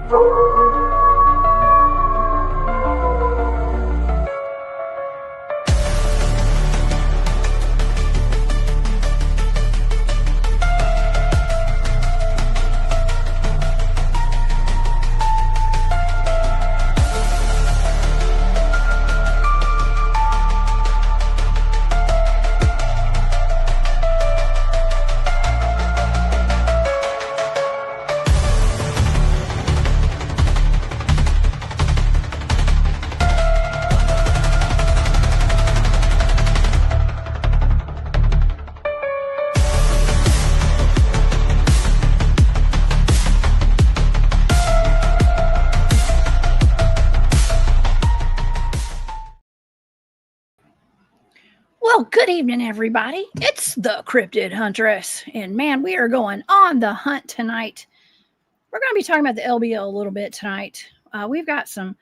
Well, good evening, everybody. It's the Cryptid Huntress, and man, we are going on the hunt tonight. We're going to be talking about the LBL a little bit tonight. We got some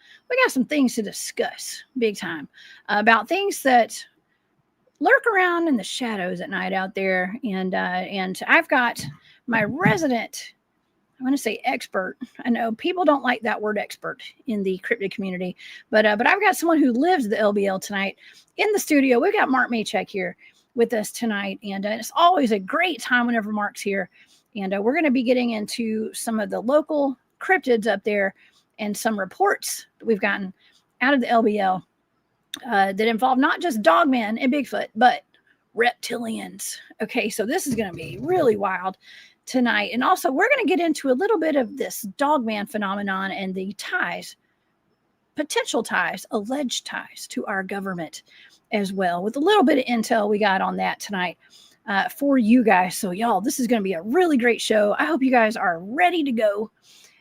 things to discuss, big time, about things that lurk around in the shadows at night out there. And I've got my resident, I want to say expert. I know people don't like that word expert in the cryptid community, but I've got someone who lives the LBL tonight in the studio. We've got Mark Machek here with us tonight, and it's always a great time whenever Mark's here. And we're going to be getting into some of the local cryptids up there and some reports that we've gotten out of the LBL that involve not just Dogman and Bigfoot, but reptilians. Okay, so this is going to be really wild tonight. And also, we're going to get into a little bit of this Dogman phenomenon and the ties, potential ties, alleged ties to our government as well, with a little bit of intel we got on that tonight for you guys. So y'all, this is going to be a really great show. I hope you guys are ready to go.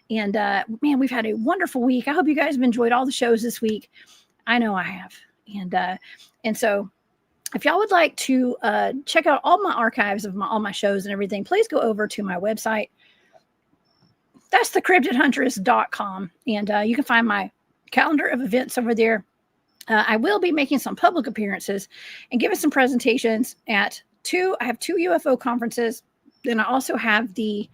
And man, we've had a wonderful week. I hope you guys have enjoyed all the shows this week. I know I have. And so if y'all would like to check out all my archives of all my shows and everything, please go over to my website. That's thecryptidhuntress.com. And you can find my calendar of events over there. I will be making some public appearances and giving some presentations at I have two UFO conferences. Then I also have the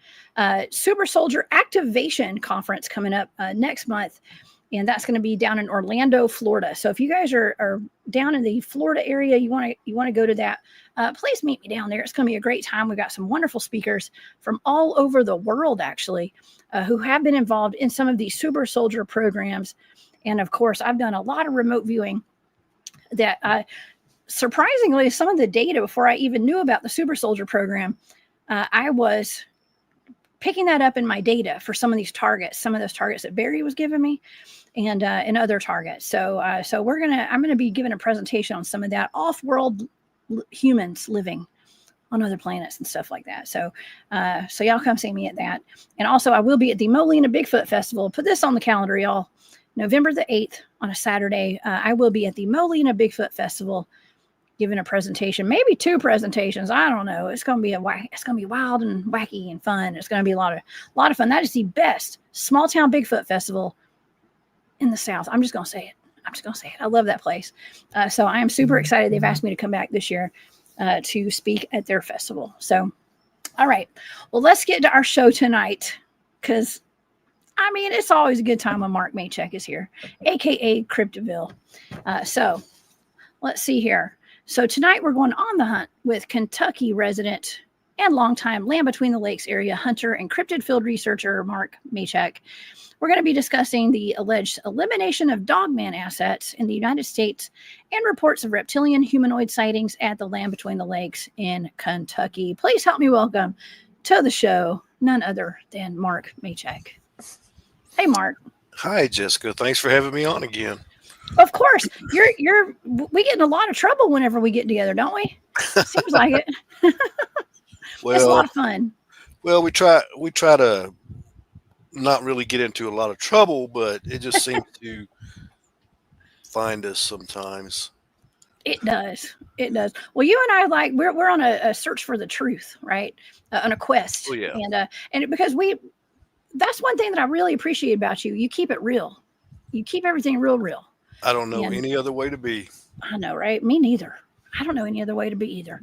Super Soldier Activation Conference coming up next month. And that's going to be down in Orlando, Florida. So if you guys are down in the Florida area, you want to go to that, please meet me down there. It's going to be a great time. We've got some wonderful speakers from all over the world, actually, who have been involved in some of these Super Soldier programs. And of course, I've done a lot of remote viewing that surprisingly, some of the data before I even knew about the Super Soldier program, I was picking that up in my data for some of these targets, some of those targets that Barry was giving me, and other targets. So I'm gonna be giving a presentation on some of that off-world humans living on other planets and stuff like that. So y'all come see me at that. And also I will be at the Molina Bigfoot Festival. Put this on the calendar, y'all. November the 8th on a Saturday. I will be at the Molina Bigfoot Festival giving a presentation, maybe two presentations. I don't know. It's going to be wild and wacky and fun. It's going to be a lot of fun. That is the best small town Bigfoot festival in the South. I'm just going to say it. I love that place. So I am super excited. They've asked me to come back this year to speak at their festival. So, all right. Well, let's get to our show tonight, because I mean, it's always a good time when Mark Machek is here, aka Cryptoville. So let's see here. So tonight we're going on the hunt with Kentucky resident and longtime Land Between the Lakes area hunter and cryptid field researcher Mark Machek. We're going to be discussing the alleged elimination of Dogman assets in the United States and reports of reptilian humanoid sightings at the Land Between the Lakes in Kentucky. Please help me welcome to the show none other than Mark Machek. Hey, Mark. Hi, Jessica. Thanks for having me on again. Of course, we get in a lot of trouble whenever we get together, don't we? Seems like it. Well, it's a lot of fun. Well, we try to not really get into a lot of trouble, but it just seems to find us sometimes. It does. Well, you and I we're on a search for the truth, right? On a quest. Oh, yeah. And because that's one thing that I really appreciate about you. You keep it real. You keep everything real. I don't know any other way to be. I know, right? Me neither. I don't know any other way to be either.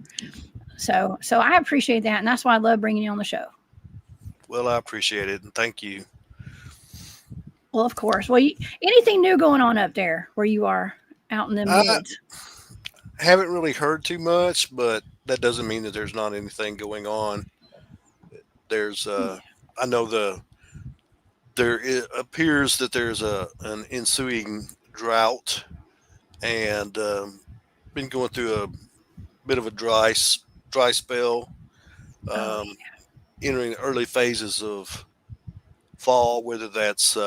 So I appreciate that. And that's why I love bringing you on the show. Well, I appreciate it. And thank you. Well, of course. Well, anything new going on up there where you are out in them I woods? haven't really heard too much, but that doesn't mean that there's not anything going on. There's Yeah. I know appears that there's an ensuing drought, and been going through a bit of a dry spell, Oh, um, entering the early phases of fall, whether that's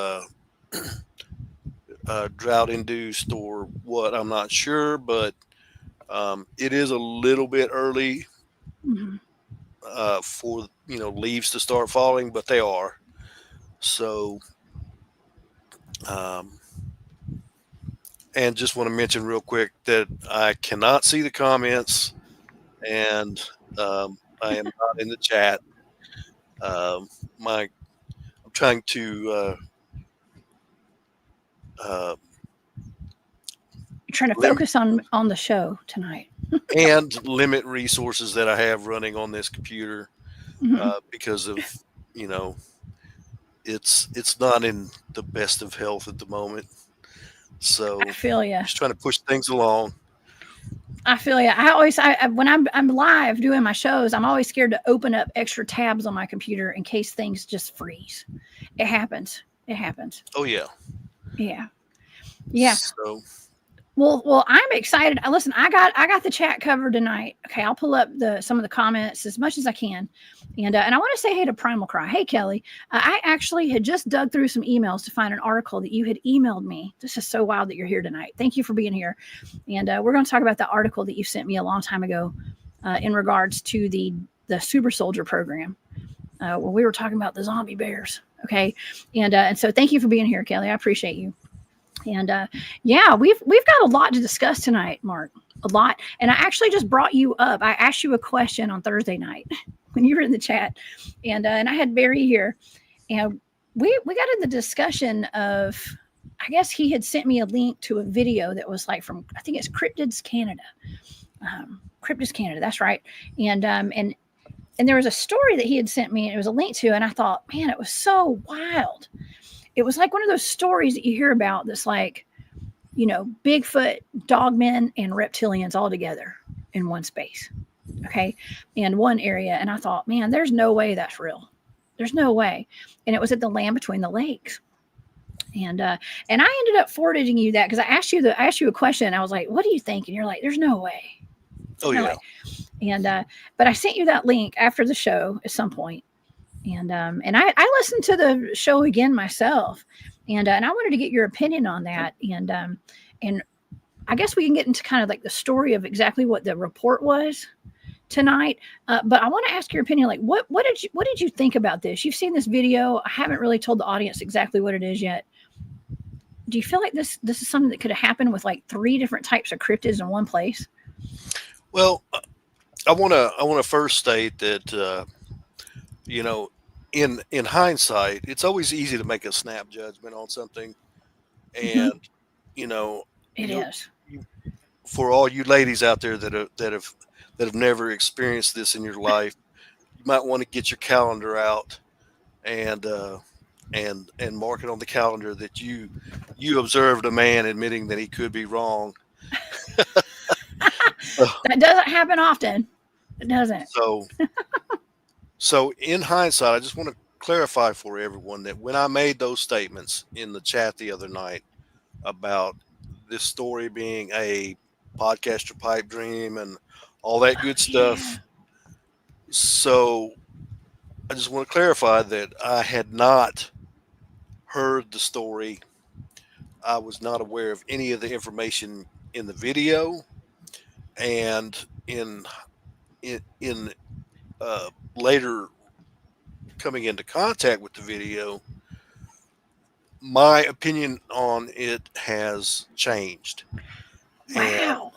drought induced or what, I'm not sure, but it is a little bit early yeah. Hmm. for leaves to start falling, but they are. So, um, and just want to mention real quick that I cannot see the comments, and I am not in the chat. My I'm trying to uh, You're trying to lim- focus on the show tonight. and limit resources that I have running on this computer Hmm. because of you know it's not in the best of health at the moment. I So feel you. just trying to push things along. I feel you. I always, when I'm live doing my shows, I'm always scared to open up extra tabs on my computer in case things just freeze. It happens. It happens. Oh yeah. Yeah. Yeah. So Well, I'm excited. Listen, I got the chat covered tonight. Okay, I'll pull up some of the comments as much as I can, and I want to say hey to Primal Cry. Hey Kelly, I actually had just dug through some emails to find an article that you had emailed me. This is so wild that you're here tonight. Thank you for being here, and we're going to talk about the article that you sent me a long time ago, in regards to the Super Soldier program, where we were talking about the zombie bears. Okay, and so thank you for being here, Kelly. I appreciate you. And yeah, we've got a lot to discuss tonight, Mark. A lot. And I actually just brought you up. I asked you a question on Thursday night when you were in the chat, and I had Barry here, and we got in the discussion of. I guess he had sent me a link to a video that was like from I think it's Cryptids Canada. Cryptids Canada, that's right. And there was a story that he had sent me, and it was a link to, and I thought, man, it was so wild. It was like one of those stories that you hear about that's like, Bigfoot, Dogmen, and reptilians all together in one space. Okay. In one area. And I thought, man, there's no way that's real. There's no way. And it was at the Land Between the Lakes. And I ended up forwarding you that because I asked you a question. And I was like, what do you think? And you're like, there's no way. oh No yeah. way. But I sent you that link after the show at some point, and I listened to the show again myself, and I wanted to get your opinion on that, and I guess we can get into kind of like the story of exactly what the report was tonight. But I want to ask your opinion. Like, what did you think about this? You've seen this video. I haven't really told the audience exactly what it is yet. Do you feel like this is something that could have happened with like three different types of cryptids in one place? Well, I want to first state that you know in hindsight, it's always easy to make a snap judgment on something, Hmm. and you know It you, is. you for all you ladies out there that have never experienced this in your life, you might want to get your calendar out and and mark it on the calendar that you observed a man admitting that he could be wrong. That doesn't happen often. It doesn't. So so in hindsight, I just want to clarify for everyone that when I made those statements in the chat the other night about this story being a podcaster pipe dream and all that good Yeah. stuff, so I just want to clarify that I had not heard the story. I was not aware of any of the information in the video, and in later coming into contact with the video, my opinion on it has changed, and Wow.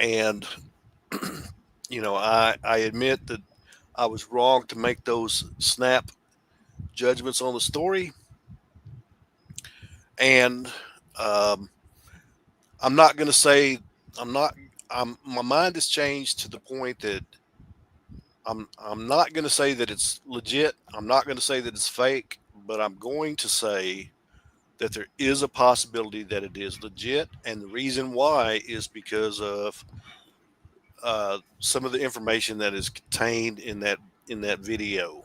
and I admit that I was wrong to make those snap judgments on the story, and um, I'm not going to say I'm not. My mind has changed to the point that I'm not going to say that it's legit. I'm not going to say that it's fake, but I'm going to say that there is a possibility that it is legit, and the reason why is because of some of the information that is contained in that video.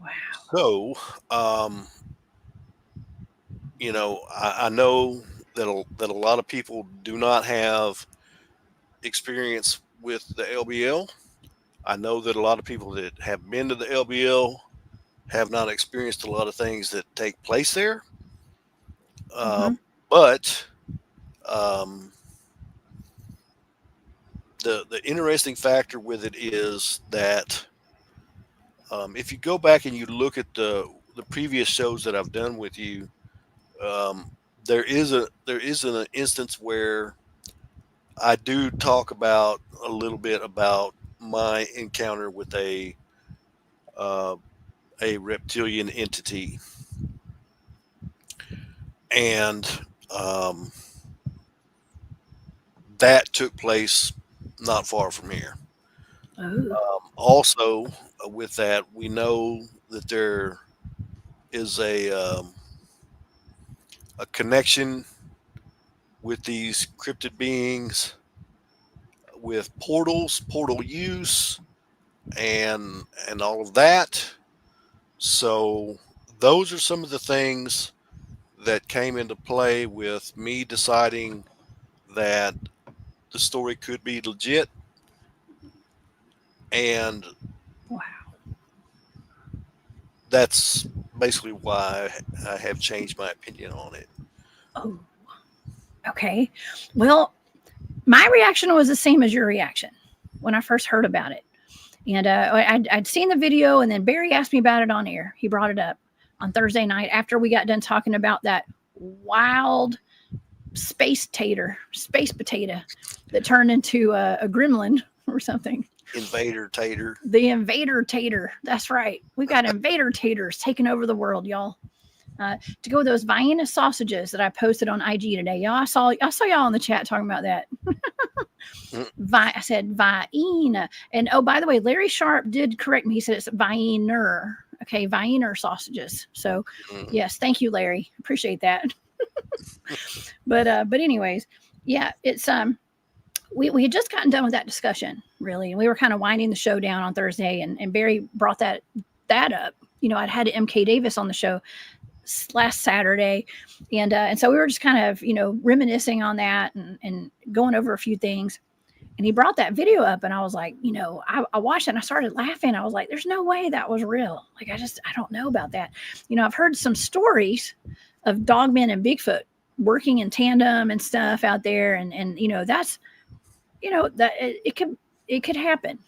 Wow. So, um, I know that a lot of people do not have experience with the LBL. I know that a lot of people that have been to the LBL have not experienced a lot of things that take place there. Mm-hmm. But um, the interesting factor with it is that if you go back and you look at the previous shows that I've done with you, um, there is an instance where I do talk about a little bit about my encounter with uh, a reptilian entity, and um, that took place not far from here. Oh. Also, with that, we know that there is a connection with these cryptid beings, with portals, portal use, and all of that. So those are some of the things that came into play with me deciding that the story could be legit, and Wow. that's basically why I have changed my opinion on it. Oh. Okay. Well, my reaction was the same as your reaction when I first heard about it. And I'd seen the video, and then Barry asked me about it on air. He brought it up on Thursday night after we got done talking about that wild space potato that turned into a gremlin or something. Invader Tater. The invader tater. That's right. We've got invader taters taking over the world, y'all. To go with those Vienna sausages that I posted on IG today, y'all. I saw y'all in the chat talking about that. I said Vienna, and oh, by the way, Larry Sharp did correct me. He said it's Viener. Okay, Viener sausages. So, yes, thank you, Larry. Appreciate that. But anyways, yeah, it's we had just gotten done with that discussion, really, and we were kind of winding the show down on Thursday, and Barry brought that up. I'd had MK Davis on the show last Saturday, and so we were just kind of reminiscing on that and going over a few things. And he brought that video up, and I was like, I watched it and I started laughing. I was like, there's no way that was real. Like, I don't know about that. I've heard some stories of Dogman and Bigfoot working in tandem and stuff out there. And that's, that it could happen.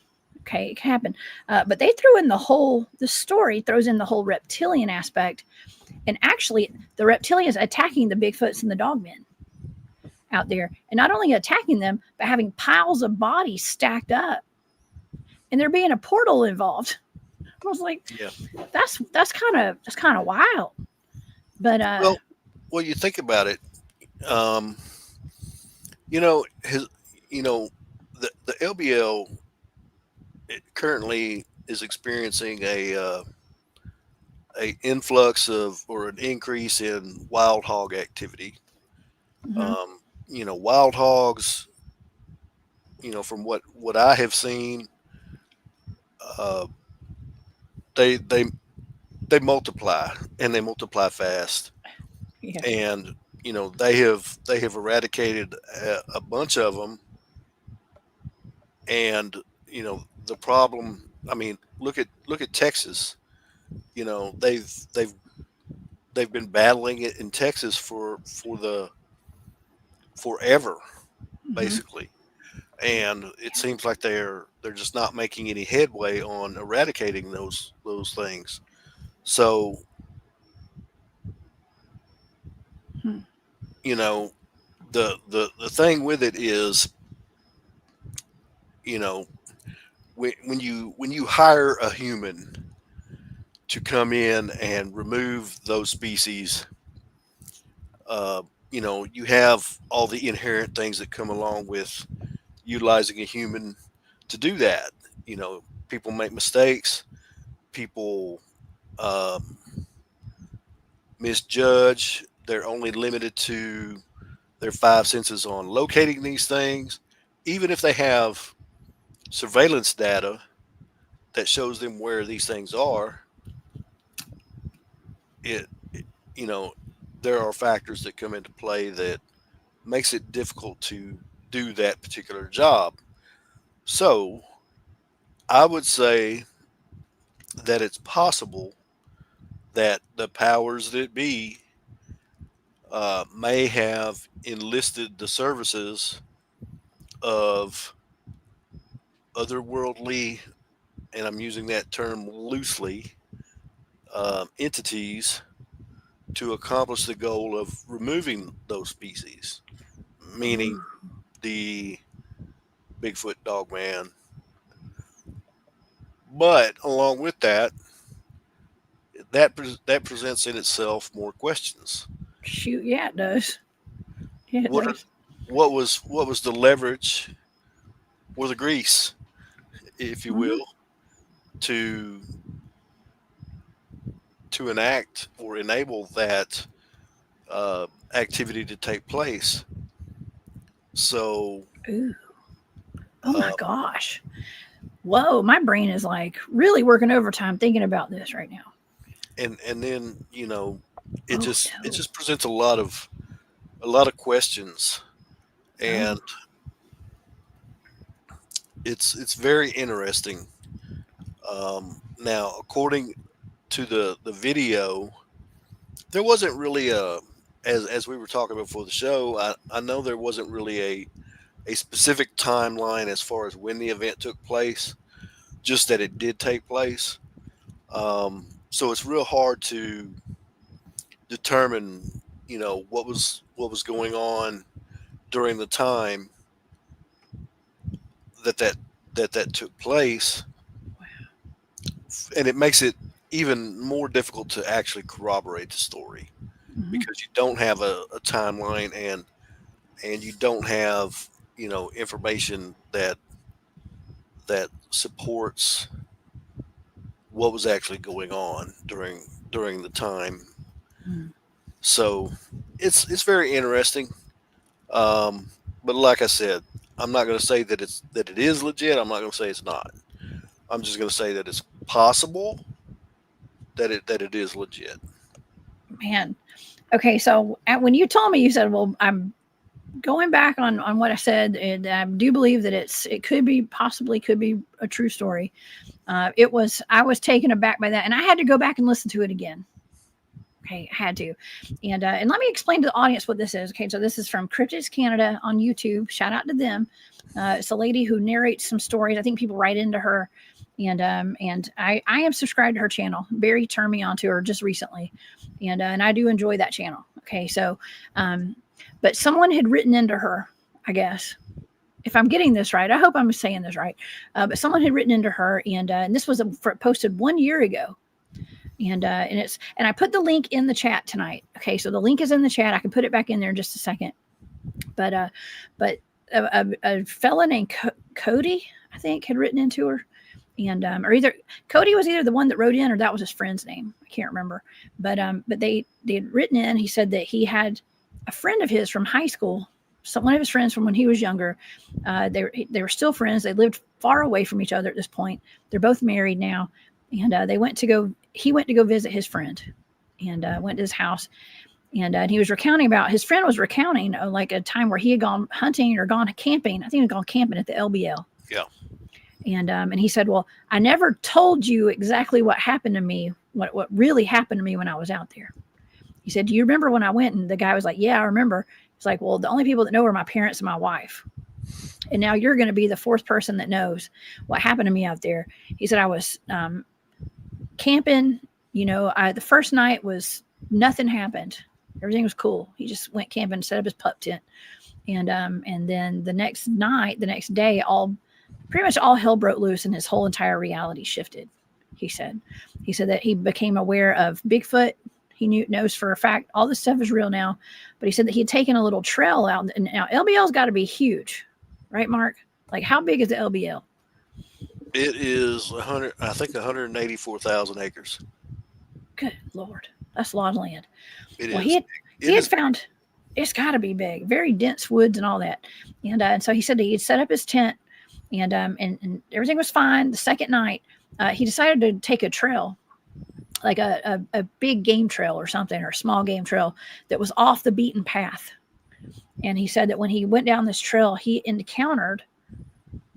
Okay. It can happen. But they threw in the story throws in the whole reptilian aspect. And actually the reptilians attacking the Bigfoots and the Dogmen out there, and not only attacking them, but having piles of bodies stacked up, and there being a portal involved. I was like, Yeah. that's kind of wild. But Well, you think about it. Um, his, the LBL currently is experiencing a influx of or an increase in wild hog activity. mm-hmm, Wild hogs, from what I have seen, uh, they they they multiply, and they multiply fast, yeah, and they have eradicated a bunch of them, and the problem. I mean, look at Texas. They've been battling it in Texas for the forever, mm-hmm, basically, and it seems like they're just not making any headway on eradicating those things. So hmm, you know the thing with it is, you know when you hire a human to come in and remove those species, you have all the inherent things that come along with utilizing a human to do that. People make mistakes. People um, misjudge. They're only limited to their five senses on locating these things. Even if they have surveillance data that shows them where these things are, it, you know, there are factors that come into play that makes it difficult to do that particular job. So I would say that it's possible that the powers that be may have enlisted the services of otherworldly, and I'm using that term loosely, entities to accomplish the goal of removing those species, meaning the Bigfoot, Dogman. But along with that, that presents in itself more questions. Shoot, yeah, it does. Yeah, it What does. what was the leverage or the grease, if you Mhm. will, to enact or enable that activity to take place? So, Ooh. Oh my uh, gosh. Whoa, my brain is like really working overtime thinking about this right now. and then it Oh it no. just presents a lot of questions, Oh. and it's very interesting. Now, according to the video, there wasn't really a, as we were talking before the show. I know there wasn't really a specific timeline as far as when the event took place, just that it did take place. So it's real hard to determine, what was going on during the time that that that took place, and it makes it even more difficult to actually corroborate the story Mhm. because you don't have a timeline, and you don't have information that supports what was actually going on during the time. Mm. So it's very interesting. Um, but like I said, I'm not going to say that it is legit. I'm not going to say it's not. I'm just going to say that it's possible that it is legit. Man. Okay, so when you told me, you said, "Well, I'm going back on what I said, and I do believe that it could be possibly could be a true story." I was taken aback by that, and I had to go back and listen to it again. Okay, I had to, and let me explain to the audience what this is. Okay, so this is from Cryptids Canada on YouTube. Shout out to them. It's a lady who narrates some stories. I think people write into her, and I am subscribed to her channel. Barry turned me on to her just recently, and I do enjoy that channel. Okay, so um, but someone had written into her, I guess, if I'm getting this right. I hope I'm saying this right. But someone had written into her, and this was posted 1 year ago, and I put the link in the chat tonight. Okay, so the link is in the chat. I can put it back in there in just a second. But but a fella named Cody, I think, had written into her, and or either Cody was either the one that wrote in or that was his friend's name. I can't remember. But they had written in. He said that he had a friend of his from high school. So one of his friends from when he was younger. They were still friends. They lived far away from each other at this point. They're both married now, and they went to go. He went to go visit his friend, and went to his house. And he was recounting about his friend was recounting like a time where he had gone hunting or gone camping. I think he had gone camping at the LBL. Yeah. And he said, "Well, I never told you exactly what happened to me. What really happened to me when I was out there." He said, "Do you remember when I went?" And the guy was like, "Yeah, I remember." It's like, "Well, the only people that know are my parents and my wife. And now you're going to be the fourth person that knows what happened to me out there." He said, "I was camping. The first night was nothing happened. Everything was cool. He just went camping, set up his pup tent, and then the next night, the next day, all pretty much all hell broke loose, and his whole entire reality shifted." He said that he became aware of Bigfoot. He knows for a fact all this stuff is real now, but he said that he had taken a little trail out, and now LBL's got to be huge, right, Mark? Like, how big is the LBL? It is 100. I think 184,000 acres. Good Lord. That's a lot of land. It Well, is. he had found it's got to be big, very dense woods and all that. And so he said he had set up his tent, and everything was fine. The second night, he decided to take a trail, like a big game trail or something, or a small game trail that was off the beaten path. And he said that when he went down this trail, he encountered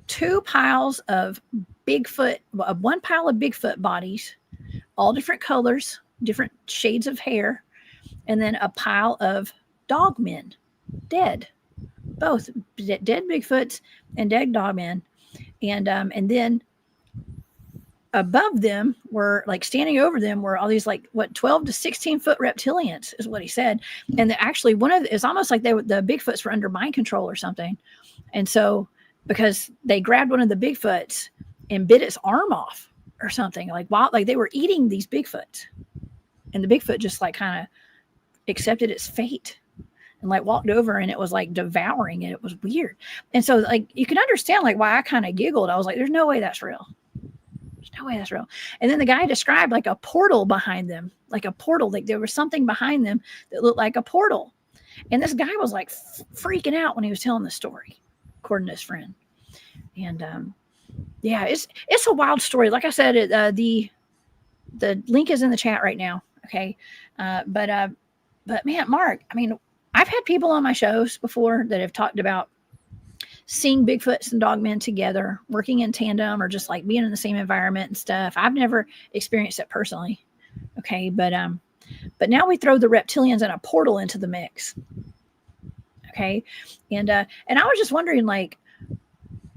two piles of Bigfoot, one pile of Bigfoot bodies, all different colors, different shades of hair, and then a pile of dogmen, dead, both dead Bigfoots and dead dogmen, and then above them were, like, standing over them were all these, like, what, 12 to 16 foot reptilians is what he said. And actually one of it's almost like the Bigfoots were under mind control or something. And so because they grabbed one of the Bigfoots and bit its arm off or something, like, while, like, they were eating these Bigfoots, and the Bigfoot just, like, kind of accepted its fate and, like, walked over, and it was, like, devouring it. It was weird. And so, like, you can understand, like, why I kind of giggled. I was like, there's no way that's real. No way that's real. And then the guy described, like, a portal behind them, like a portal. Like, there was something behind them that looked like a portal. And this guy was, like, freaking out when he was telling the story, according to his friend. And yeah, it's a wild story. Like I said, the link is in the chat right now. Okay, but man, Mark, I mean, I've had people on my shows before that have talked about seeing Bigfoots and dogmen together, working in tandem, or just, like, being in the same environment and stuff. I've never experienced it personally. Okay. But now we throw the reptilians and a portal into the mix. Okay. And I was just wondering, like,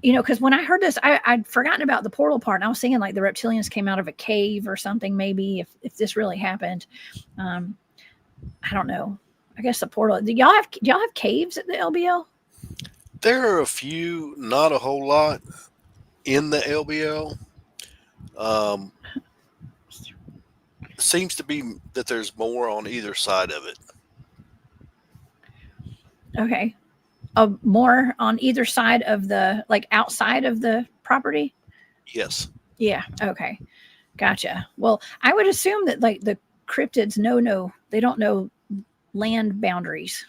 because when I heard this, I'd forgotten about the portal part, and I was thinking, like, the reptilians came out of a cave or something, maybe, if this really happened. I don't know. I guess the portal. Do y'all have caves at the LBL? There are a few, not a whole lot, in the LBL. It seems to be that there's more on either side of it. Okay. More on either side of the, like, outside of the property? Yes. Yeah. Okay. Gotcha. Well, I would assume that, like, the cryptids they don't know land boundaries.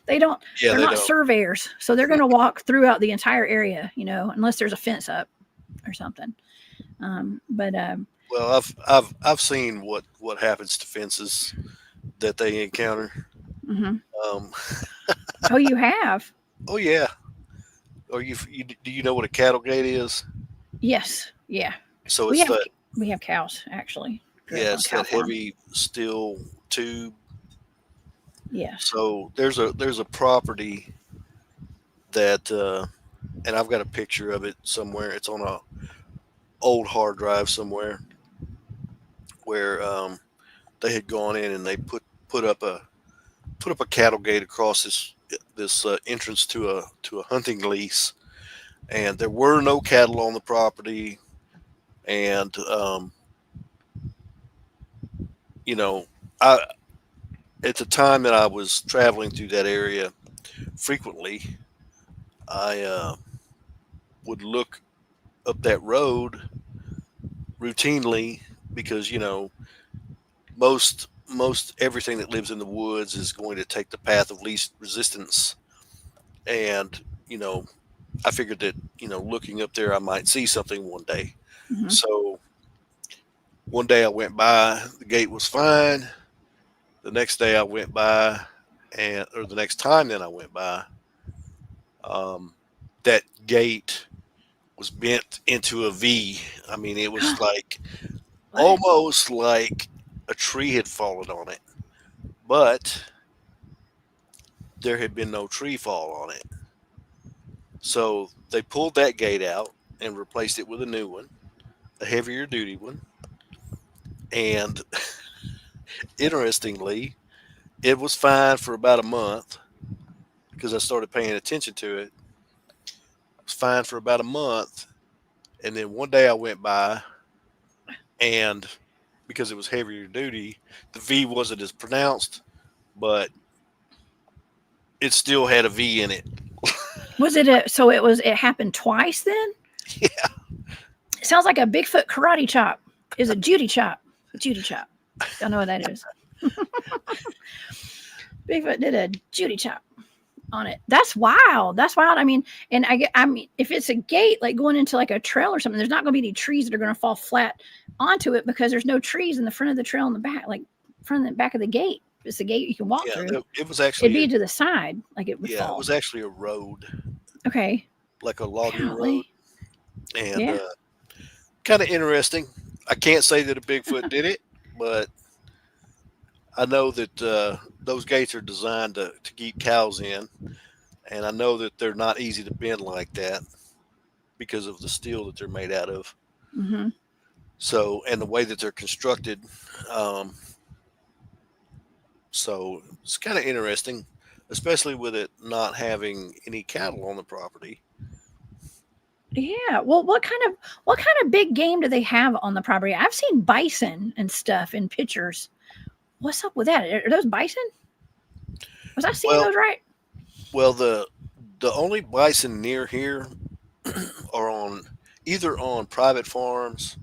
They're not surveyors, so they're going to walk throughout the entire area, unless there's a fence up or something. Well, I've seen what happens to fences that they encounter. Mm-hmm. Oh, you have? Oh yeah. Or do you know what a cattle gate is? Yes. Yeah. So we have cows, actually. Yeah, it's that heavy steel tube. Yeah. So there's a property that, and I've got a picture of it somewhere. It's on a old hard drive somewhere, where they had gone in and they put up a cattle gate across this entrance to a hunting lease, and there were no cattle on the property, and at the time that I was traveling through that area frequently, I would look up that road routinely, because most everything that lives in the woods is going to take the path of least resistance, and I figured that looking up there I might see something one day. Mm-hmm. So one day I went by, the gate was fine. The next day I went by, or the next time then I went by, that gate was bent into a V. I mean, it was like almost like a tree had fallen on it, but there had been no tree fall on it. So they pulled that gate out and replaced it with a new one, a heavier duty one. And interestingly, it was fine for about a month, because I started paying attention to it. It was fine for about a month. And then one day I went by, and because it was heavier duty, the V wasn't as pronounced, but it still had a V in it. Was it it happened twice then? Yeah. It sounds like a Bigfoot karate chop. Is a Judy chop. Judy chop. Y'all know what that is. Bigfoot did a Judy chop on it. That's wild. That's wild. I mean, and I mean, if it's a gate like going into like a trail or something, there's not going to be any trees that are going to fall flat onto it because there's no trees in the front of the trail and the back, like front and the back of the gate. It's a gate you can walk through. It was It'd actually be to the side, like it would it fall. was actually a road, Okay. like a logging road, Golly. and Yeah. kind of interesting. I can't say that a Bigfoot did it, but I know that those gates are designed to keep cows in, and I know that they're not easy to bend like that because of the steel that they're made out of. Mm-hmm. So, and the way that they're constructed. Um, so it's kind of interesting, especially with it not having any cattle on the property. Yeah. Well, what kind of big game do they have on the property? I've seen bison and stuff in pictures. What's up with that? Are those bison? Was I seeing Well, those right? well, the only bison near here are on either on private farms,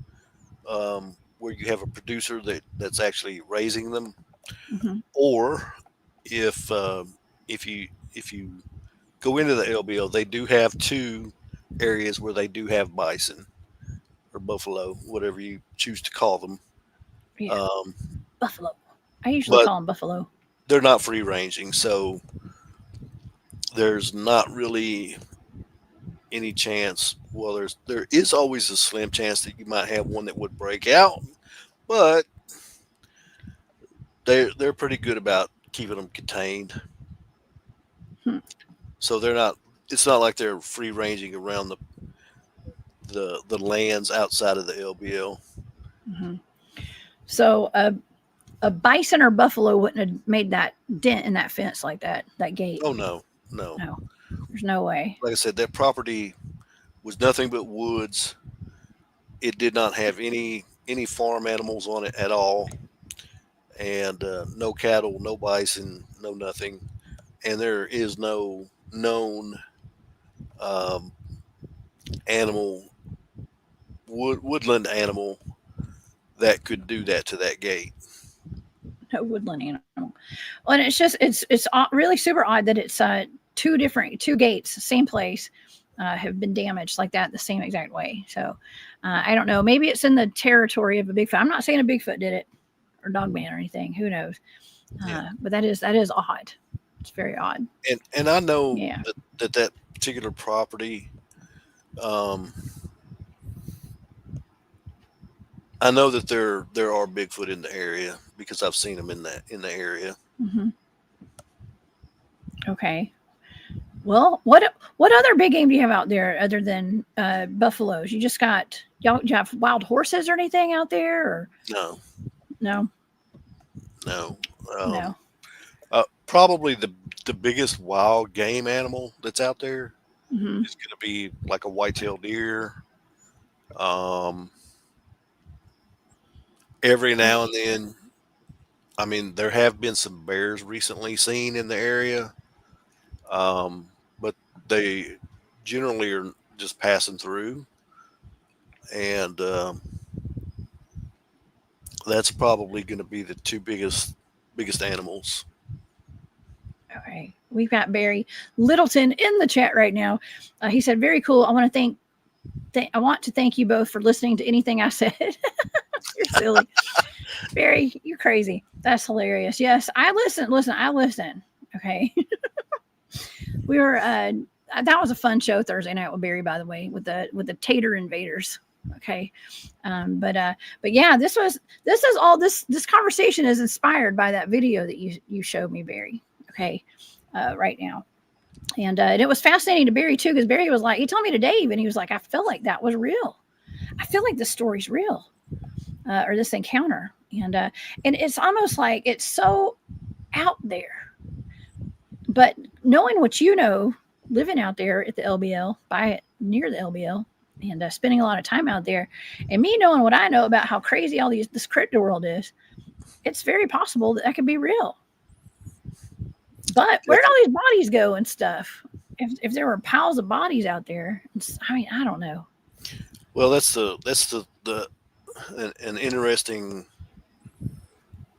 where you have a producer that's actually raising them, Mm-hmm. or if if you go into the LBL, they do have two areas where they do have bison or buffalo, whatever you choose to call them. Yeah. Um, Buffalo. I usually but call them buffalo. they're not free ranging, so there's not really any chance. Well, there is always a slim chance that you might have one that would break out, but they're pretty good about keeping them contained. Hmm. So they're not. It's not like they're free ranging around the lands outside of the LBL. Mm-hmm. So a bison or buffalo wouldn't have made that dent in that fence like that gate. Oh no, no. No, there's no way. Like I said, that property was nothing but woods. It did not have any farm animals on it at all, and no cattle, no bison, no nothing. And there is no known um, animal, woodland animal that could do that to that gate. No woodland animal. Well, and it's really super odd that it's two gates, same place, have been damaged like that the same exact way. So I don't know. Maybe it's in the territory of a Bigfoot. I'm not saying a Bigfoot did it or Dogman or anything. Who knows? Yeah. But that is odd. It's very odd. And I know Yeah. that particular property. Um, I know that there are Bigfoot in the area because I've seen them in the area. Mm-hmm. Okay. Well, what other big game do you have out there other than buffaloes? You just got y'all. Do you have wild horses or anything out there? Or No, no, no. no. Probably the biggest wild game animal that's out there Mm-hmm. is going to be like a white-tailed deer. Every now and then, I mean, there have been some bears recently seen in the area, but they generally are just passing through, and that's probably going to be the two biggest animals. Okay. We've got Barry Littleton in the chat right now. He said, "Very cool. I want to thank you both for listening to anything I said." You're silly, Barry. You're crazy. That's hilarious. Yes, I listen. Listen, I listen. Okay. We were. That was a fun show Thursday night with Barry, by the way, with the Tater Invaders. Okay, but yeah, this is all this conversation is inspired by that video that you showed me, Barry. Okay, right now. And it was fascinating to Barry too, because Barry was like, he told me to Dave, and he was like, I feel like that was real. I feel like this story's real, or this encounter, and it's almost like it's so out there. But knowing what you know, living out there at the LBL, near the LBL, and spending a lot of time out there, and me knowing what I know about how crazy this crypto world is, it's very possible that could be real. But where'd all these bodies go and stuff? If there were piles of bodies out there, I mean, I don't know. Well, that's an interesting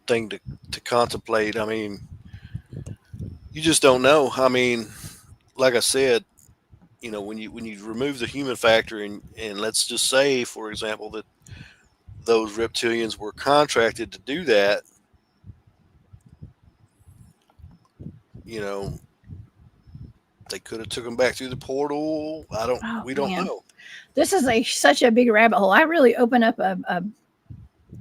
thing to contemplate. I mean, you just don't know. I mean, like I said, when you remove the human factor, and let's just say, for example, that those reptilians were contracted to do that, you know, they could have took them back through the portal. Oh We don't man, know. this is such a big rabbit hole. I really open up a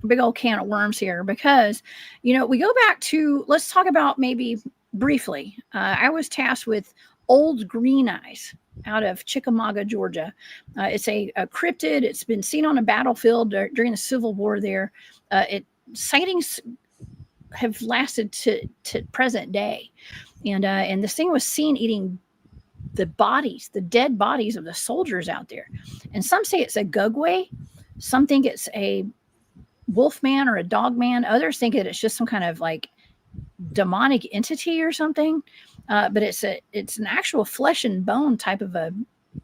big old can of worms here because, we go back to, let's talk about maybe briefly. I was tasked with Old Green Eyes out of Chickamauga, Georgia. It's a cryptid. It's been seen on a battlefield during the Civil War there. Sightings have lasted to present day. And this thing was seen eating the dead bodies of the soldiers out there. And some say it's a gugway. Some think it's a wolfman or a dogman. Others think that it's just some kind of like demonic entity or something. But it's an actual flesh and bone type of a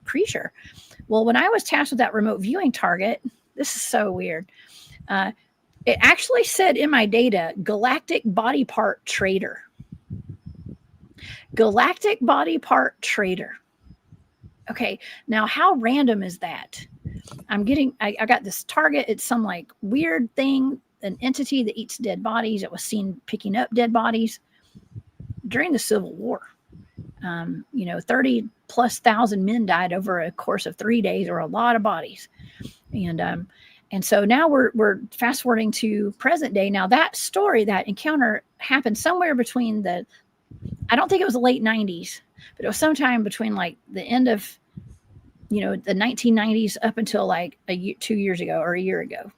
creature. Well, when I was tasked with that remote viewing target, this is so weird. It actually said in my data, galactic body part trader. Galactic body part trader. Okay, now how random is that? I got this target. It's some like weird thing, an entity that eats dead bodies. It was seen picking up dead bodies during the Civil War. 30 plus thousand men died over a course of 3 days, or a lot of bodies. And so now we're fast forwarding to present day. Now that story, that encounter happened somewhere between I don't think it was the late 90s, but it was sometime between like the end of, the 1990s up until like 2 years ago or a year ago.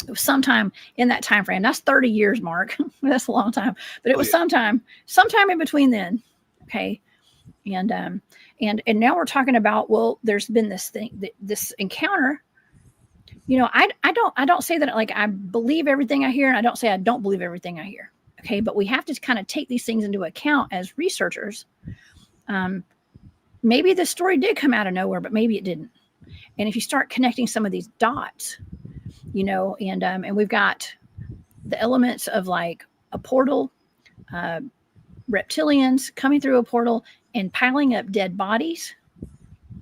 It was sometime in that time frame. That's 30 years, Mark. That's a long time. But it was sometime in between then. Okay. And now we're talking about, well, there's been this thing, this encounter. I don't say that like I believe everything I hear, and I don't say I don't believe everything I hear. Okay, but we have to kind of take these things into account as researchers. Maybe the story did come out of nowhere, but maybe it didn't. And if you start connecting some of these dots, and we've got the elements of like a portal, reptilians coming through a portal and piling up dead bodies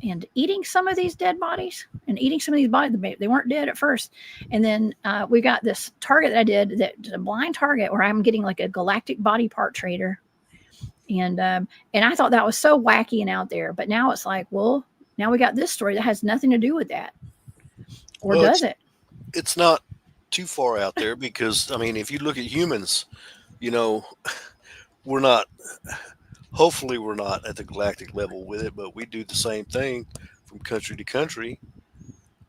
and eating some of these dead bodies and eating some of these bodies. They weren't dead at first. And then we got this target that I did, that's a blind target where I'm getting like a galactic body part trader. And I thought that was so wacky and out there. But now it's like, well, now we got this story that has nothing to do with that. Or Well, does it? it's not too far out there because, I mean, if you look at humans, we're not, hopefully, we're not at the galactic level with it, but we do the same thing from country to country,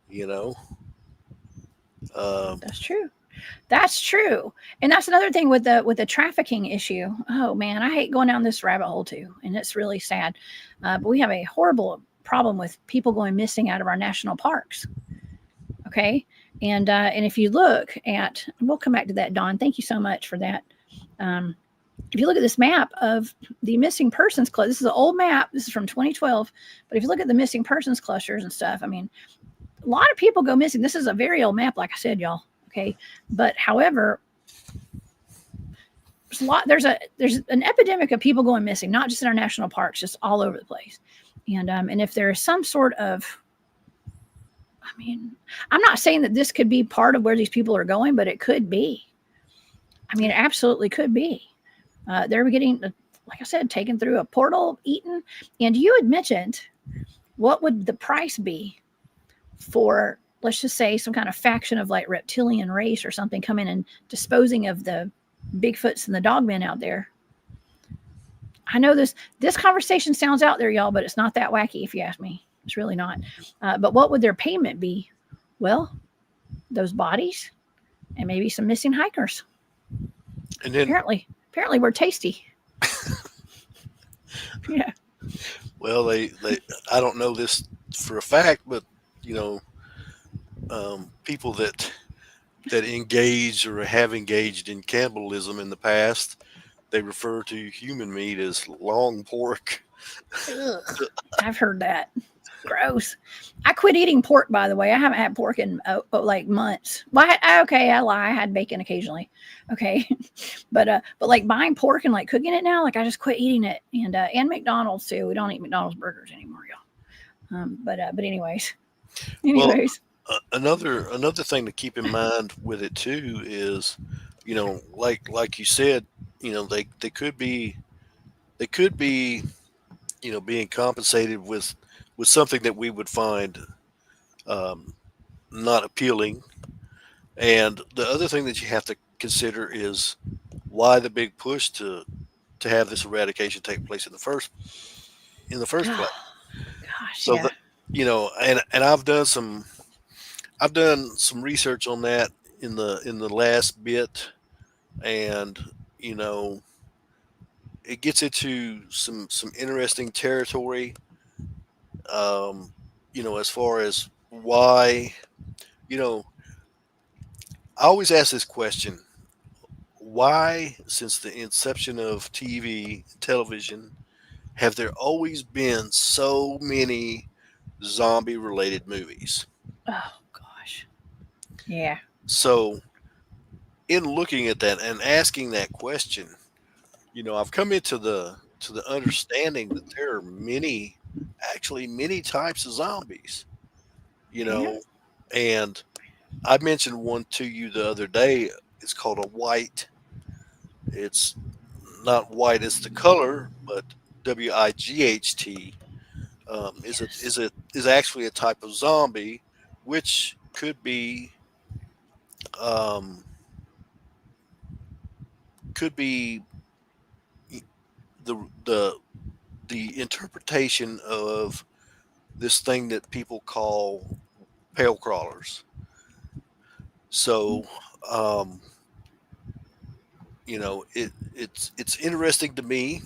you know. That's true. That's true. And that's another thing with the trafficking issue. Oh man, I hate going down this rabbit hole too. And it's really sad. But we have a horrible problem with people going missing out of our national parks. Okay. And if you look at, we'll come back to that, Dawn. Thank you so much for that. If you look at this map of the missing persons cluster, this is an old map. This is from 2012. But if you look at the missing persons clusters and stuff, I mean, a lot of people go missing. This is a very old map, like I said, y'all. Okay. But however, there's an epidemic of people going missing, not just in our national parks, just all over the place. And if there is some sort of, I mean, I'm not saying that this could be part of where these people are going, but it could be. I mean, it absolutely could be. They're getting, like I said, taken through a portal, eaten. And you had mentioned, what would the price be for, let's just say, some kind of faction of like reptilian race or something coming and disposing of the Bigfoots and the Dogmen out there? I know this conversation sounds out there, y'all, but it's not that wacky if you ask me. It's really not. But what would their payment be? Well, those bodies and maybe some missing hikers. And then apparently we're tasty. Yeah. Well, they I don't know this for a fact, but people that engage or have engaged in cannibalism in the past, they refer to human meat as long pork. I've heard that. Gross. I quit eating pork, by the way. I haven't had pork in like months. Well, I lie. I had bacon occasionally. Okay, but like buying pork and like cooking it now, like I just quit eating it. And McDonald's too. We don't eat McDonald's burgers anymore, y'all. But anyways, Well, another thing to keep in mind with it too is, like you said, they could be being compensated with something that we would find not appealing. And the other thing that you have to consider is why the big push to have this eradication take place in the first place. Gosh, So yeah. and I've done some research on that in the last bit, and it gets into some interesting territory. As far as why, I always ask this question: why, since the inception of television, have there always been so many zombie-related movies? Oh gosh, yeah. So, in looking at that and asking that question, I've come into the understanding that there are actually many types of zombies. You Yeah. know, and I mentioned one to you the other day. It's called a white. It's not white as the color, but WIGHT Yes. is actually a type of zombie, which um, could be the the the interpretation of this thing that people call pale crawlers. So, um, it's interesting to me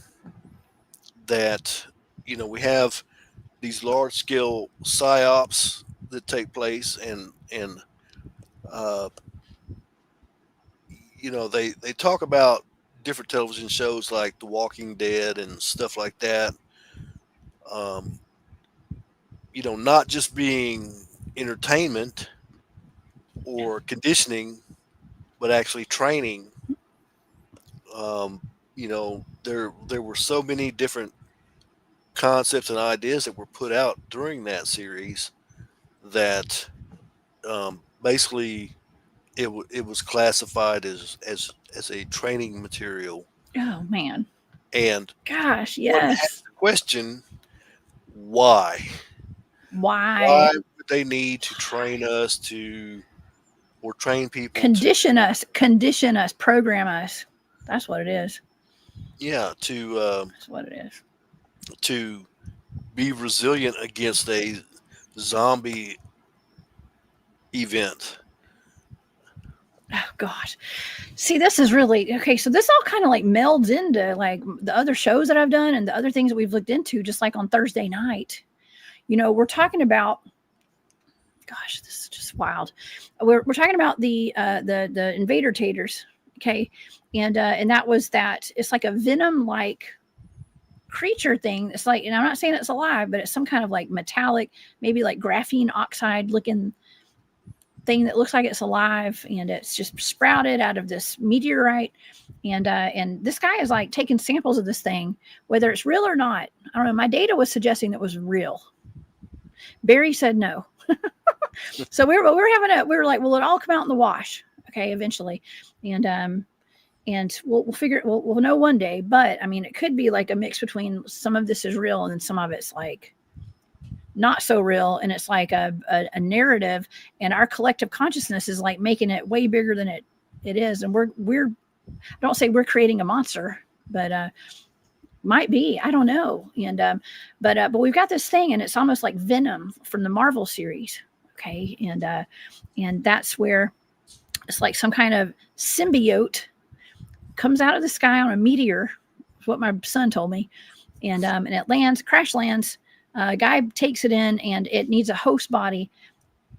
that we have these large scale psyops that take place, and uh, they talk about different television shows like The Walking Dead and stuff like that. Um, not just being entertainment or conditioning, but actually training. There were so many different concepts and ideas that were put out during that series that basically it was classified as a training material. Oh man. And Gosh, one has yes. to question why. Why Why would they need to train us or train people condition us, program us? That's what it is. yeah, That's what it is. to be resilient against a zombie event? Oh gosh. See, this is really okay. So this all kind of like melds into like the other shows that I've done and the other things that we've looked into, just like on Thursday night. We're talking about, gosh, this is just wild. We're talking about the invader taters, okay, and that was that. It's like a venom like creature thing. It's like, and I'm not saying it's alive, but it's some kind of like metallic, maybe like graphene oxide looking thing that looks like it's alive, and it's just sprouted out of this meteorite. And this guy is like taking samples of this thing, whether it's real or not. I don't know. My data was suggesting it was real. Barry said no. So we were like, well, it all come out in the wash, okay, eventually, and we'll figure we'll know one day. But I mean, it could be like a mix between some of this is real and then some of it's like not so real, and it's like a narrative, and our collective consciousness is like making it way bigger than it is, and we're I don't say we're creating a monster, but might be, I don't know. But we've got this thing, and it's almost like Venom from the Marvel series, okay, and that's where it's like some kind of symbiote comes out of the sky on a meteor, is what my son told me, and it crash lands. A guy takes it in, and it needs a host body.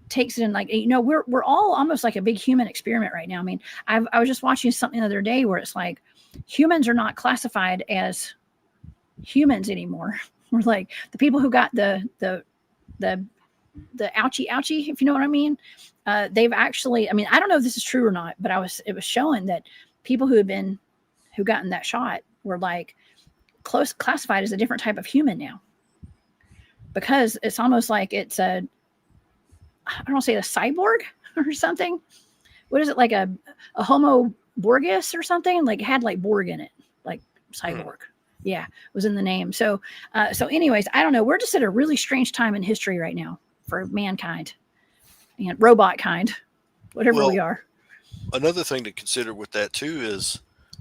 Takes it in, like, we're all almost like a big human experiment right now. I mean, I was just watching something the other day where it's like humans are not classified as humans anymore. We're like the people who got the the ouchie, if you know what I mean. They've actually, I mean, I don't know if this is true or not, but it was showing that people who gotten that shot were like classified as a different type of human now, because it's almost like it's I don't want to say a cyborg or something. What is it, like a homo borgus or something? Like it had like Borg in it, like cyborg. Yeah, was in the name. So anyways, I don't know. We're just at a really strange time in history right now for mankind and robot kind, whatever we are. Another thing to consider with that too is,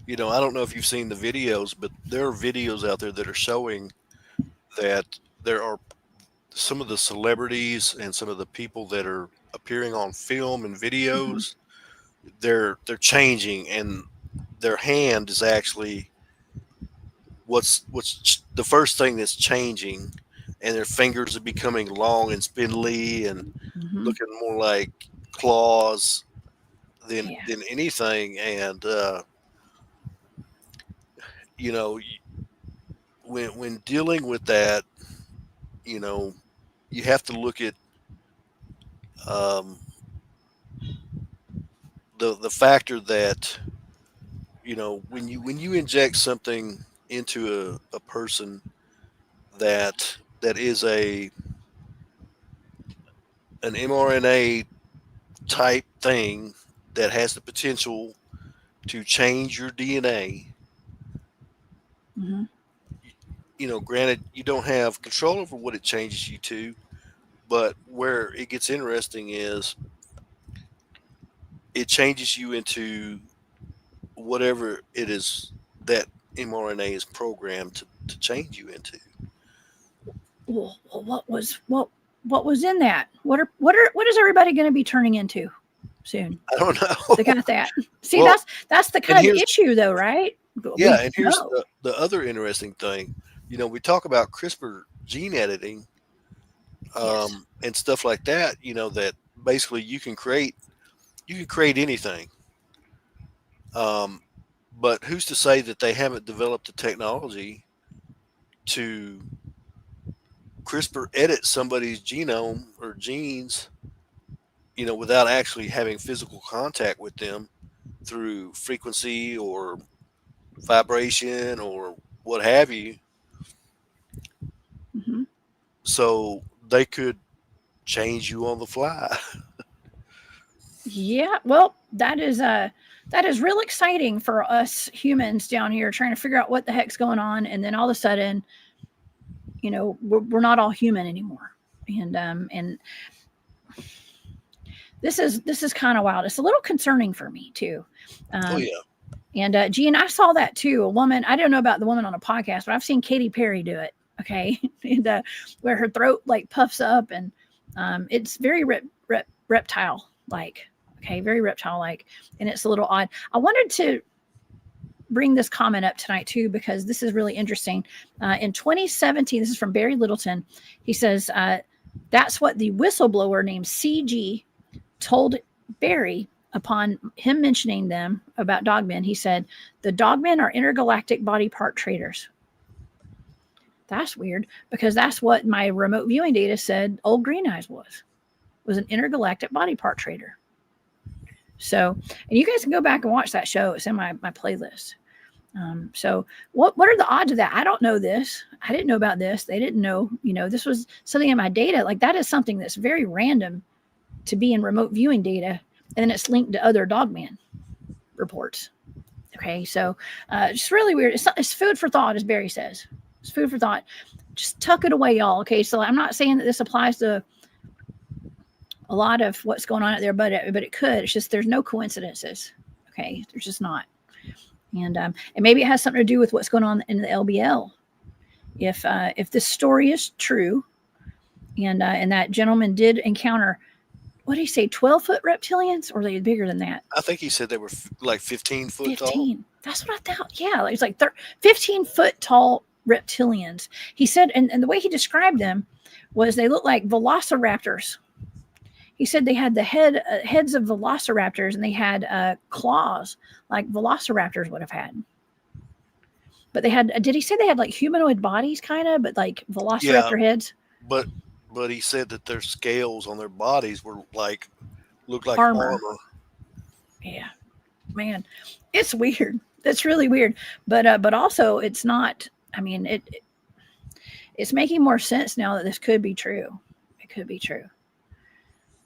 I don't know if you've seen the videos, but there are videos out there that are showing that there are some of the celebrities and some of the people that are appearing on film and videos, they're changing, and their hand is actually what's the first thing that's changing, and their fingers are becoming long and spindly and looking more like claws than anything. And when dealing with that, you have to look at the factor that when you inject something into a person that is an mRNA type thing that has the potential to change your DNA. Granted, you don't have control over what it changes you to, but where it gets interesting is it changes you into whatever it is that mRNA is programmed to change you into. Well, what was in that? What is everybody going to be turning into soon? I don't know. They got that. See, that's the kind of issue, though, right? Yeah, and here's the other interesting thing. We talk about CRISPR gene editing, and stuff like that. That basically you can create anything. But who's to say that they haven't developed the technology to CRISPR edit somebody's genome or genes, without actually having physical contact with them through frequency or vibration or what have you. So they could change you on the fly. Yeah, well, that is real exciting for us humans down here trying to figure out what the heck's going on, and then all of a sudden, we're not all human anymore, and this is kind of wild. It's a little concerning for me too. Oh yeah. And Gene, I saw that too. A woman, I don't know about the woman on a podcast, but I've seen Katy Perry do it. Okay, and where her throat like puffs up, and it's very reptile like. Okay, very reptile like, and it's a little odd. I wanted to bring this comment up tonight too, because this is really interesting. In 2017, this is from Barry Littleton. He says that's what the whistleblower named CG told Barry upon him mentioning them about Dogman. He said the Dogmen are intergalactic body part traders. That's weird, because that's what my remote viewing data said Old Green Eyes was an intergalactic body part trader. So, and you guys can go back and watch that show. It's in my playlist. So what are the odds of that? I don't know this. I didn't know about this. They didn't know, this was something in my data. Like that is something that's very random to be in remote viewing data. And then it's linked to other Dogman reports. Okay. So, just really weird. It's food for thought, as Barry says. It's food for thought. Just tuck it away, y'all. Okay. So I'm not saying that this applies to a lot of what's going on out there, but it could. It's just there's no coincidences. Okay, there's just not. And maybe it has something to do with what's going on in the LBL. If this story is true, and that gentleman did encounter, what did he say, 12-foot reptilians, or are they bigger than that? I think he said they were like 15 foot tall. 15. That's what I thought. Yeah, it's like 15-foot tall reptilians. He said, and the way he described them was they looked like velociraptors. He said they had the heads of velociraptors, and they had claws like velociraptors would have had. But they had, did he say they had like humanoid bodies kind of, but like velociraptor heads? But but he said that their scales on their bodies were looked like Armor. armor. Yeah, man, it's weird. It's really weird, but also it's not. I mean, it's making more sense now that this could be true. It could be true.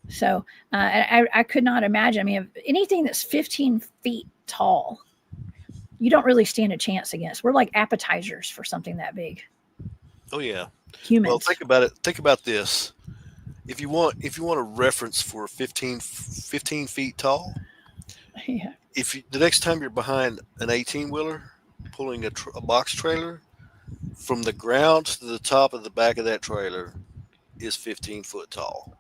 So I could not imagine. I mean, anything that's 15 feet tall, you don't really stand a chance against. We're like appetizers for something that big. Oh yeah. Humans. Well, think about it. Think about this. If you want a reference for 15 feet tall, Yeah. the next time you're behind an 18 wheeler pulling a box trailer, from the ground to the top of the back of that trailer is 15 foot tall.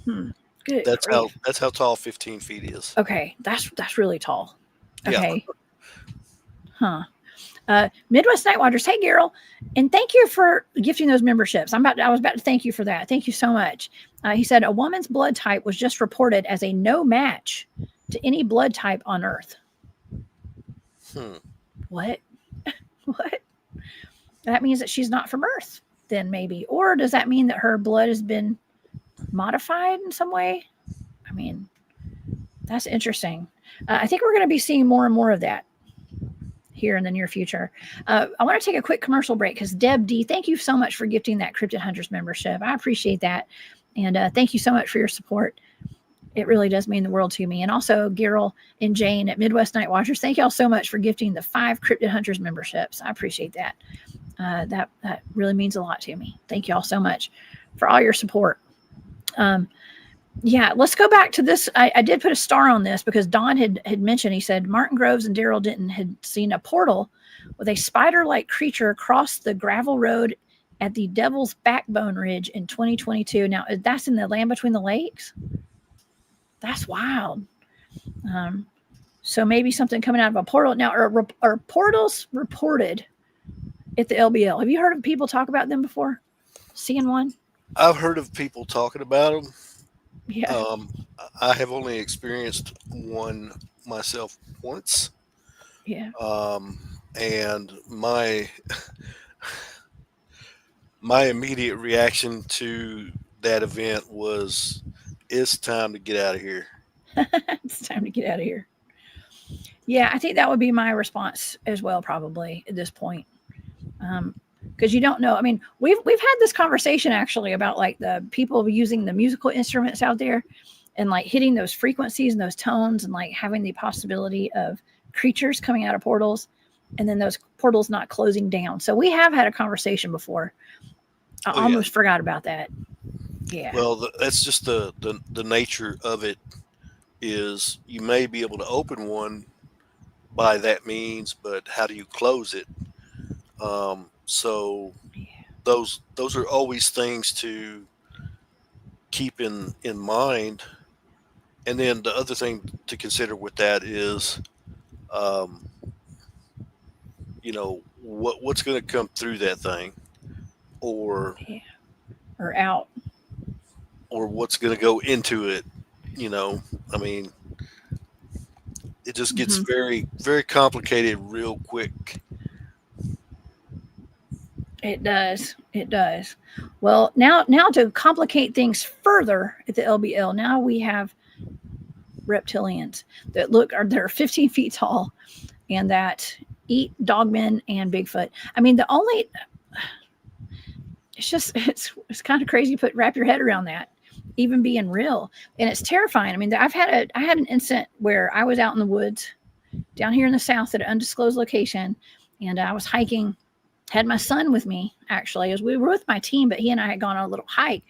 Good. That's how tall 15 feet is. Okay, that's really tall. Okay. Yeah. Huh. Midwest Night Watchers. Hey, Gerald, and thank you for gifting those memberships. I was about to thank you for that. Thank you so much. He said a woman's blood type was just reported as a no match to any blood type on Earth. What? What? That means that she's not from Earth, then maybe, or does that mean that her blood has been modified in some way? I mean, that's interesting. I think we're going to be seeing more and more of that here in the near future. I want to take a quick commercial break because Deb D, thank you so much for gifting that Cryptid Huntress membership. I appreciate that. And thank you so much for your support. It really does mean the world to me. And also Gerald and Jane at Midwest Night Watchers, thank y'all so much for gifting the 5 Cryptid Hunters memberships. I appreciate that. That really means a lot to me. Thank y'all so much for all your support. Yeah, let's go back to this. I did put a star on this because Don had mentioned, he said Martin Groves and Daryl Denton had seen a portal with a spider-like creature across the gravel road at the Devil's Backbone Ridge in 2022. Now, that's in the Land Between the Lakes. That's wild. So maybe something coming out of a portal. Now, are portals reported at the LBL? Have you heard of people talk about them before? Seeing one? I've heard of people talking about them. Yeah. I have only experienced one myself once. Yeah. And my immediate reaction to that event was, it's time to get out of here. It's time to get out of here. Yeah, I think that would be my response as well, probably at this point. Because you don't know. I mean, we've had this conversation actually about like the people using the musical instruments out there and like hitting those frequencies and those tones and like having the possibility of creatures coming out of portals and then those portals not closing down. So we have had a conversation before. I almost forgot about that. Yeah. Well, that's just the nature of it. Is you may be able to open one by that means, but how do you close it? So those are always things to keep in mind. And then the other thing to consider with that is, what's going to come through that thing, or out, or what's going to go into it. I mean, it just gets very, very complicated real quick. It does. It does. Well, now to complicate things further at the LBL, now we have reptilians that they're 15 feet tall and that eat dogmen and Bigfoot. I mean, it's kind of crazy to wrap your head around that, even being real. And it's terrifying. I mean, I had an incident where I was out in the woods down here in the South at an undisclosed location, and I was hiking. Had my son with me, actually, as we were with my team, but he and I had gone on a little hike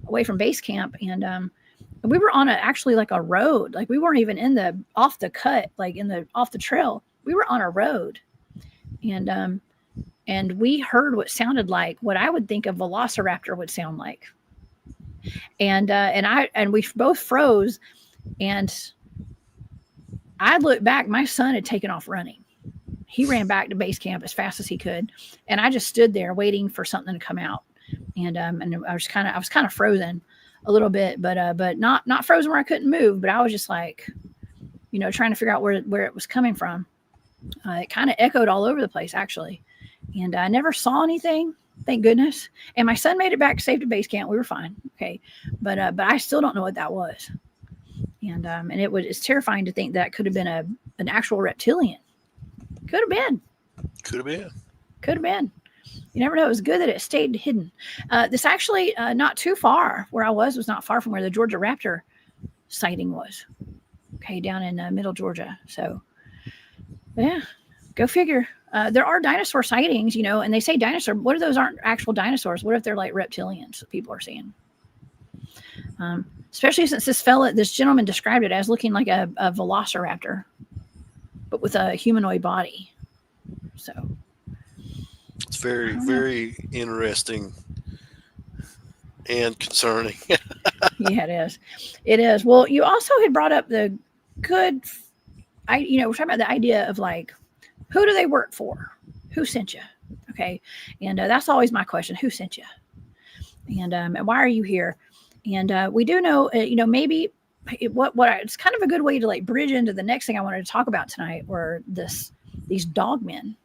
away from base camp. And we were on actually like a road. Like we weren't even off the cut, like off the trail. We were on a road. And we heard what sounded like what I would think a velociraptor would sound like. And we both froze, and I looked back, my son had taken off running. He ran back to base camp as fast as he could. And I just stood there waiting for something to come out. And I was kind of frozen a little bit, but not frozen where I couldn't move, but I was just like, trying to figure out where it was coming from. It kind of echoed all over the place actually. And I never saw anything. Thank goodness. And my son made it back safe to base camp. We were fine. Okay. But I still don't know what that was. And it's terrifying to think that could have been an actual reptilian. Could have been. Could have been. Could have been. You never know. It was good that it stayed hidden. This actually not too far where I was not far from where the Georgia raptor sighting was. Okay, down in middle Georgia. So, yeah, go figure. There are dinosaur sightings, you know, and they say dinosaur. What if those aren't actual dinosaurs? What if they're like reptilians that people are seeing? Especially since this gentleman described it as looking like a velociraptor, but with a humanoid body. So it's very, very interesting and concerning. Yeah, it is. It is. Well, you also had brought up the good, we're talking about the idea of like, who do they work for? Who sent you? Okay. And that's always my question. Who sent you? And why are you here? And we do know, maybe it's kind of a good way to like bridge into the next thing I wanted to talk about tonight, were these dogmen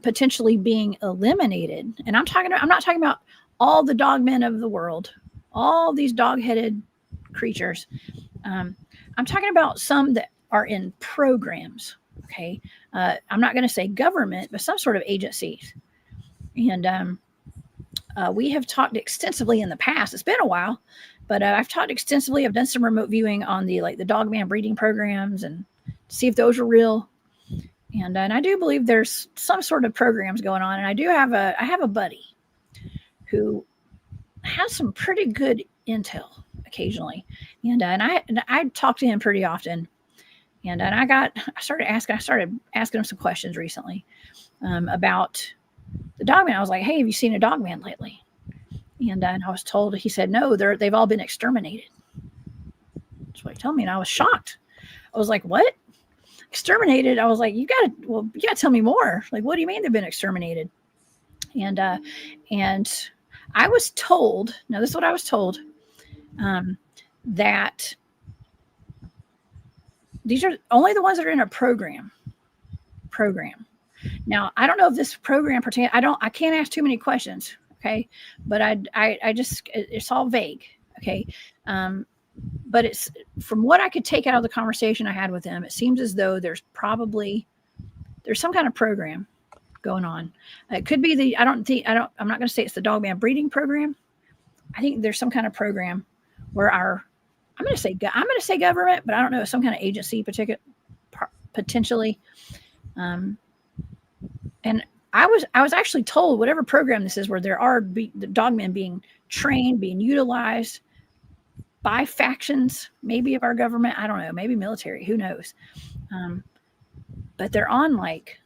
potentially being eliminated. And I'm not talking about all the dogmen of the world, all these dog-headed creatures. I'm talking about some that are in programs. Okay, I'm not going to say government, but some sort of agencies. And we have talked extensively in the past. It's been a while, but I've talked extensively. I've done some remote viewing on the dogman breeding programs and see if those are real. And I do believe there's some sort of programs going on. And I have a buddy who has some pretty good intel occasionally, and I talk to him pretty often. And I started asking him some questions recently about the dogman. I was like, hey, have you seen a dogman lately? And I was told, he said, no, they've all been exterminated. That's what he told me. And I was shocked. I was like, what? Exterminated? I was like, you gotta tell me more. Like, what do you mean they've been exterminated? And I was told, now this is what I was told, that these are only the ones that are in a program. Now, I don't know if this program pertains. I can't ask too many questions. Okay. But I just, it's all vague. Okay. But it's, from what I could take out of the conversation I had with him, it seems as though there's some kind of program going on. It could be I'm not going to say it's the dogman breeding program. I think there's some kind of program where I'm going to say government, but I don't know, some kind of agency potentially. And I was actually told, whatever program this is, where there are the dogmen being trained, being utilized by factions, maybe of our government. I don't know, maybe military, who knows? But they're on like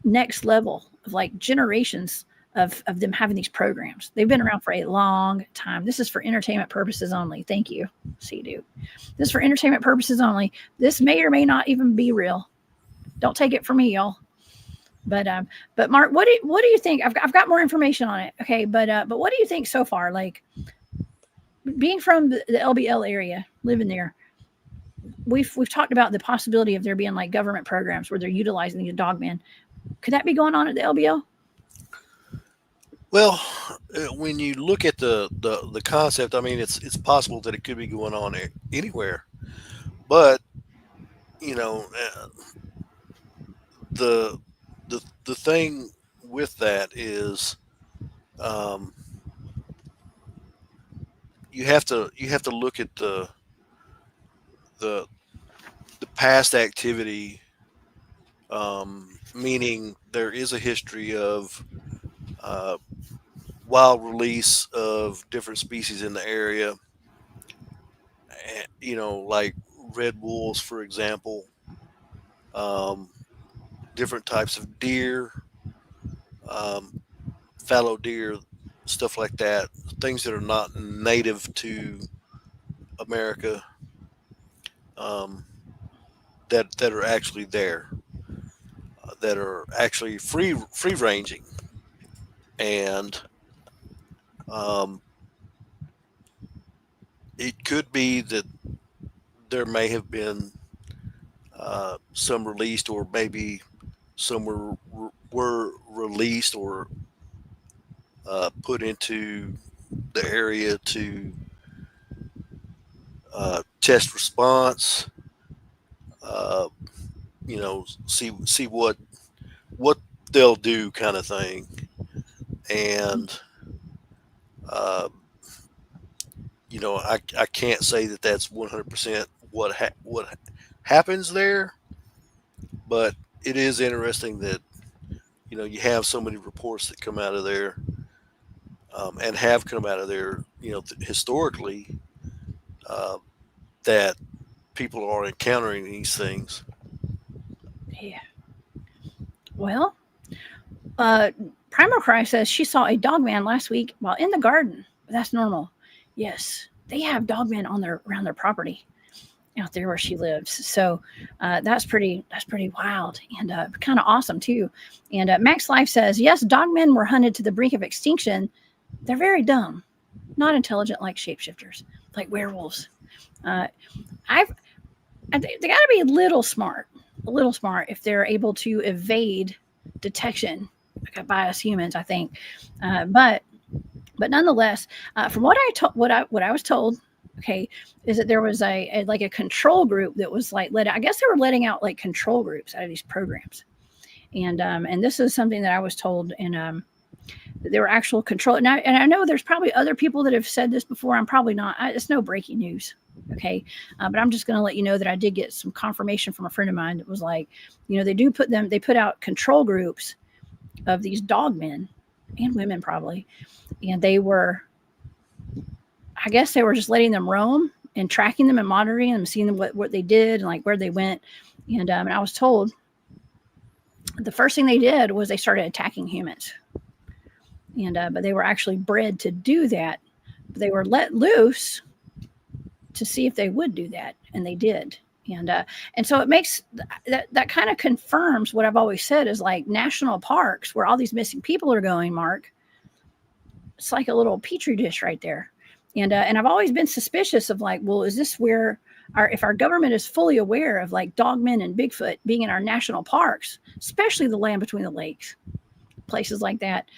next level of like generations of them having these programs. They've been around for a long time. This is for entertainment purposes only. Thank you. See, dude. This is for entertainment purposes only. This may or may not even be real. Don't take it from me, y'all. But Mark, what do you think? I've got more information on it. Okay, but what do you think so far? Like, being from the LBL area, living there, we've talked about the possibility of there being like government programs where they're utilizing these dogmen. Could that be going on at the LBL? Well, when you look at the concept, I mean, it's possible that it could be going on anywhere, but the thing with that is, you have to look at the past activity, meaning there is a history of wild release of different species in the area, like red wolves, for example, different types of deer, fallow deer, stuff like that, things that are not native to America, that are actually there, that are actually free ranging, and it could be that there may have been some released, or maybe some were released or put into the area to test response. Uh, see what they'll do, kind of thing. And uh, I can't say that that's 100% what happens there, but it is interesting that you have so many reports that come out of there, and have come out of there, historically, uh, that people are encountering these things. Yeah. Well, uh, Primal Cry says she saw a dogman last week while in the garden. That's normal. Yes, they have dogmen on their around their property out there where she lives. So that's pretty wild and kind of awesome too. And Max Life says yes, dogmen were hunted to the brink of extinction. They're very dumb, not intelligent like shapeshifters, like werewolves. Uh, I've they got to be a little smart if they're able to evade detection by us humans. I think, but nonetheless, from what I was told, okay, is that there was a like a control group that was like I guess they were letting out like control groups out of these programs, and this is something that I was told, and there were actual control. And I know there's probably other people that have said this before. I'm probably not. It's no breaking news. Okay. But I'm just going to let you know that I did get some confirmation from a friend of mine that was like, they put out control groups of these dog men and women probably. And I guess they were just letting them roam and tracking them and monitoring them, seeing them, what they did and like where they went. And I was told the first thing they did was they started attacking humans. And but they were actually bred to do that. But they were let loose to see if they would do that, and they did. And so it makes that kind of confirms what I've always said is like national parks where all these missing people are going, Mark. It's like a little petri dish right there. And I've always been suspicious of like, well, is this where if our government is fully aware of like dogmen and Bigfoot being in our national parks, especially the land between the lakes, places like that.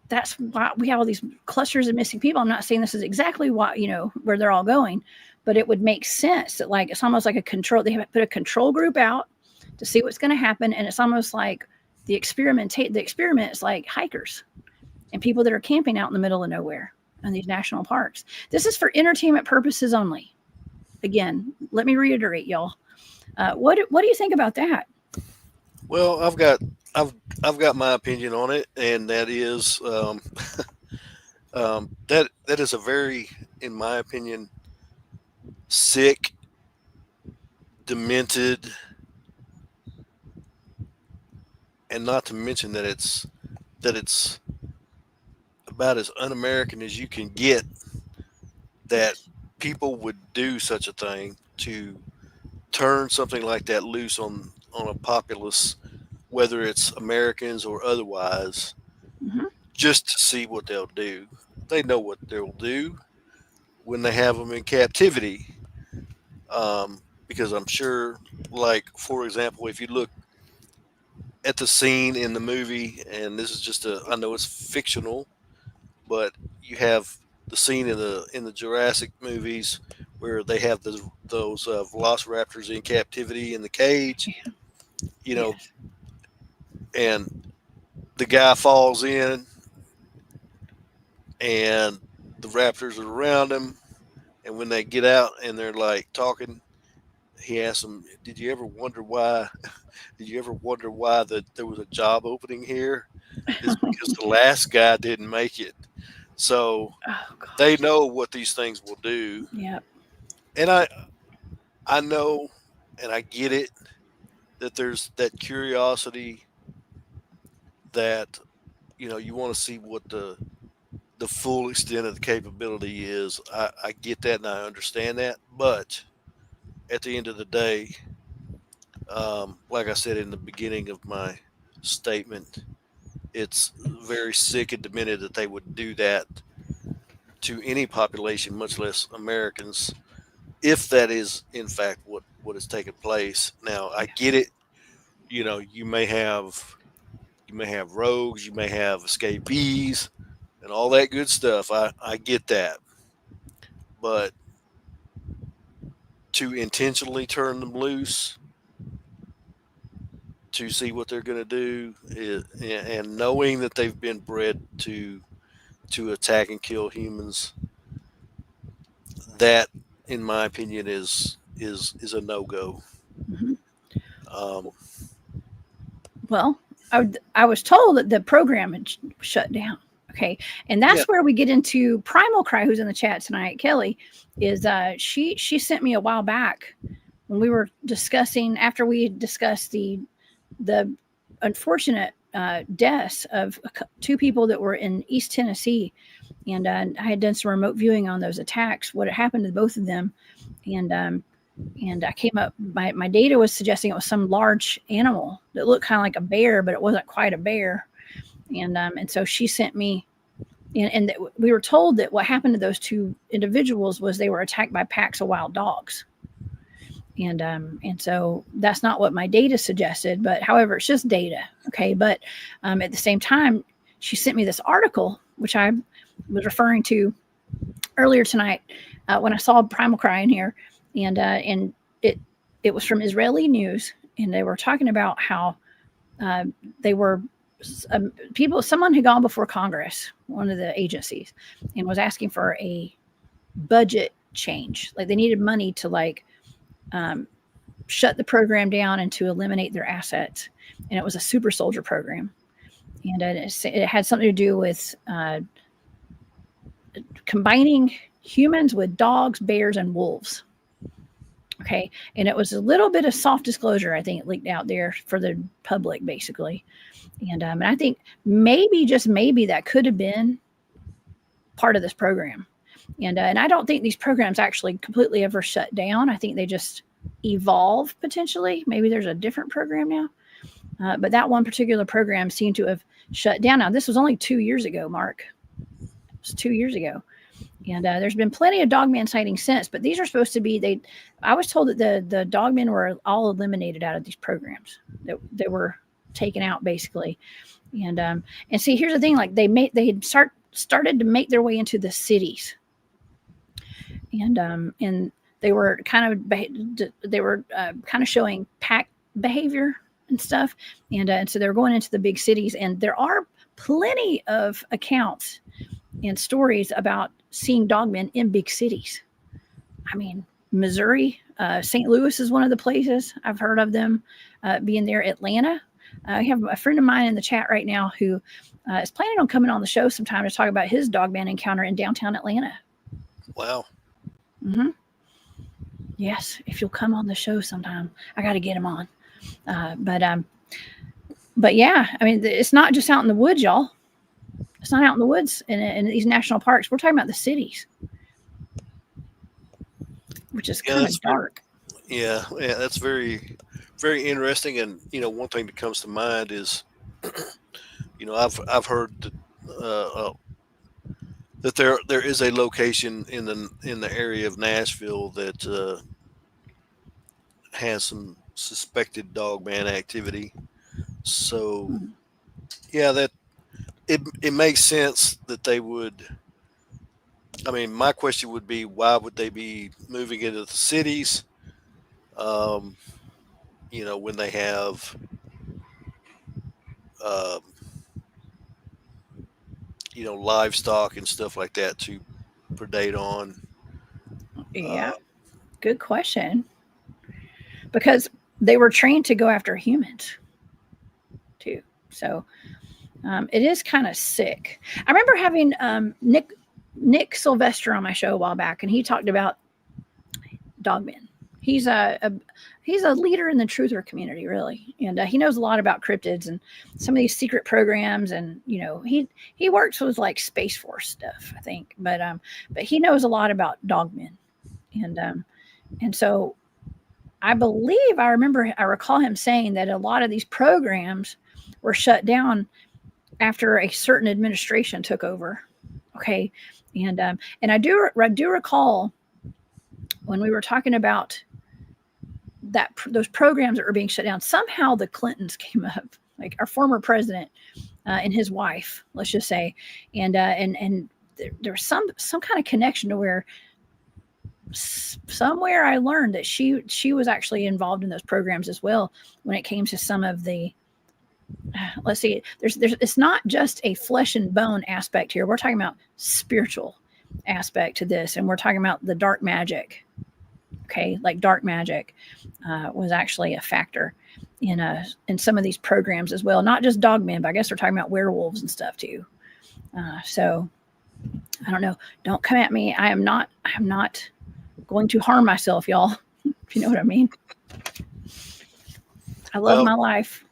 That's why we have all these clusters of missing people. I'm not saying this is exactly why, where they're all going, but it would make sense that like, it's almost like a control. They have put a control group out to see what's going to happen. And it's almost like the experiment is like hikers and people that are camping out in the middle of nowhere in these national parks. This is for entertainment purposes only. Again, let me reiterate, y'all. What do you think about that? Well, I've got my opinion on it, and that is that is a very, in my opinion, sick, demented, and not to mention that it's about as un-American as you can get, that people would do such a thing to turn something like that loose on a populace, whether it's Americans or otherwise, Mm-hmm. just to see what they'll do. They know what they'll do when they have them in captivity. Because I'm sure, like, for example, if you look at the scene in the movie, and this is I know it's fictional, but you have the scene in the Jurassic movies where they have those velociraptors in captivity in the cage, you know, Yes. and the guy falls in, and the raptors are around him, and when they get out and they're like talking, he asks them, "Did you ever wonder why? Did you ever wonder why there was a job opening here? Is because the last guy didn't make it." So Oh they gosh. know what these things will do, Yeah. and I know, and I get it, that there's that curiosity, that you want to see what the full extent of the capability is. I get that and I understand that, but at the end of the day, like I said in the beginning of my statement, it's very sick and demented that they would do that to any population, much less Americans, if that is in fact what has taken place. Now, I get it. You may have You may have rogues, you may have escapees, and all that good stuff. I get that. But to intentionally turn them loose to see what they're going to do, and knowing that they've been bred to attack and kill humans, that, in my opinion, is a no-go. Mm-hmm. Um, Well, I was told that the program had shut down. Okay. And that's where we get into Primal Cry, who's in the chat tonight. Kelly is she sent me a while back when we were discussing, after we discussed the unfortunate deaths of two people that were in East Tennessee. And I had done some remote viewing on those attacks, what had happened to both of them. And I came up, my data was suggesting it was some large animal that looked kind of like a bear, but it wasn't quite a bear. And so she sent me, and we were told that what happened to those two individuals was they were attacked by packs of wild dogs. And so that's not what my data suggested, but however, it's just data. Okay. But at the same time, she sent me this article, which I was referring to earlier tonight when I saw Primal Cry in here. And it was from Israeli news, and they were talking about how they were someone had gone before Congress, one of the agencies, and was asking for a budget change. Like they needed money to shut the program down and to eliminate their assets. And it was a super soldier program, and it had something to do with combining humans with dogs, bears, and wolves. Okay. And it was a little bit of soft disclosure, I think, leaked out there for the public, basically. And I think maybe, just maybe, that could have been part of this program. And I don't think these programs actually completely ever shut down. I think they just evolve potentially. Maybe there's a different program now. But that one particular program seemed to have shut down. Now, this was only 2 years ago, Mark. It was 2 years ago. And there's been plenty of Dogman sightings since, but these are supposed to be, I was told that the Dogmen were all eliminated out of these programs. They were taken out, basically. And see, here's the thing, like they had started to make their way into the cities. And they were kind of showing pack behavior and stuff. And so they were going into the big cities, and there are plenty of accounts and stories about seeing dogmen in big cities. I mean, Missouri, St. Louis is one of the places I've heard of them being there. Atlanta. I have a friend of mine in the chat right now who is planning on coming on the show sometime to talk about his dogman encounter in downtown Atlanta. Wow. Mm-hmm. Yes, if you'll come on the show sometime, I got to get him on. But yeah, I mean, it's not just out in the woods, y'all. It's not out in the woods in these national parks. We're talking about the cities, which is kind of dark. Yeah, that's very, very interesting. And one thing that comes to mind is, I've heard that there is a location in the area of Nashville that has some suspected dogman activity. So, yeah, that it makes sense that they would. I mean, my question would be, why would they be moving into the cities? When they have, livestock and stuff like that to predate on. Yeah, good question. Because they were trained to go after humans, too. So it is kind of sick. I remember having Nick Sylvester on my show a while back, and he talked about dogmen. He's a leader in the truther community, really, and he knows a lot about cryptids and some of these secret programs. And he works with like Space Force stuff, I think, but he knows a lot about dogmen, and so I recall him saying that a lot of these programs were shut down after a certain administration took over. Okay. And I do recall when we were talking about those programs that were being shut down, somehow the Clintons came up. like our former president and his wife, let's just say, and there's some kind of connection to where somewhere I learned that she was actually involved in those programs as well when it came to some of the let's see, there's it's not just a flesh and bone aspect here. We're talking about spiritual aspect to this, and we're talking about the dark magic. Okay, like dark magic was actually a factor in some of these programs as well. Not just Dogman, but I guess we're talking about werewolves and stuff too. So I don't know. Don't come at me. I'm not going to harm myself, y'all. If you know what I mean. I love my life.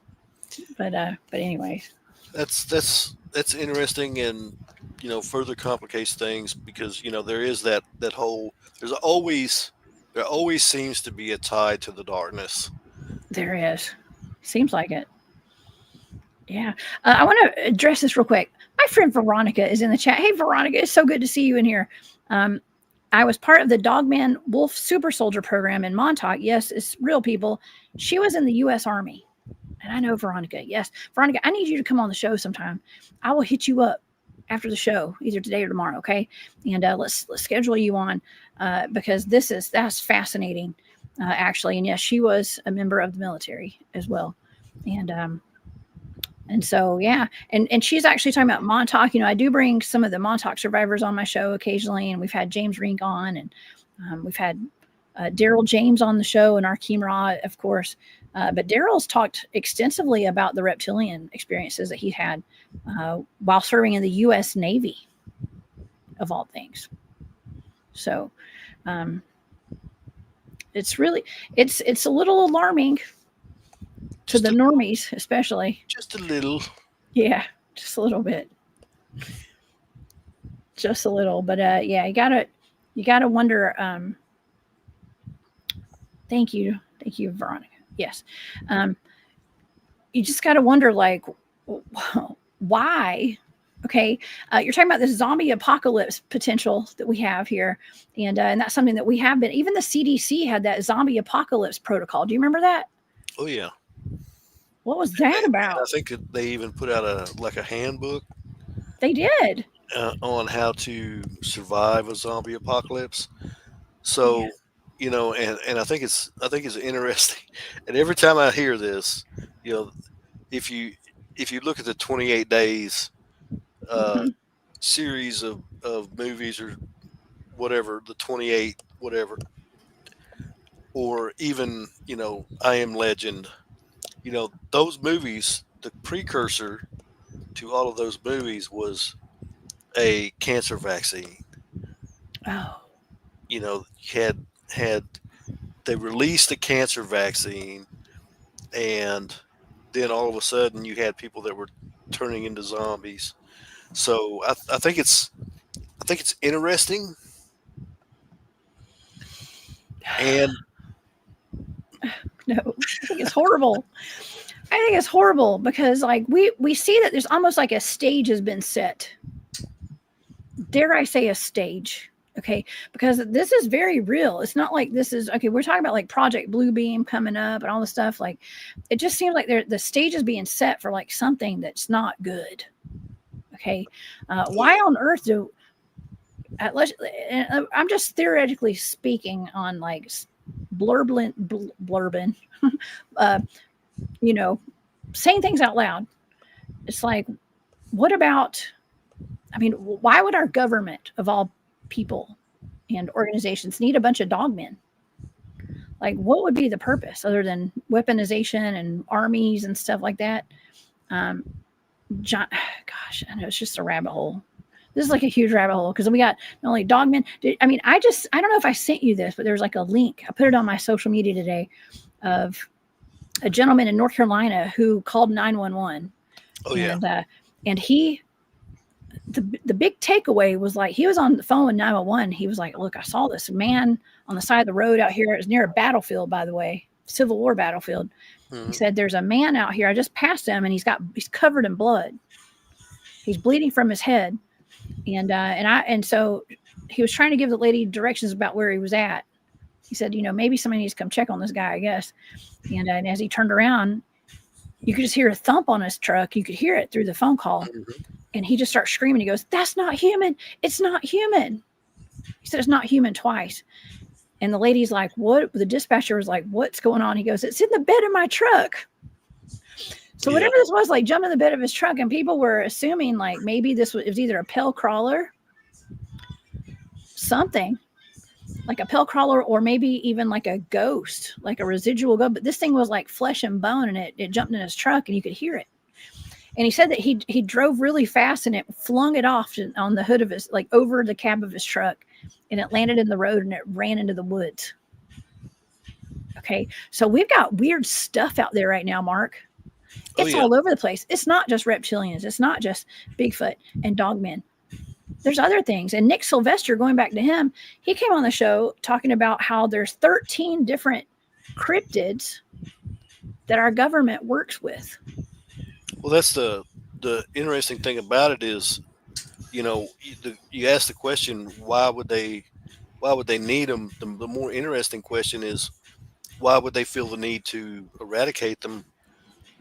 But anyways, that's interesting, and further complicates things because there is that whole there always seems to be a tie to the darkness. There is. Seems like it. Yeah. I want to address this real quick. My friend Veronica is in the chat. Hey, Veronica, it's so good to see you in here. I was part of the Dogman Wolf Super Soldier program in Montauk. Yes, it's real, people. She was in the U.S. Army. And I know Veronica. Yes. Veronica, I need you to come on the show sometime. I will hit you up after the show, either today or tomorrow, okay? And let's schedule you on because that's fascinating, actually. And yes, she was a member of the military as well. And so, yeah, and she's actually talking about Montauk. I do bring some of the Montauk survivors on my show occasionally, and we've had James Rink on, and we've had Daryl James on the show, and Arkeem Ra, of course. But Daryl's talked extensively about the reptilian experiences that he had while serving in the U.S. Navy, of all things. So it's a little alarming to the normies, especially. Just a little. Yeah, just a little bit. Just a little. But yeah, you gotta wonder. Thank you, Veronica. Yes. You just got to wonder, like, why? Okay. You're talking about this zombie apocalypse potential that we have here. And that's something that we have been, even the CDC had that zombie apocalypse protocol. Do you remember that? Oh, yeah. What was that about? I think they even put out a handbook. They did. On how to survive a zombie apocalypse. So, yeah. And I think it's interesting. And every time I hear this, if you look at the 28 days series of movies or whatever, the 28 whatever, or even I Am Legend, those movies, the precursor to all of those movies was a cancer vaccine. Oh. They released a cancer vaccine, and then all of a sudden you had people that were turning into zombies. So I think it's interesting, and no, I think it's horrible. I think it's horrible because like we see that there's almost like a stage has been set. Dare I say a stage? Okay, because this is very real. It's not like this is okay. We're talking about like Project Bluebeam coming up and all this stuff. Like, it just seems like the stage is being set for like something that's not good. Okay, why on earth do? I'm just theoretically speaking on like blurbing, saying things out loud. It's like, what about? I mean, why would our government of all people and organizations need a bunch of dogmen? Like, what would be the purpose other than weaponization and armies and stuff like that? Gosh, I know it's just a rabbit hole. This is like a huge rabbit hole because we got not only dogmen. I don't know if I sent you this, but there's like a link. I put it on my social media today of a gentleman in North Carolina who called 911. Oh, yeah. And he, the big takeaway was like, he was on the phone with 911. He was like, look, I saw this man on the side of the road out here. It was near a battlefield, by the way, Civil War battlefield. Mm-hmm. He said, there's a man out here. I just passed him and he's covered in blood. He's bleeding from his head. And so he was trying to give the lady directions about where he was at. He said, maybe somebody needs to come check on this guy, I guess. And as he turned around, You could just hear a thump on his truck. You could hear it through the phone call. And he just starts screaming. He goes, "That's not human. It's not human." He said, "It's not human," twice. And the lady's like, "What?" The dispatcher was like, "What's going on?" He goes, "It's in the bed of my truck." So whatever this was, like, jumped in the bed of his truck, and people were assuming like maybe this was, it was either a pale crawler, something like a pale crawler, or maybe even like a ghost, like a residual ghost. But this thing was like flesh and bone, and it jumped in his truck, and you could hear it. And he said that he drove really fast, and it flung it off on the hood of his, like over the cab of his truck, and it landed in the road, and it ran into the woods. Okay, so we've got weird stuff out there right now, Mark. It's all over the place. It's not just reptilians. It's not just Bigfoot and Dogman. There's other things. And Nick Sylvester, going back to him, he came on the show talking about how there's 13 different cryptids that our government works with. Well, that's the interesting thing about it is, you ask the question, why would they need them? The more interesting question is, why would they feel the need to eradicate them?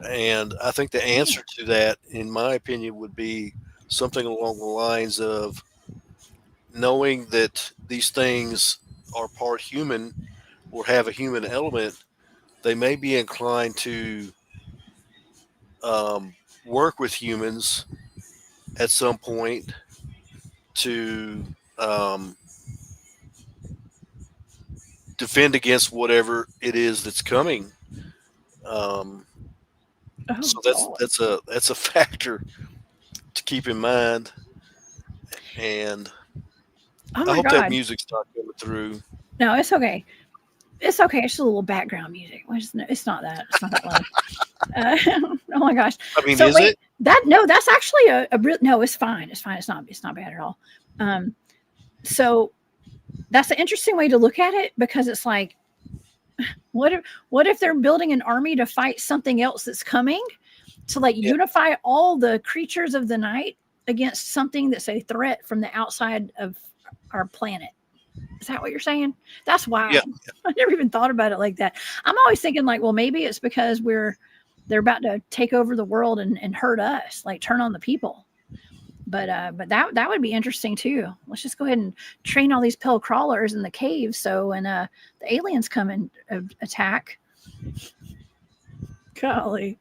And I think the answer to that, in my opinion, would be something along the lines of knowing that these things are part human or have a human element. They may be inclined to work with humans at some point to defend against whatever it is that's coming. So that's a factor to keep in mind. And I hope that music's not coming through. No, it's okay. It's okay. It's just a little background music. It's not that. It's not that loud. Oh my gosh. I mean, so is it? That's actually a real. No, it's fine. It's fine. It's not bad at all. So that's an interesting way to look at it, because it's like, what if they're building an army to fight something else that's coming, to like unify all the creatures of the night against something that's a threat from the outside of our planet? Is that what you're saying? That's wild. Yeah. I never even thought about it like that. I'm always thinking like, well, maybe it's because they're about to take over the world and hurt us, like turn on the people. But that would be interesting too. Let's just go ahead and train all these pill crawlers in the caves, so when the aliens come and attack. Golly,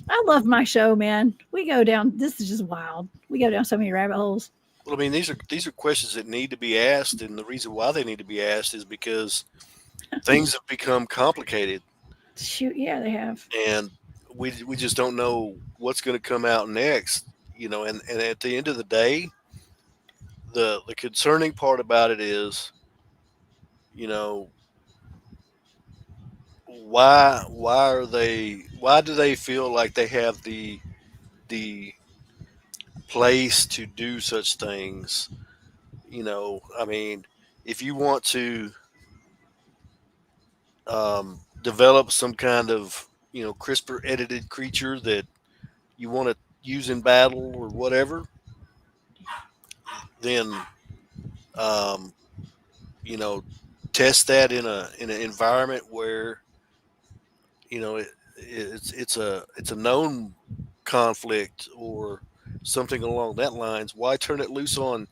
I love my show, man. We go down. This is just wild. We go down so many rabbit holes. Well, I mean, these are questions that need to be asked, and the reason why they need to be asked is because things have become complicated. Shoot, yeah, they have. And we just don't know what's going to come out next, and at the end of the day, the concerning part about it is, why do they feel like they have the place to do such things? I mean, if you want to develop some kind of CRISPR edited creature that you want to use in battle or whatever, then test that in an environment where it's a known conflict or something along that lines. Why turn it loose on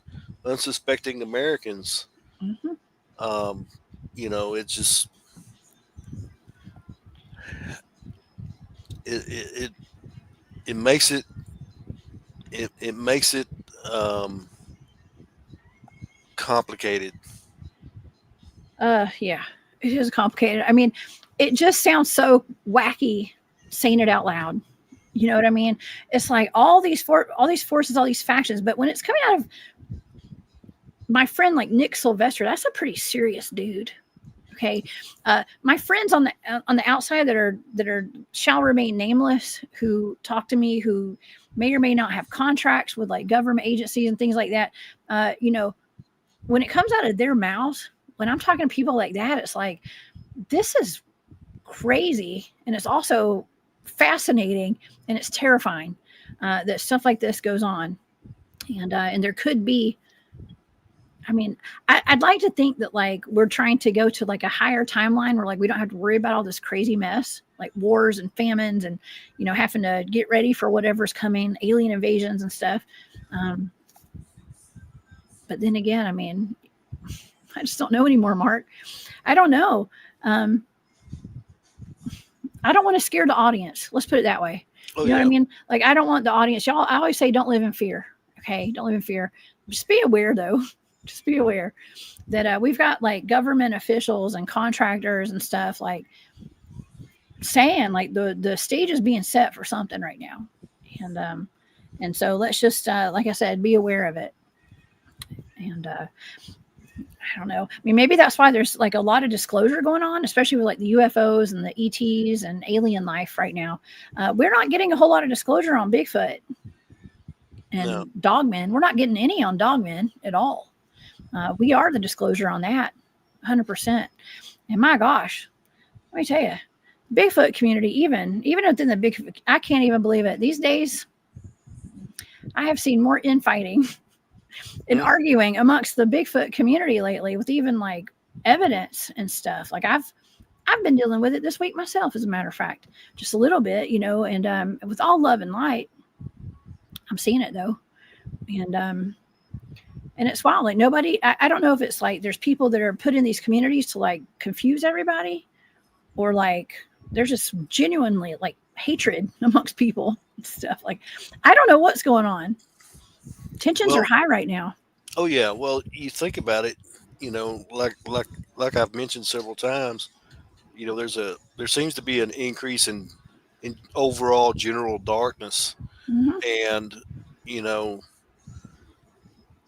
unsuspecting Americans? Mm-hmm. It's just it makes it complicated. Yeah, it is complicated. I mean, it just sounds so wacky saying it out loud. You know what I mean? It's like all these forces, all these factions, but when it's coming out of my friend like Nick Sylvester, that's a pretty serious dude. Okay, my friends on the outside that are shall remain nameless, who talk to me, who may or may not have contracts with like government agencies and things like that. When it comes out of their mouths, when I'm talking to people like that, it's like, this is crazy, and it's also fascinating, and it's terrifying that stuff like this goes on, and there could be I mean, I'd like to think that like we're trying to go to like a higher timeline where like we don't have to worry about all this crazy mess, like wars and famines, and having to get ready for whatever's coming, alien invasions and stuff. Um, but then again, I mean, I just don't know anymore, Mark. I don't know. Um, I don't want to scare the audience. Let's put it that way. Oh You know what I yeah. mean? Like I don't want the audience. Y'all, I always say, don't live in fear. Okay, don't live in fear. Just be aware, though. Just be aware that we've got like government officials and contractors and stuff like saying like the stage is being set for something right now, and so let's just like I said, be aware of it. And I don't know. I mean, maybe that's why there's like a lot of disclosure going on, especially with like the UFOs and the ETs and alien life right now. We're not getting a whole lot of disclosure on Bigfoot and No. Dogman. We're not getting any on Dogman at all. We are the disclosure on that, 100%. And my gosh, let me tell you, Bigfoot community, even within the Bigfoot, I can't even believe it. These days, I have seen more infighting and arguing amongst the Bigfoot community lately, with even like evidence and stuff. Like I've been dealing with it this week myself, as a matter of fact, just a little bit, and with all love and light. I'm seeing it though, and it's wild. Like nobody, I don't know if it's like there's people that are put in these communities to like confuse everybody, or like there's just genuinely like hatred amongst people and stuff. Like I don't know what's going on. Tensions are high right now. Oh yeah. Well, you think about it, like I've mentioned several times, there seems to be an increase in overall general darkness. Mm-hmm. And you know,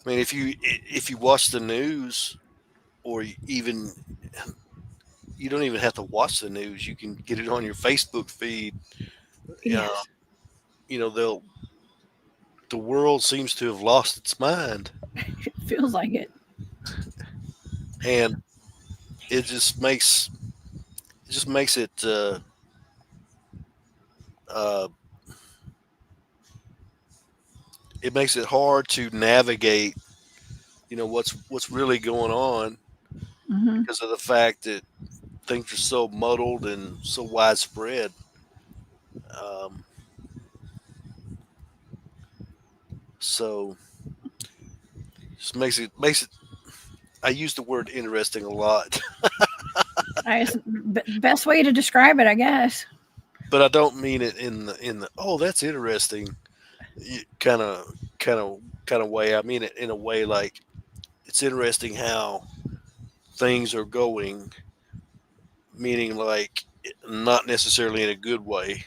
I mean, if you watch the news, or even you don't even have to watch the news, you can get it on your Facebook feed. Yes. They'll the world seems to have lost its mind, It feels like it. and it just makes it uh, it makes it hard to navigate. What's really going on, Mm-hmm. because of the fact that things are so muddled and so widespread. Um, so just makes it. I use the word interesting a lot, Best way to describe it, I guess. but I don't mean it in the oh, that's interesting kind of kind of way. I mean it in a way like it's interesting how things are going, meaning like not necessarily in a good way.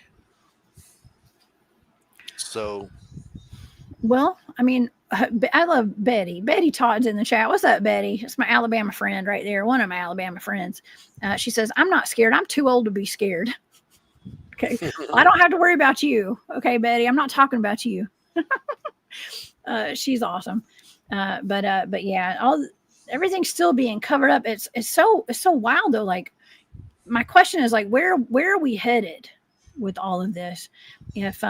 So Well, I mean, I love Betty. Betty Todd's in the chat. What's up, Betty? It's my Alabama friend right there. One of my Alabama friends. She says, I'm not scared. I'm too old to be scared. Okay. Well, I don't have to worry about you. Okay, Betty. I'm not talking about you. She's awesome. But yeah, everything's still being covered up. It's so wild though. Like my question is like, where are we headed with all of this? If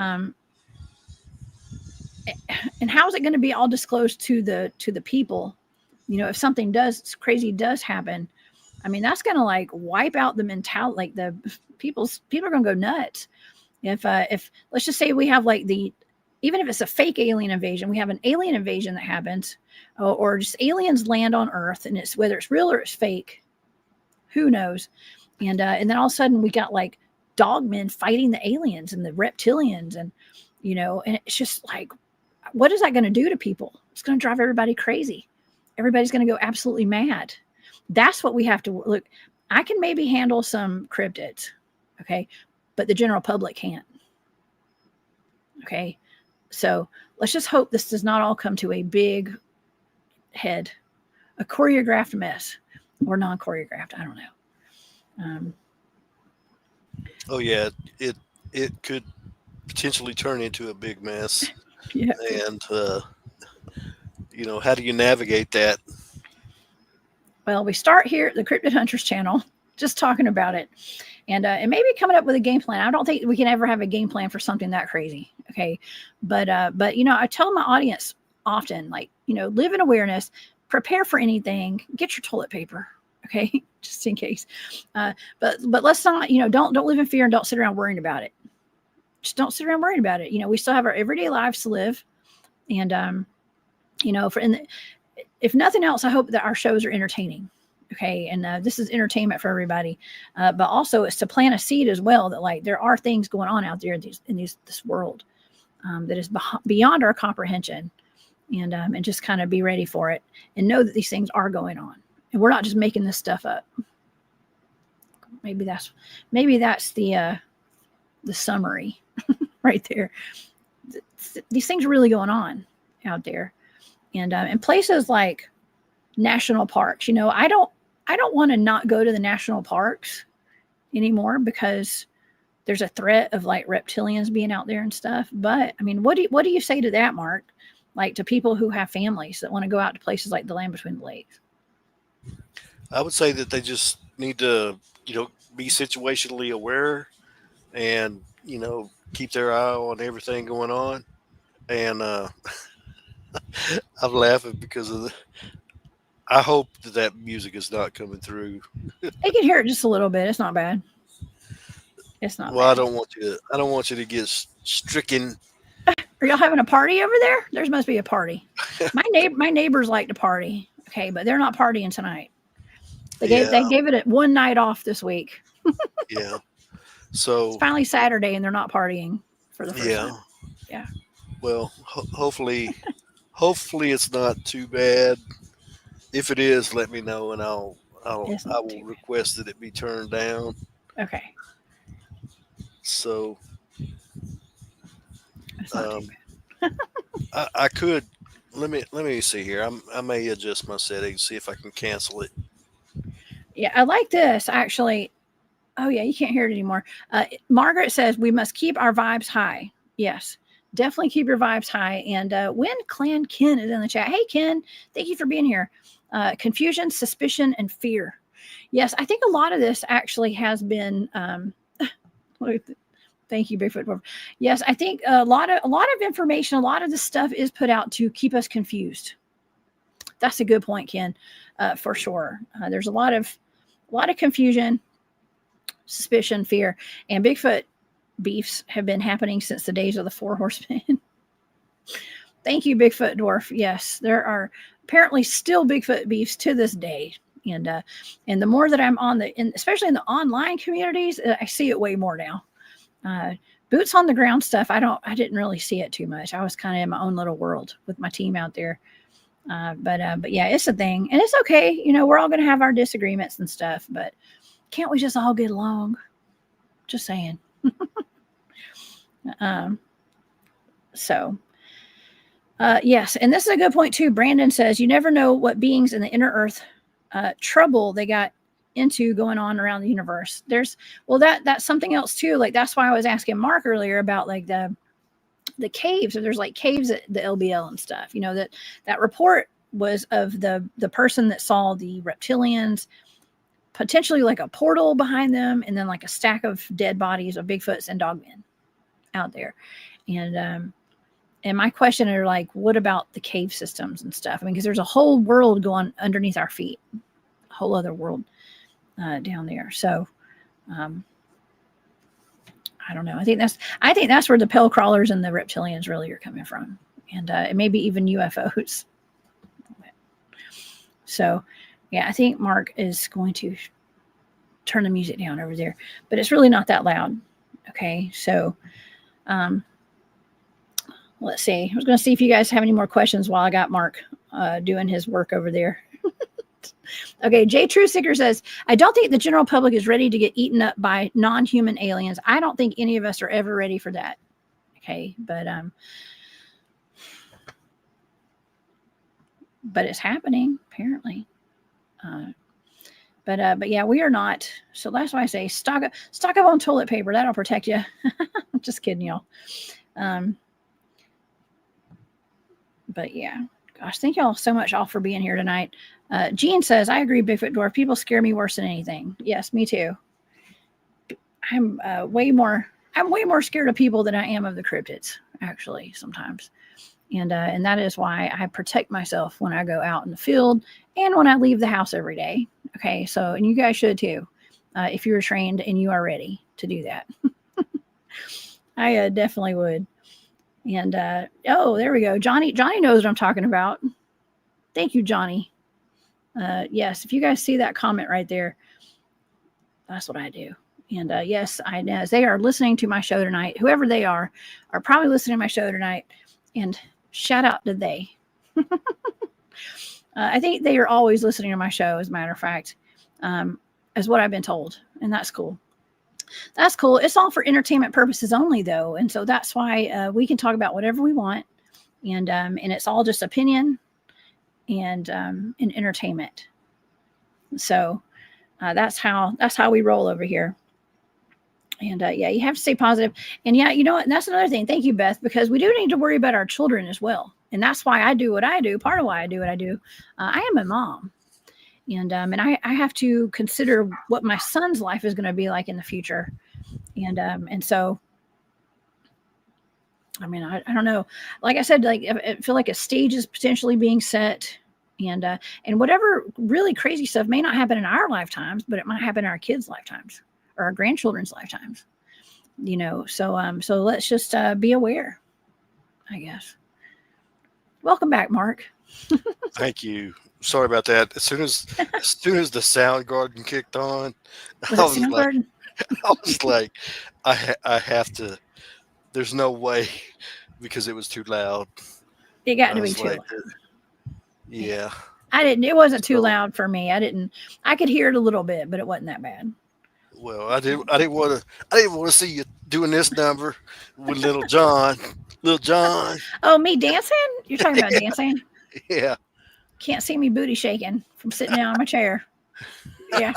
and how is it going to be all disclosed to the people? If something crazy does happen, I mean, that's going to like wipe out the mentality. Like the people are going to go nuts. If let's just say we have like even if it's a fake alien invasion, we have an alien invasion that happens, or just aliens land on Earth, and it's whether it's real or it's fake, who knows? And then all of a sudden we got like dogmen fighting the aliens and the reptilians, and and it's just like, what is that going to do to people? It's going to drive everybody crazy. Everybody's going to go absolutely mad. That's what we have to look. I can maybe handle some cryptids, okay, but the general public can't. Okay, so let's just hope this does not all come to a big head, a choreographed mess, or non-choreographed. I don't know. oh yeah, it could potentially turn into a big mess. Yeah. And how do you navigate that? Well, we start here at the Cryptid Huntress channel, just talking about it, and maybe coming up with a game plan. I don't think we can ever have a game plan for something that crazy, okay? But I tell my audience often, like, live in awareness. prepare for anything. Get your toilet paper, okay, just in case. But let's not, don't live in fear and don't sit around worrying about it. Just don't sit around worrying about it. We still have our everyday lives to live, and if nothing else, I hope that our shows are entertaining. Okay, and this is entertainment for everybody, but also it's to plant a seed as well that like there are things going on out there in this world that is beyond our comprehension, and just kind of be ready for it and know that these things are going on, and we're not just making this stuff up. Maybe that's the summary right there. These things are really going on out there, and in places like national parks. I don't want to not go to the national parks anymore because there's a threat of like reptilians being out there and stuff. But I mean, what do you say to that, Mark? Like to people who have families that want to go out to places like the Land Between the Lakes? I would say that they just need to, be situationally aware and, keep their eye on everything going on. And I'm laughing because of I hope that music is not coming through. I can hear it just a little bit. It's not bad. It's not Well, bad. I don't want you to get stricken. Are y'all having a party over there? There must be a party. My neighbors like to party. Okay, but they're not partying tonight. They gave it one night off this week. Yeah. So it's finally Saturday and they're not partying for the first time. Yeah. Well, hopefully it's not too bad. If it is, let me know and I will request that it be turned down. Okay. So it's not too bad. I could let me see here. I may adjust my settings, see if I can cancel it. Yeah, I like this actually. Oh yeah, you can't hear it anymore. Margaret says we must keep our vibes high. Yes, definitely keep your vibes high. And when Clan Ken is in the chat, hey Ken, thank you for being here. Confusion, suspicion, and fear. Yes, I think a lot of this actually has been. Thank you, Bigfoot. Yes, I think a lot of information, a lot of this stuff is put out to keep us confused. That's a good point, Ken, for sure. There's a lot of confusion, suspicion, fear, and Bigfoot beefs have been happening since the days of the Four Horsemen. Thank you, Bigfoot Dwarf. Yes, there are apparently still Bigfoot beefs to this day, and the more that I'm especially in the online communities, I see it way more now. Boots on the ground stuff, I didn't really see it too much. I was kind of in my own little world with my team out there. But yeah, it's a thing, and it's okay. We're all going to have our disagreements and stuff, but can't we just all get along? Just saying. Yes, and this is a good point too. Brandon says you never know what beings in the inner earth trouble they got into going on around the universe. That's something else too. Like that's why I was asking Mark earlier about like the caves. Or there's like caves at the LBL and stuff. That report was of the person that saw the reptilians, potentially like a portal behind them, and then like a stack of dead bodies of Bigfoots and Dogman out there. And my question are like, what about the cave systems and stuff? I mean, because there's a whole world going underneath our feet, a whole other world down there. So I don't know. I think that's where the pale crawlers and the reptilians really are coming from, and maybe even UFOs. So, yeah, I think Mark is going to turn the music down over there, but it's really not that loud. Okay, so let's see. I was going to see if you guys have any more questions while I got Mark doing his work over there. Okay, Jay True Seeker says, I don't think the general public is ready to get eaten up by non-human aliens. I don't think any of us are ever ready for that. Okay, but it's happening apparently. But yeah, we are not. So that's why I say stock up on toilet paper. That'll protect you. Just kidding, y'all. But yeah, gosh, thank y'all so much all for being here tonight. Jean says, I agree, Bigfoot Dwarf. People scare me worse than anything. Yes, me too. I'm way more scared of people than I am of the cryptids, actually, sometimes. And that is why I protect myself when I go out in the field and when I leave the house every day. Okay, so, and you guys should too, if you're trained and you are ready to do that. I definitely would. And oh, there we go. Johnny knows what I'm talking about. Thank you, Johnny. Yes, if you guys see that comment right there, that's what I do. And yes, I know they are listening to my show tonight. Whoever they are probably listening to my show tonight. And shout out to they. I think they are always listening to my show, as a matter of fact, as what I've been told. And that's cool. That's cool. It's all for entertainment purposes only, though. And so that's why we can talk about whatever we want. And it's all just opinion and entertainment. So that's how we roll over here. And yeah, you have to stay positive. And yeah, you know what? And that's another thing. Thank you, Beth, because we do need to worry about our children as well. And that's why I do what I do. Part of why I do what I do. I am a mom. And I have to consider what my son's life is going to be like in the future. And so, I mean, I don't know. Like I said, like I feel like a stage is potentially being set. And whatever really crazy stuff may not happen in our lifetimes, but it might happen in our kids' lifetimes or our grandchildren's lifetimes, you know? So let's just be aware, I guess. Welcome back, Mark. Thank you. Sorry about that. As soon as the sound garden kicked on, Was it sound garden? I was like, I have to. There's no way, because it was too loud. It got to be too loud. Yeah. It wasn't too loud for me. I could hear it a little bit, but it wasn't that bad. Well, I didn't want to see you doing this number with little John. Little John. Oh, me dancing? You're talking about dancing? Yeah. Can't see me booty shaking from sitting down in my chair. Yeah.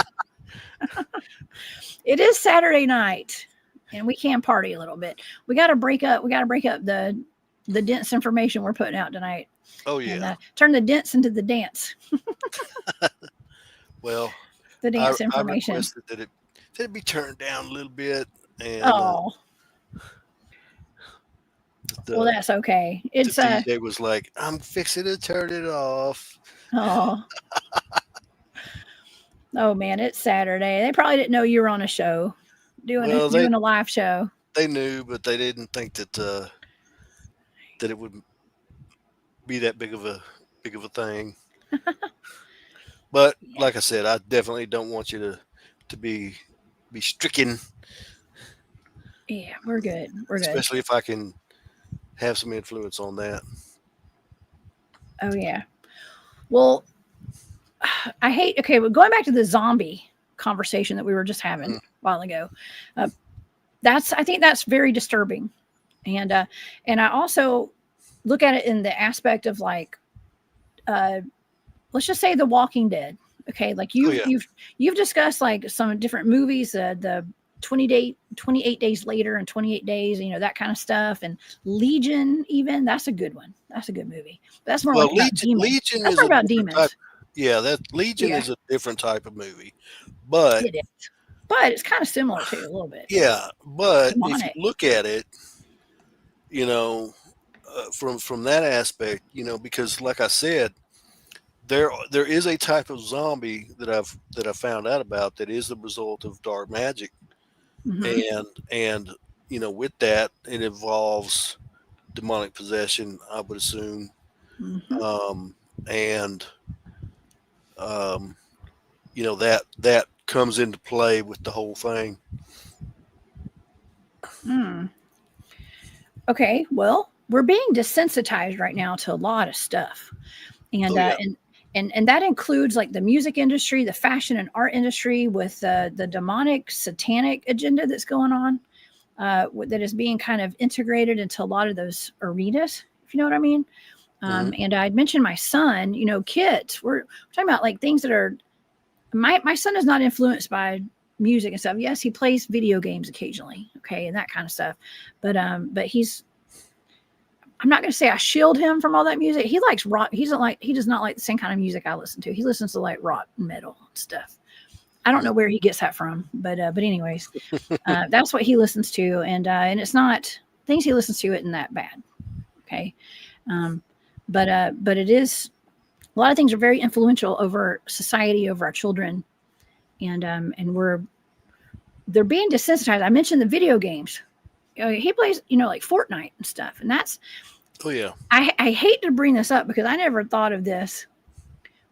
It is Saturday night, and we can party a little bit. We got to break up the dense information we're putting out tonight. Oh yeah. And, turn the dense into the dance. Well, the dance information. I requested that it be turned down a little bit. And, well, that's okay. It's the DJ was like, I'm fixing to turn it off. Oh. Oh man, it's Saturday. They probably didn't know you were on a show doing a live show. They knew, but they didn't think that it would be that big of a thing. But like I said, I definitely don't want you to be stricken. Yeah, we're good. Especially if I can have some influence on that. Oh yeah. Well, well, going back to the zombie conversation that we were just having a while ago, I think that's very disturbing. And I also look at it in the aspect of like, let's just say The Walking Dead. Okay. Like you've discussed like some different movies, the 28 days later and 28 days, you know, that kind of stuff. And Legion, even that's a good one. That's a good movie. But that's more like Legion that's is more about demons. Legion is a different type of movie, but it is. But it's kind of similar too, a little bit. Yeah, but if you look at it, you know, from that aspect, you know, because like I said, there is a type of zombie that I've found out about that is the result of dark magic. And you know, with that, it involves demonic possession, I would assume. You know, that comes into play with the whole thing. Okay, well, we're being desensitized right now to a lot of stuff. And and that includes like the music industry, the fashion and art industry, with the demonic satanic agenda that's going on, that is being kind of integrated into a lot of those arenas, if you know what I mean. And I'd mentioned my son, you know, kids, we're talking about like things that are, my son is not influenced by music and stuff. Yes, he plays video games occasionally. Okay. And that kind of stuff. But I'm not going to say I shield him from all that music. He likes rock. He does not like the same kind of music I listen to. He listens to like rock and metal and stuff. I don't know where he gets that from, but anyways, that's what he listens to. And it's not things he listens to isn't that bad. Okay. But it is, a lot of things are very influential over society, over our children, and they're being desensitized. I mentioned the video games. He plays, like Fortnite and stuff, and that's, Oh yeah. I hate to bring this up because I never thought of this.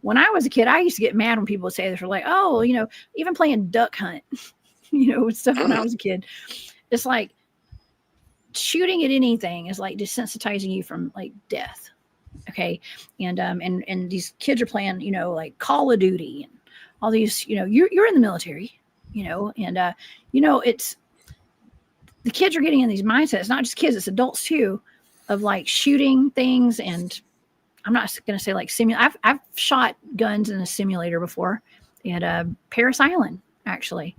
When I was a kid, I used to get mad when people would say this. Were like, oh, even playing Duck Hunt, stuff when I was a kid. It's like shooting at anything is like desensitizing you from like death. Okay. And these kids are playing, like Call of Duty and all these, you're in the military, and it's, the kids are getting in these mindsets, not just kids, it's adults too, of like shooting things. And I'm not going to say like I've shot guns in a simulator before at Paris Island, actually.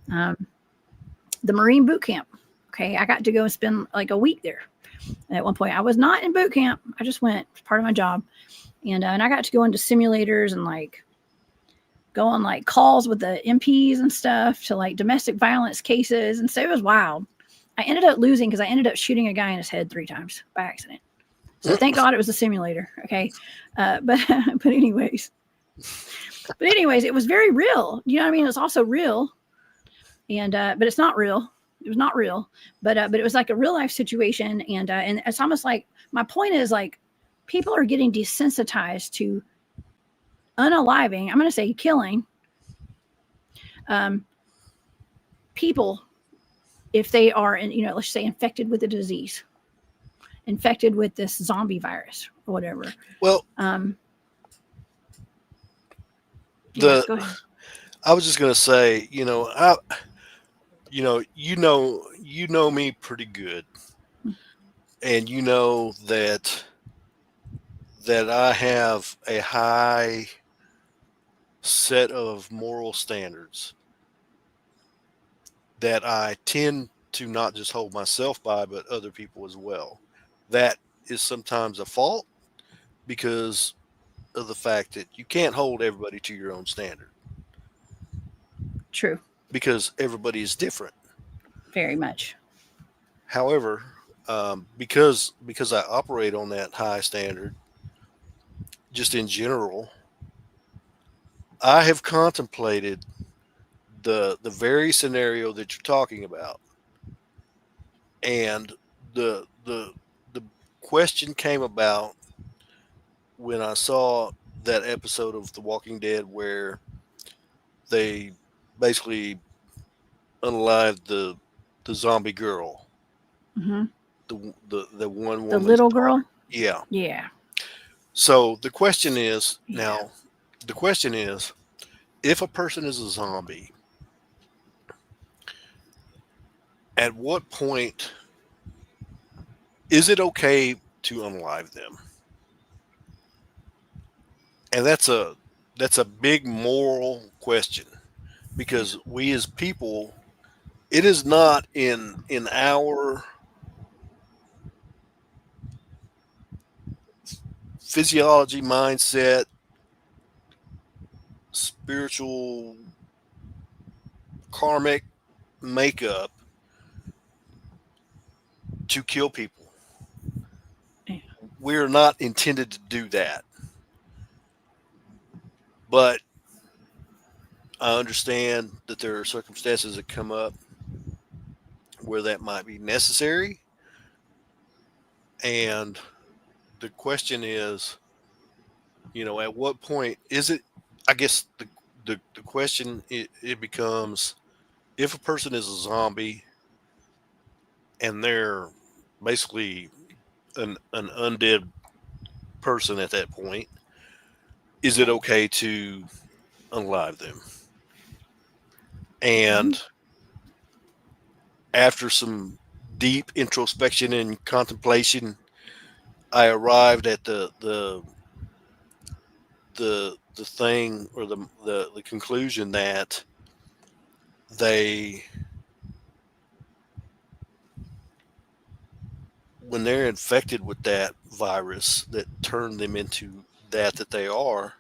The Marine boot camp. Okay. I got to go and spend like a week there. At one point, I was not in boot camp. I just went, it's part of my job. And I got to go into simulators and like go on like calls with the MPs and stuff to like domestic violence cases. And so it was wild. I ended up losing because I ended up shooting a guy in his head 3 times by accident. So thank God it was a simulator. Okay. But anyways, it was very real. You know what I mean? It was also real. And, but it's not real. It was not real, but it was like a real life situation. And it's almost like, my point is like, people are getting desensitized to unaliving. I'm going to say killing, people if they are let's say infected with a disease, infected with this zombie virus or whatever. Well, Go ahead. I was just going to say, you know me pretty good, and you know that I have a high set of moral standards that I tend to not just hold myself by, but other people as well. That is sometimes a fault because of the fact that you can't hold everybody to your own standard. True. Because everybody is different. Very much. However, because I operate on that high standard, just in general, I have contemplated the very scenario that you're talking about, and the question came about when I saw that episode of The Walking Dead where they basically unalived the zombie girl, Mm-hmm. the one woman, The little girl. Yeah. Yeah. So the question is Yeah. now, the question is, if a person is a zombie, at what point is it okay to unalive them? And that's a big moral question, because we as people, it is not in our physiology, mindset, spiritual, karmic makeup to kill people. Yeah. We're not intended to do that. But I understand that there are circumstances that come up where that might be necessary. And the question is, at what point is it? I guess the question, it becomes, if a person is a zombie and they're basically an undead person at that point, is it okay to unalive them? And after some deep introspection and contemplation, I arrived at the thing, or the conclusion that they, when they're infected with that virus that turned them into that they are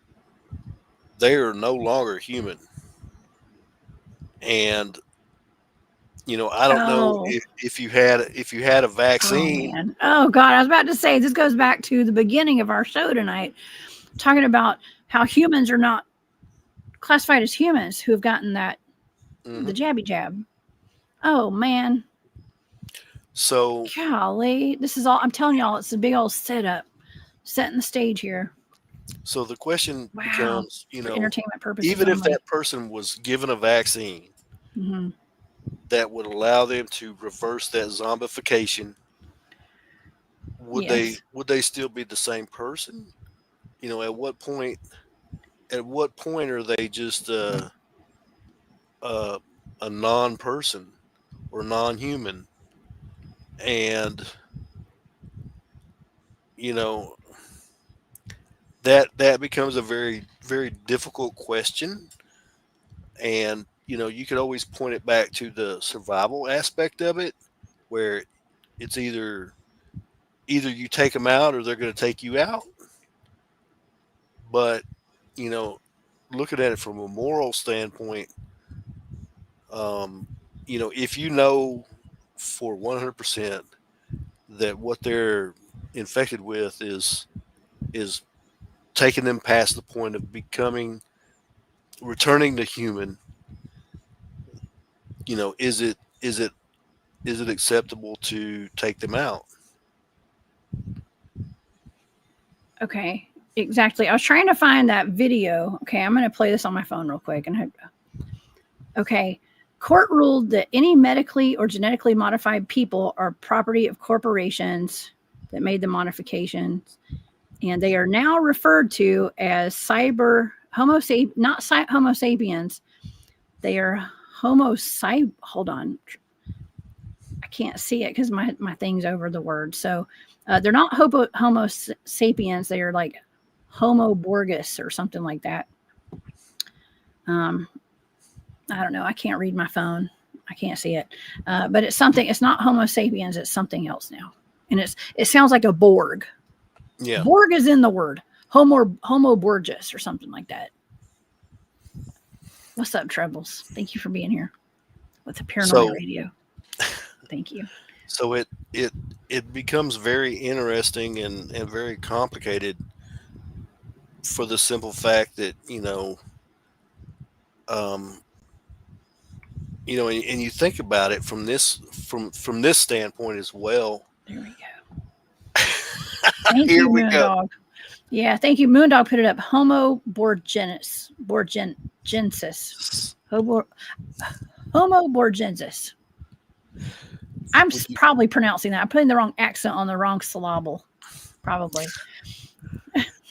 no longer human. And I don't know Oh, if you had a oh vaccine. man. Oh God. I was about to say this goes back to the beginning of our show tonight, talking about how humans are not classified as humans who have gotten that the Mhm. jabby jab. Oh man. So Golly. This is all I'm telling y'all, it's a big old setup. Setting the stage here. the question Wow. becomes, For entertainment purposes even if only. that person was given a vaccine Hmm. that would allow them to reverse that zombification, Yes. would they still be the same person? At what point are they just uh, a non-person or non-human? And you know that becomes a very very difficult question. And you could always point it back to the survival aspect of it, where it's either you take them out or they're going to take you out. But you know looking at it from a moral standpoint, um, if you know for 100% that what they're infected with is taking them past the point of becoming returning to human, is it acceptable to take them out? Okay. Exactly. I was trying to find that video. Okay, I'm going to play this on my phone real quick. Okay. Court ruled that any medically or genetically modified people are property of corporations that made the modifications, and they are now referred to as cyber Homo sap not Homo sapiens. They are Hold on, I can't see it because my thing's over the word. So they're not Homo sapiens. They are like Homo Borgus or something like that. Um, I don't know. I can't read my phone. I can't see it. But it's something. It's not Homo sapiens. It's something else now, and it sounds like a Borg. Yeah. Borg is in the word. Homo Borgus or something like that. What's up, Trebles? Thank you for being here with the Paranoia So Radio. Thank you. so it becomes very interesting and very complicated for the simple fact that um, and you think about it from this standpoint as well. There we go. Thank Here you, we go. Moondog. Yeah, thank you. Moondog put it up. Homo borgensis. Homo borgensis. I'm If you, probably pronouncing that. I'm putting the wrong accent on the wrong syllable. Probably.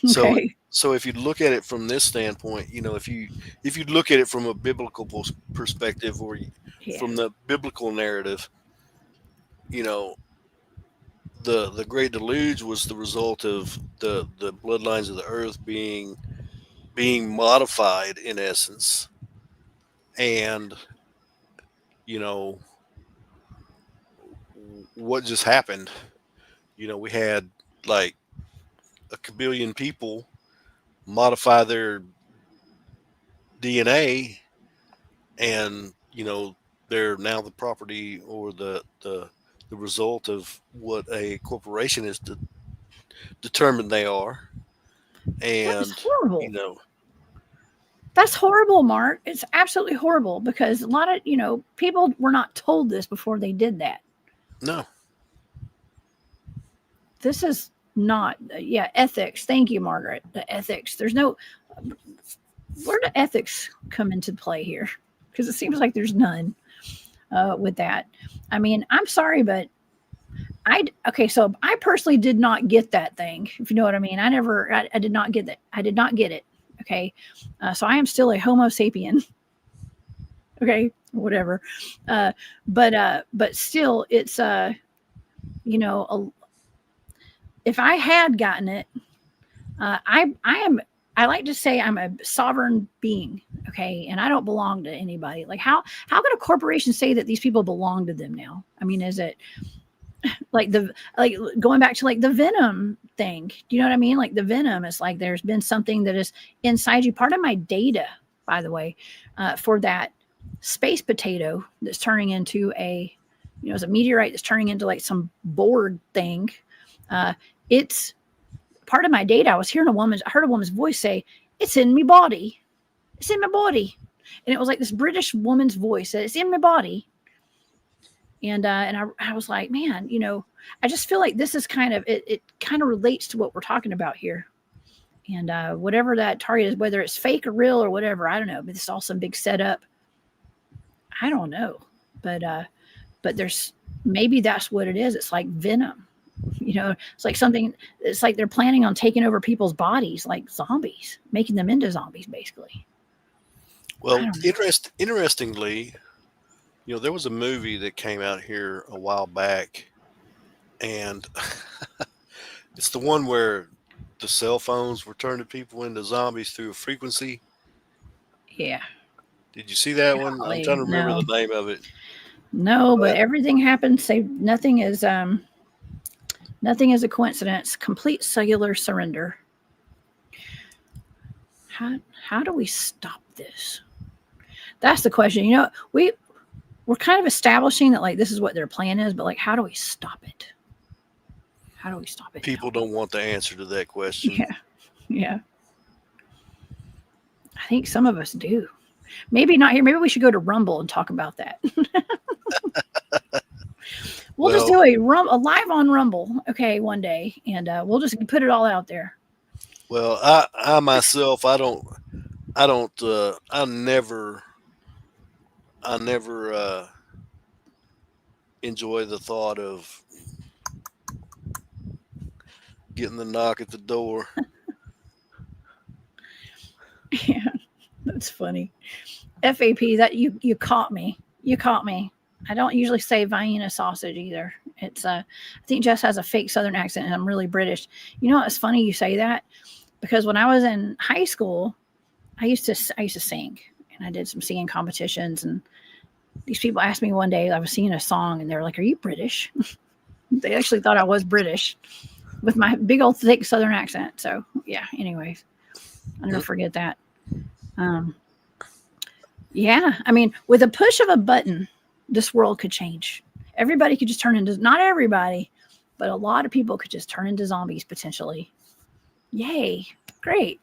so Okay. so if you look at it from this standpoint, if you look at it from a biblical perspective, or Yeah. from the biblical narrative, you know the great deluge was the result of the bloodlines of the earth being modified in essence. And you know what just happened, we had like a kabillion people modify their DNA, and they're now the property or the result of what a corporation is determined they are. That is And you horrible. know That's horrible, Mark. It's absolutely horrible because a lot of, people were not told this before they did that. no. This is not, yeah, ethics. Thank you, Margaret. The ethics. There's no, where do ethics come into play here? Because it seems like there's none with that. I mean, I'm sorry, but okay, so I personally did not get that thing, if you know what I mean. I did not get that. I did not get it. Okay. So I am still a Homo sapien. Okay. Whatever. But still, it's, if I had gotten it, I like to say I'm a sovereign being, okay, and I don't belong to anybody. Like how could a corporation say that these people belong to them now? I mean, is it like going back to like the venom thing? Do you know what I mean? Like the venom is like there's been something that is inside you. Part of my data, by the way, for that space potato that's turning into it's a meteorite that's turning into like some board thing. It's part of my data. I heard a woman's voice say, "It's in my body. It's in my body." And it was like this British woman's voice that it's in my body. And I was like, man, I just feel like this is kind of, it kind of relates to what we're talking about here. And whatever that target is, whether it's fake or real or whatever, I don't know. But it's all some big setup. I don't know. But maybe that's what it is. It's like venom. It's like something, it's like they're planning on taking over people's bodies like zombies, making them into zombies, basically. Well, interestingly, there was a movie that came out here a while back, and it's the one where the cell phones were turning people into zombies through a frequency. Yeah. Did you see that one? I'm trying to remember the name of it. No, but everything happens. Say nothing is a coincidence. Complete cellular surrender. How do we stop this? That's the question. We're kind of establishing that like this is what their plan is, but like how do we stop it? How do we stop it? People don't want the answer to that question. Yeah. I think some of us do. Maybe not here. Maybe we should go to Rumble and talk about that. We'll just do a live on Rumble, okay, one day, and we'll just put it all out there. Well, I myself, I never enjoy the thought of getting the knock at the door. Yeah, that's funny. FAP, that you caught me. You caught me. I don't usually say Vienna sausage either. It's I think Jess has a fake Southern accent, and I'm really British. It's funny you say that, because when I was in high school, I used to sing, and I did some singing competitions. And these people asked me one day, I was singing a song, and they were like, "Are you British?" They actually thought I was British with my big old thick Southern accent. So yeah. Anyways, I'll never forget that. Yeah, I mean, with a push of a button, this world could change. Everybody could just turn into, not everybody, but a lot of people could just turn into zombies potentially. Yay. Great.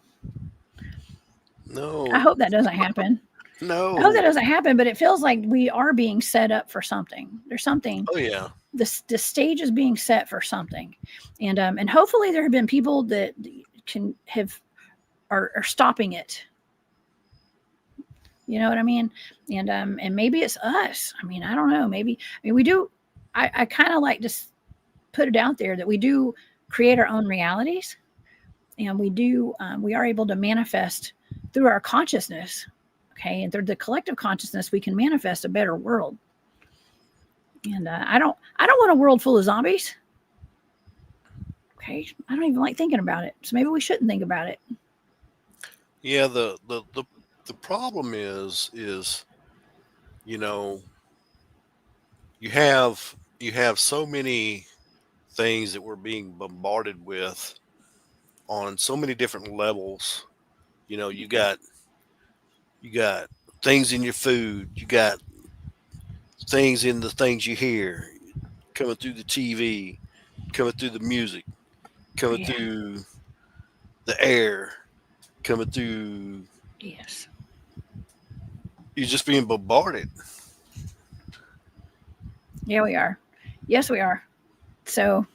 No. I hope that doesn't happen. No. I hope that doesn't happen, but it feels like we are being set up for something. There's something. Oh, yeah. The stage is being set for something. And hopefully there have been people that are stopping it. You know what I mean? And maybe it's us. I mean, I don't know. We do. I kind of like to put it out there that we do create our own realities, and we are able to manifest through our consciousness. Okay. And through the collective consciousness, we can manifest a better world. And I don't want a world full of zombies. Okay. I don't even like thinking about it. So maybe we shouldn't think about it. Yeah. The problem is, you have so many things that we're being bombarded with on so many different levels. You got things in your food, you got things in the things you hear coming through the TV, coming through the music, coming through the air, coming through. Yes. You're just being bombarded. Yeah, we are. Yes, we are. So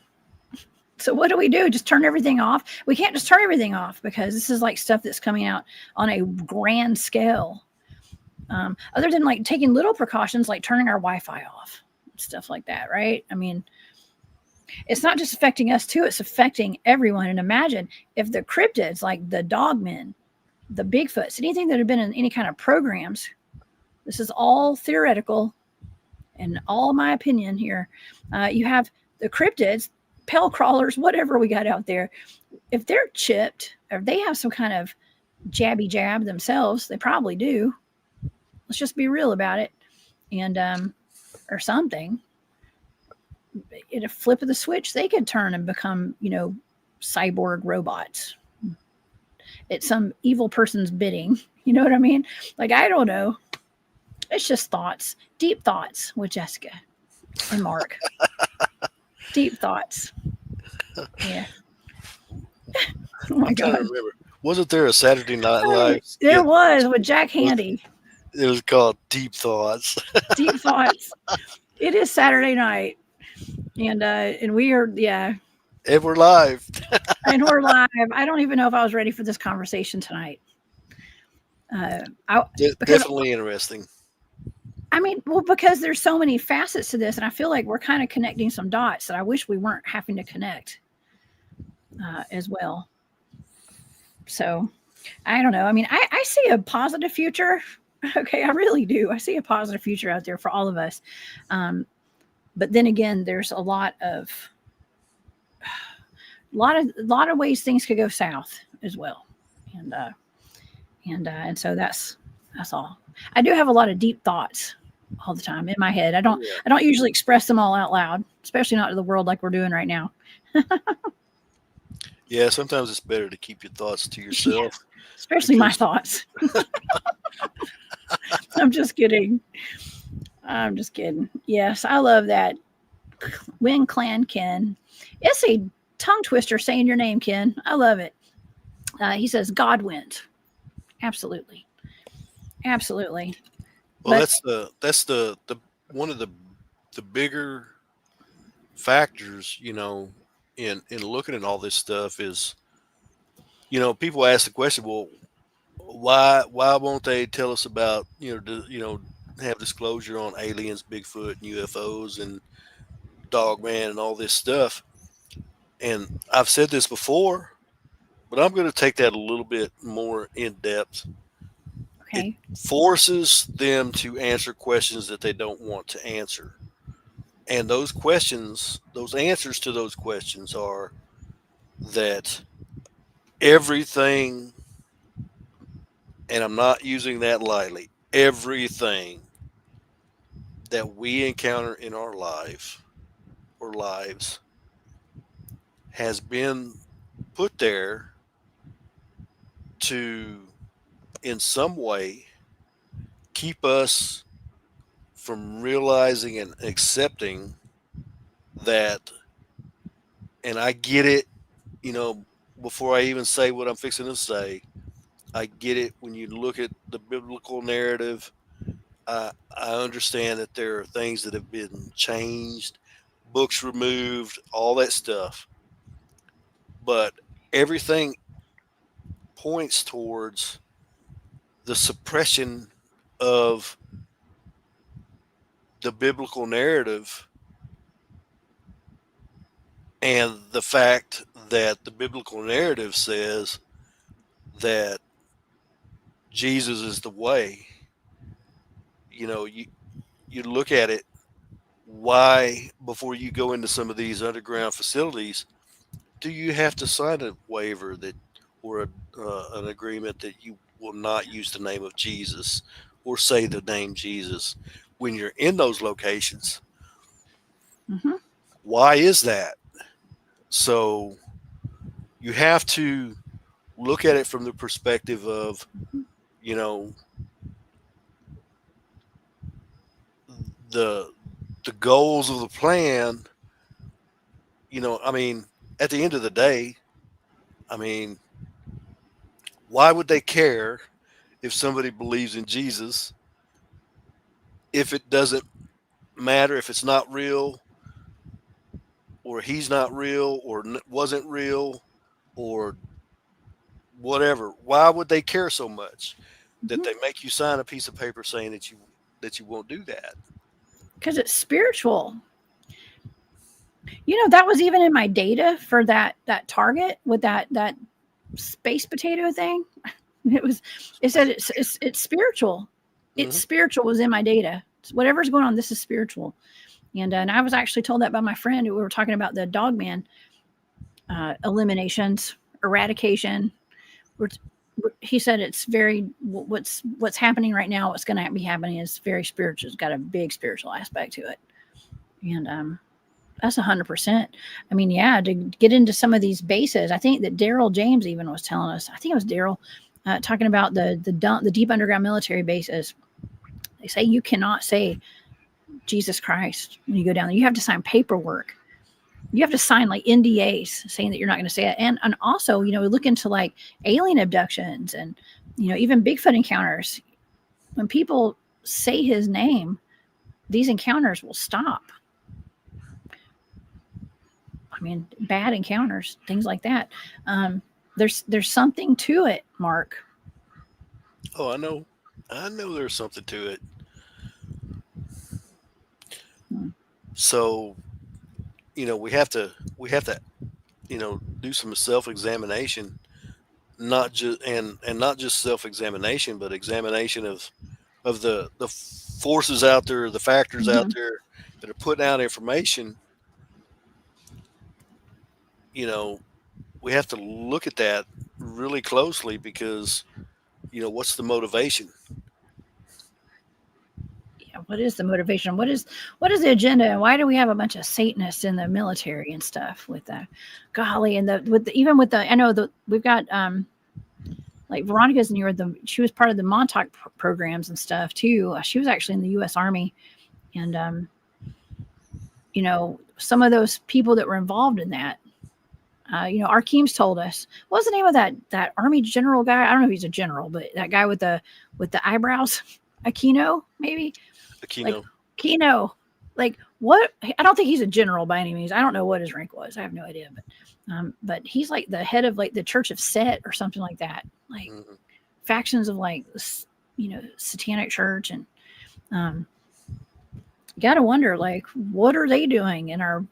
what do we do? Just turn everything off? We can't just turn everything off, because this is like stuff that's coming out on a grand scale. Other than like taking little precautions, like turning our Wi-Fi off, stuff like that, right? I mean, it's not just affecting us too, it's affecting everyone. And imagine if the cryptids, like the Dogmen, the Bigfoots, anything that have been in any kind of programs, this is all theoretical and all my opinion here. You have the cryptids, pale crawlers, whatever we got out there. If they're chipped, or they have some kind of jabby jab themselves, they probably do. Let's just be real about it. And or something. At a flip of the switch, they could turn and become, cyborg robots. It's some evil person's bidding. You know what I mean? Like, I don't know. It's just thoughts, deep thoughts with Jessica and Mark. Deep thoughts. Yeah. Oh my I'm trying to God. remember. Wasn't there a Saturday Night Live There skit was with Jack with Handy. it was called Deep Thoughts? Deep thoughts. It is Saturday night, and we are And we're live. and we're live. I don't even know if I was ready for this conversation tonight. Because Definitely interesting. I mean, well, because there's so many facets to this, and I feel like we're kind of connecting some dots that I wish we weren't having to connect as well. So I don't know. I mean, I see a positive future. Okay, I really do. I see a positive future out there for all of us. But then again, there's a lot of ways things could go south as well, and so that's all. I do have a lot of deep thoughts all the time in my head. I don't usually express them all out loud, especially not to the world like we're doing right now. Yeah, sometimes it's better to keep your thoughts to yourself. Yeah, especially my thoughts. I'm just kidding. Yes, I love that. Win Clan Ken. It's a tongue twister saying your name, Ken. I love it. He says God wins. Absolutely. Absolutely. Well, that's the one of the bigger factors, in looking at all this stuff is, people ask the question, well, why won't they tell us about, have disclosure on aliens, Bigfoot, and UFOs, and Dogman, and all this stuff? And I've said this before, but I'm going to take that a little bit more in depth. Okay. It forces them to answer questions that they don't want to answer. And those answers to those questions are that everything, and I'm not using that lightly, everything that we encounter in our life or lives has been put there to, in some way, keep us from realizing and accepting that. And I get it, before I even say what I'm fixing to say, I get it when you look at the biblical narrative. I understand that there are things that have been changed, books removed, all that stuff. But everything points towards the suppression of the biblical narrative and the fact that the biblical narrative says that Jesus is the way. You look at it, why, before you go into some of these underground facilities, do you have to sign a waiver that, or an agreement that you will not use the name of Jesus or say the name Jesus when you're in those locations? Mm-hmm. Why is that? So you have to look at it from the perspective of, the goals of the plan. I mean, at the end of the day, I mean, why would they care if somebody believes in Jesus if it doesn't matter if it's not real, or he's not real, or wasn't real, or whatever? Why would they care so much that they make you sign a piece of paper saying that you won't do that? Because it's spiritual. That was even in my data for that target with that space potato thing. It said it's spiritual. It's spiritual was in my data. Whatever's going on, this is spiritual. And I was actually told that by my friend who we were talking about the Dogman eliminations, eradication. He said it's very what's happening right now. What's going to be happening is very spiritual. It's got a big spiritual aspect to it, and that's 100%. I mean, yeah, to get into some of these bases, I think that Daryl James even was telling us. I think it was Daryl talking about the deep underground military bases. They say you cannot say Jesus Christ when you go down there. You have to sign paperwork. You have to sign like NDAs saying that you're not going to say it. And also, we look into like alien abductions and, even Bigfoot encounters. When people say his name, these encounters will stop. I mean, bad encounters, things like that. There's something to it, Mark. Oh, I know there's something to it. So, we have to do some self-examination, not just not just self-examination, but examination of the forces out there, the factors out there that are putting out information. We have to look at that really closely because what's the motivation? Yeah, what is the motivation? What is the agenda? And why do we have a bunch of Satanists in the military and stuff with the golly and I know we've got like Veronica's near she was part of the Montauk programs and stuff too. She was actually in the U.S. Army, and some of those people that were involved in that. Arkeem's told us, what was the name of that Army general guy? I don't know if he's a general, but that guy with the eyebrows, Aquino, maybe. Aquino. Aquino. Like what? I don't think he's a general by any means. I don't know what his rank was. I have no idea, but he's like the head of like the Church of Set or something like that. Like factions of like satanic church, and you gotta wonder like what are they doing in our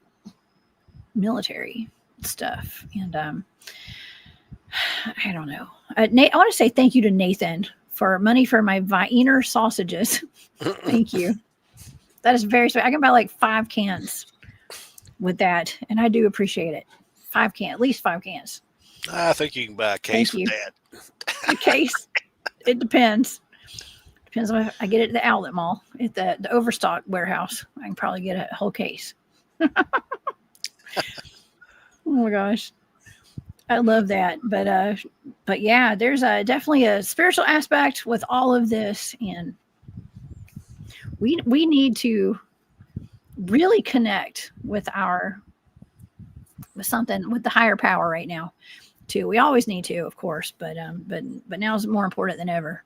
military stuff. And I don't know. I want to say thank you to Nathan for money for my Wiener sausages. Thank you. That is very sweet. I can buy like 5 cans with that, and I do appreciate it. At least 5 cans. I think you can buy a case with that. A case. It depends. Depends on if I get it at the outlet mall, at the Overstock warehouse. I can probably get a whole case. Oh my gosh. I love that. But yeah, there's definitely a spiritual aspect with all of this, and we need to really connect with the higher power right now too. We always need to, of course, but now is more important than ever.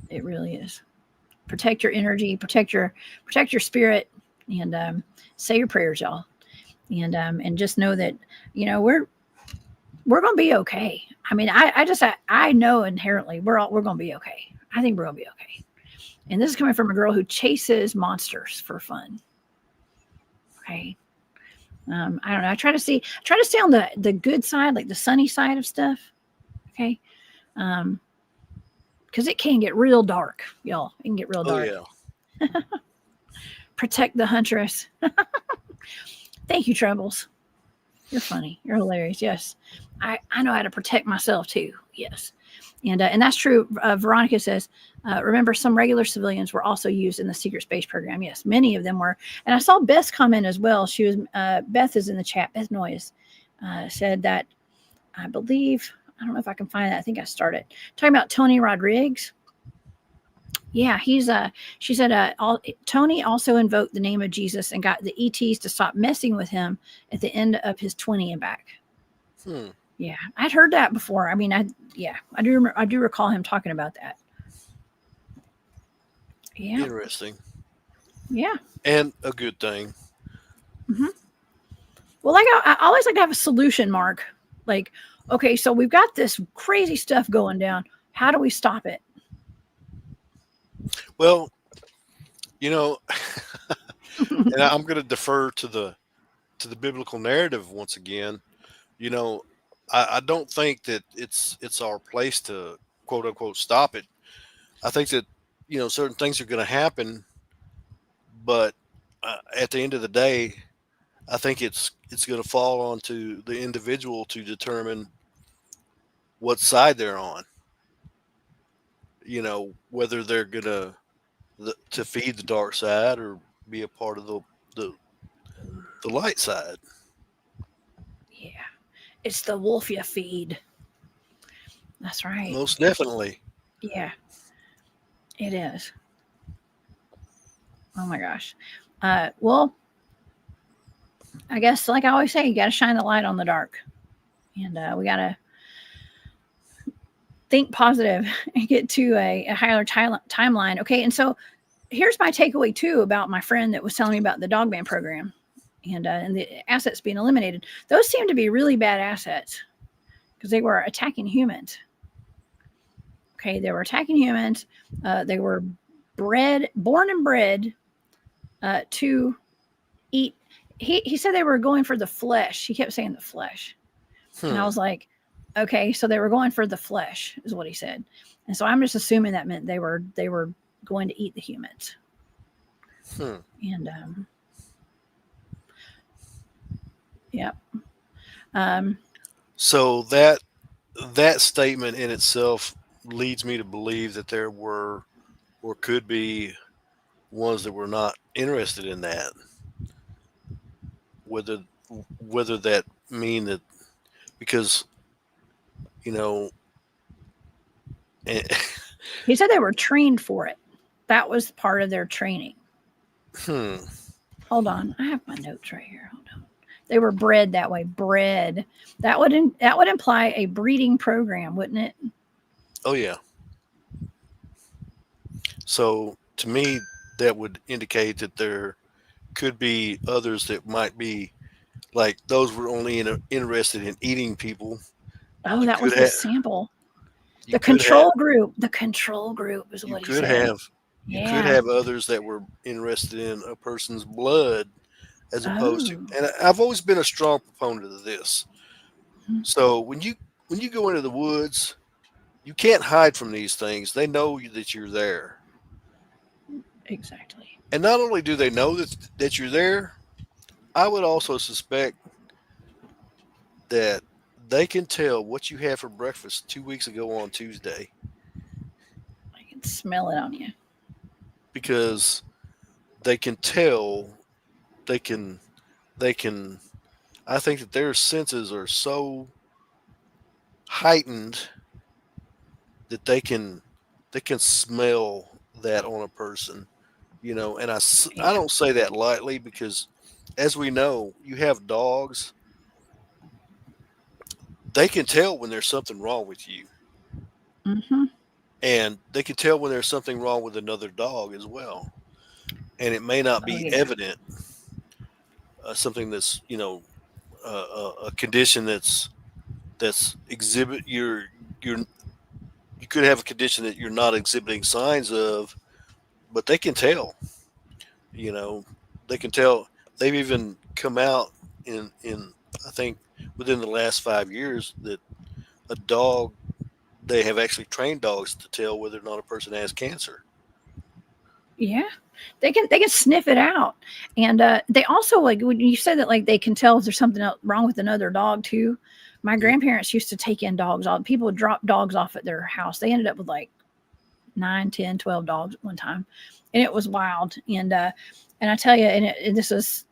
It really is. Protect your energy, protect your spirit, and say your prayers, y'all. And just know that we're gonna be okay. I mean, I know inherently we're gonna be okay. I think we're gonna be okay. And this is coming from a girl who chases monsters for fun. Okay. I don't know. I try to stay on the good side, like the sunny side of stuff. Okay. Because it can get real dark, y'all. It can get real dark. Oh yeah. Protect the huntress. Thank you, Troubles. You're funny. You're hilarious. Yes. I know how to protect myself too. Yes. And that's true. Veronica says, remember some regular civilians were also used in the secret space program. Yes, many of them were. And I saw Beth's comment as well. She was, Beth is in the chat. Beth Noyes said that, I believe, I don't know if I can find that. I think I started talking about Tony Rodriguez. Yeah, she said, Tony also invoked the name of Jesus and got the ETs to stop messing with him at the end of his 20 and back. Yeah, I'd heard that before. I mean, I do recall him talking about that. Yeah. Interesting. Yeah. And a good thing. Mm-hmm. Well, like I always like to have a solution, Mark. Like, okay, so we've got this crazy stuff going down. How do we stop it? Well, and I'm going to defer to the biblical narrative once again. I don't think that it's our place to quote unquote stop it. I think that certain things are going to happen, but at the end of the day, I think it's going to fall onto the individual to determine what side they're on. Whether they're going to feed the dark side or be a part of the light side. Yeah, it's the wolf you feed. That's right. Most definitely. Yeah. It is. Oh my gosh. Well, I guess, like I always say, you got to shine the light on the dark, and we got to think positive and get to a higher timeline. Okay, and so here's my takeaway too about my friend that was telling me about the Dogman program and the assets being eliminated. Those seem to be really bad assets because they were attacking humans. Okay, they were attacking humans. They were born and bred to eat. He said they were going for the flesh. He kept saying the flesh. And I was like, okay, so they were going for the flesh, is what he said. And so I'm just assuming that meant they were going to eat the humans. And yep. So that statement in itself leads me to believe that there were or could be ones that were not interested in that. Whether that mean that because you know he said they were trained for it. That was part of their training. Hold on, I have my notes right here. Hold on. They were bred that way. Bred. That would imply a breeding program, wouldn't it? Oh yeah. So to me, that would indicate that there could be others that might be like those were only interested in eating people. Oh, You that was could the have. sample. You The could have. control group. The control group is You what he could said. have. You could Yeah. have others that were interested in a person's blood, as opposed to. Oh. And I've always been a strong proponent of this. Mhm. So when you go into the woods, you can't hide from these things. They know that you're there. Exactly. And not only do they know that you're there, I would also suspect that they can tell what you had for breakfast 2 weeks ago on Tuesday I can smell it on you. because they can tell they can they can I think that their senses are so heightened that they can smell that on a person, and I Yeah. don't say that lightly because as we know, you have dogs. They can tell when there's something wrong with you, Mm-hmm. and they can tell when there's something wrong with another dog as well, and it may not Oh be yeah. evident, something that's a condition that's exhibit you're you could have a condition that you're not exhibiting signs of, but they can tell. You know, they can tell. They've even come out in I think within the last 5 years that a dog they have actually trained dogs to tell whether or not a person has cancer. Yeah. They can sniff it out, and they also, like when you said that, like they can tell if there's something else wrong with another dog too. My Mhm. grandparents used to take in dogs. All people would drop dogs off at their house. They ended up with like 9, 10, 12 dogs at one time, and it was wild. And I tell you, and this is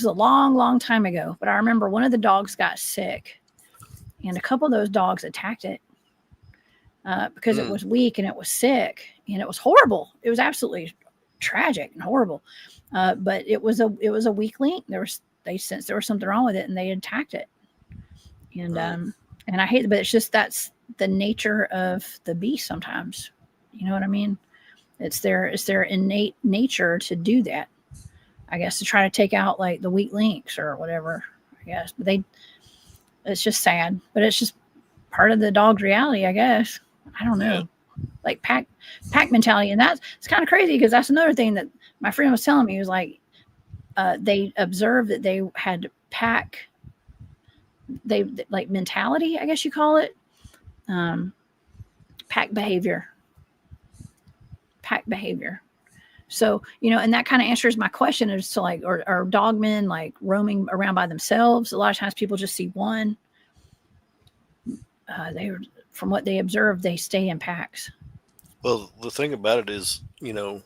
a long, long time ago. But I remember one of the dogs got sick, and a couple of those dogs attacked it because it Mm. was weak and it was sick, and it was horrible. It was absolutely tragic and horrible. But it was a weak link. They sensed there was something wrong with it, and they attacked it. And Mm. and I hate it, but it's just that's the nature of the beast. Sometimes, you know what I mean. It's their innate nature to do that. I guess to try to take out like the weak links or whatever. I guess, but it's just sad. But it's just part of the dog's reality, I guess. I don't Yeah. know, like pack mentality, and that's it's kind of crazy because that's another thing that my friend was telling me. He was like, they observed that they had they like mentality, I guess you call it, um, pack behavior, pack behavior. So, and that kind of answers my question as to like, are dogmen like roaming around by themselves? A lot of times people just see one. They, from what they observe, they stay in packs. Well, the thing about it is, you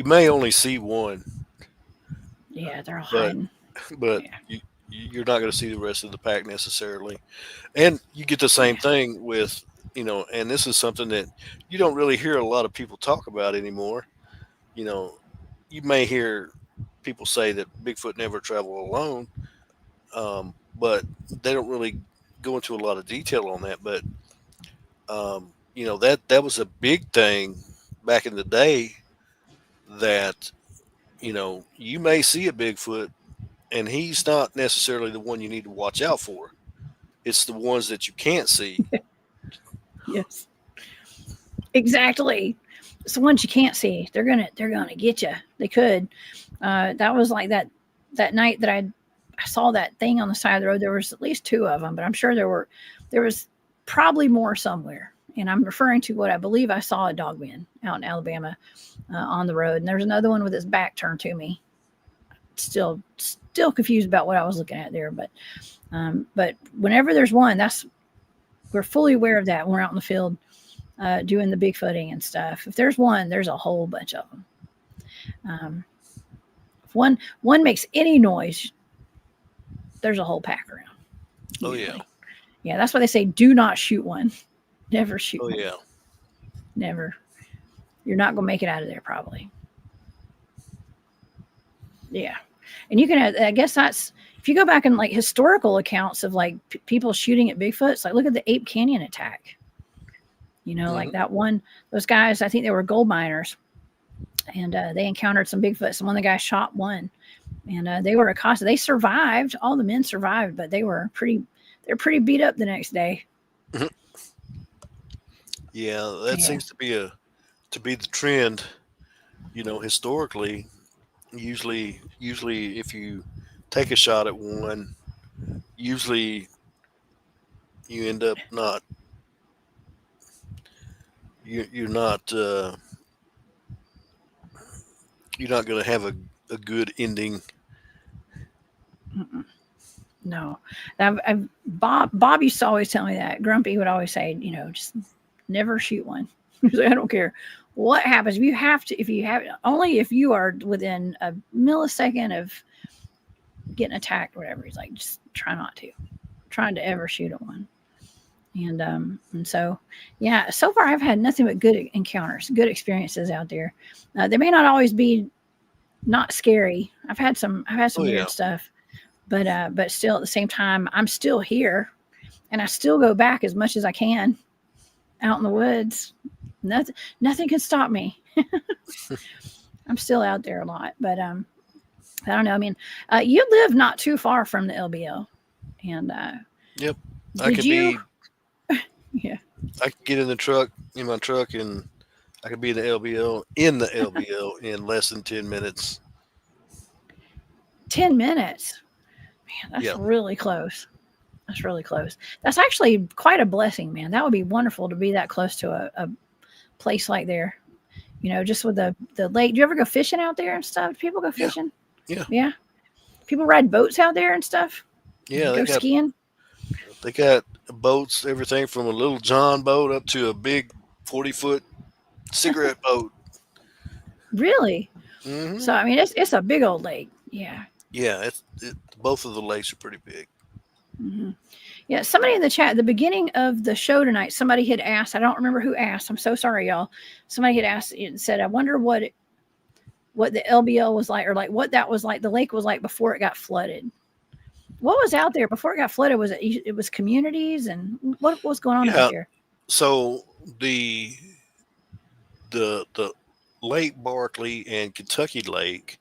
may only see one, Yeah, they're all but hiding. but Yeah, you're not going to see the rest of the pack necessarily. And you get the same yeah. thing with and this is something that you don't really hear a lot of people talk about anymore. You know, you may hear people say that Bigfoot never travel alone, but they don't really go into a lot of detail on that. But that was a big thing back in the day. That you may see a Bigfoot, and he's not necessarily the one you need to watch out for. It's the ones that you can't see. Yes, exactly. It's the ones you can't see. They're gonna get you. They could. That was like that night that I saw that thing on the side of the road. There was at least two of them, but I'm sure there was probably more somewhere. And I'm referring to what I believe I saw a Dogman out in Alabama on the road. And there's another one with his back turned to me. Still confused about what I was looking at there, but whenever there's one, we're fully aware of that when we're out in the field doing the Bigfooting and stuff. If there's one, there's a whole bunch of them. If one makes any noise, there's a whole pack around. Usually. Oh yeah, Yeah. That's why they say do not shoot one. Never shoot oh one. yeah. Never. You're not gonna make it out of there probably. Yeah. And you can, I guess that's, if you go back in like historical accounts of like people shooting at Bigfoot, it's like, look at the Ape Canyon attack. Like that one, those guys, I think they were gold miners, and they encountered some Bigfoots, and one of the guys shot one, and they were accosted. They survived. All the men survived, but they're pretty beat up the next day. Yeah, that seems to be the trend. Historically, usually if you take a shot at one, usually you end up not you're not you're not going to have a good ending. No, Bob used to always tell me that. Grumpy would always say, just never shoot one. I don't care what happens. If you have only if you are within a millisecond of getting attacked, or whatever. He's like, just trying to ever shoot at one. And so, yeah, so far I've had nothing but good encounters, good experiences out there. They may not always be not scary. I've had some weird stuff, but still at the same time, I'm still here, and I still go back as much as I can out in the woods. Nothing can stop me. I'm still out there a lot, but I don't know. I mean, you live not too far from the LBL, and Yep, yeah. I could get in my truck, and I could be in the LBL in less than 10 minutes. 10 minutes. Man, that's really close. That's really close. That's actually quite a blessing, man. That would be wonderful to be that close to a place like there. Just with the lake. Do you ever go fishing out there and stuff? Do people go fishing? Yeah. Yeah. People ride boats out there and stuff? Yeah, go skiing? They got boats, everything from a little John boat up to a big 40-foot cigarette boat. Really? Mm-hmm. So, I mean, it's a big old lake. Yeah. Yeah, both of the lakes are pretty big. Mm-hmm. Yeah, somebody in the chat at the beginning of the show tonight, somebody had asked, I don't remember who asked, I'm so sorry, y'all. Somebody had asked and said, I wonder what the LBL was like, or like what that was like, the lake was like before it got flooded. What was out there before it got flooded? Was it was communities, and what was going on out there? So the Lake Barkley and Kentucky Lake,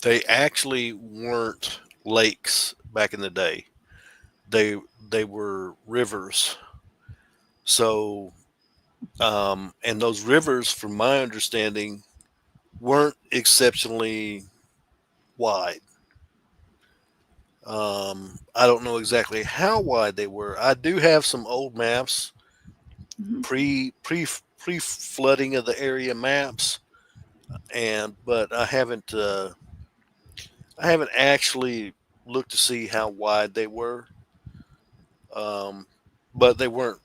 they actually weren't lakes back in the day. They were rivers. So, and those rivers, from my understanding, weren't exceptionally wide. I don't know exactly how wide they were. I do have some old maps, pre flooding of the area maps, but I haven't actually looked to see how wide they were. But they weren't,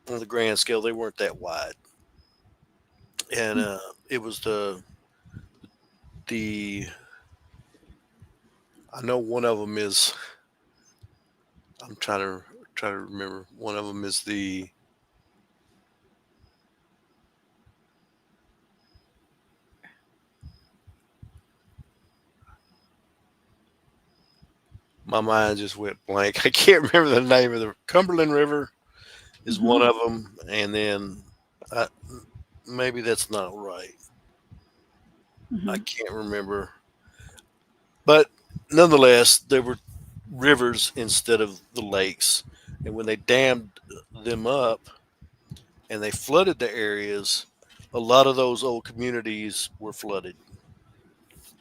on the grand scale, they weren't that wide. And it was the I know one of them is, I'm trying try to remember. One of them is the my mind just went blank. I can't remember the name of the Cumberland River is Hmm. one of them, and then I, maybe that's not right. I Hmm. can't remember, but nonetheless, there were rivers instead of the lakes, and when they dammed them up and they flooded the areas, a lot of those old communities were flooded,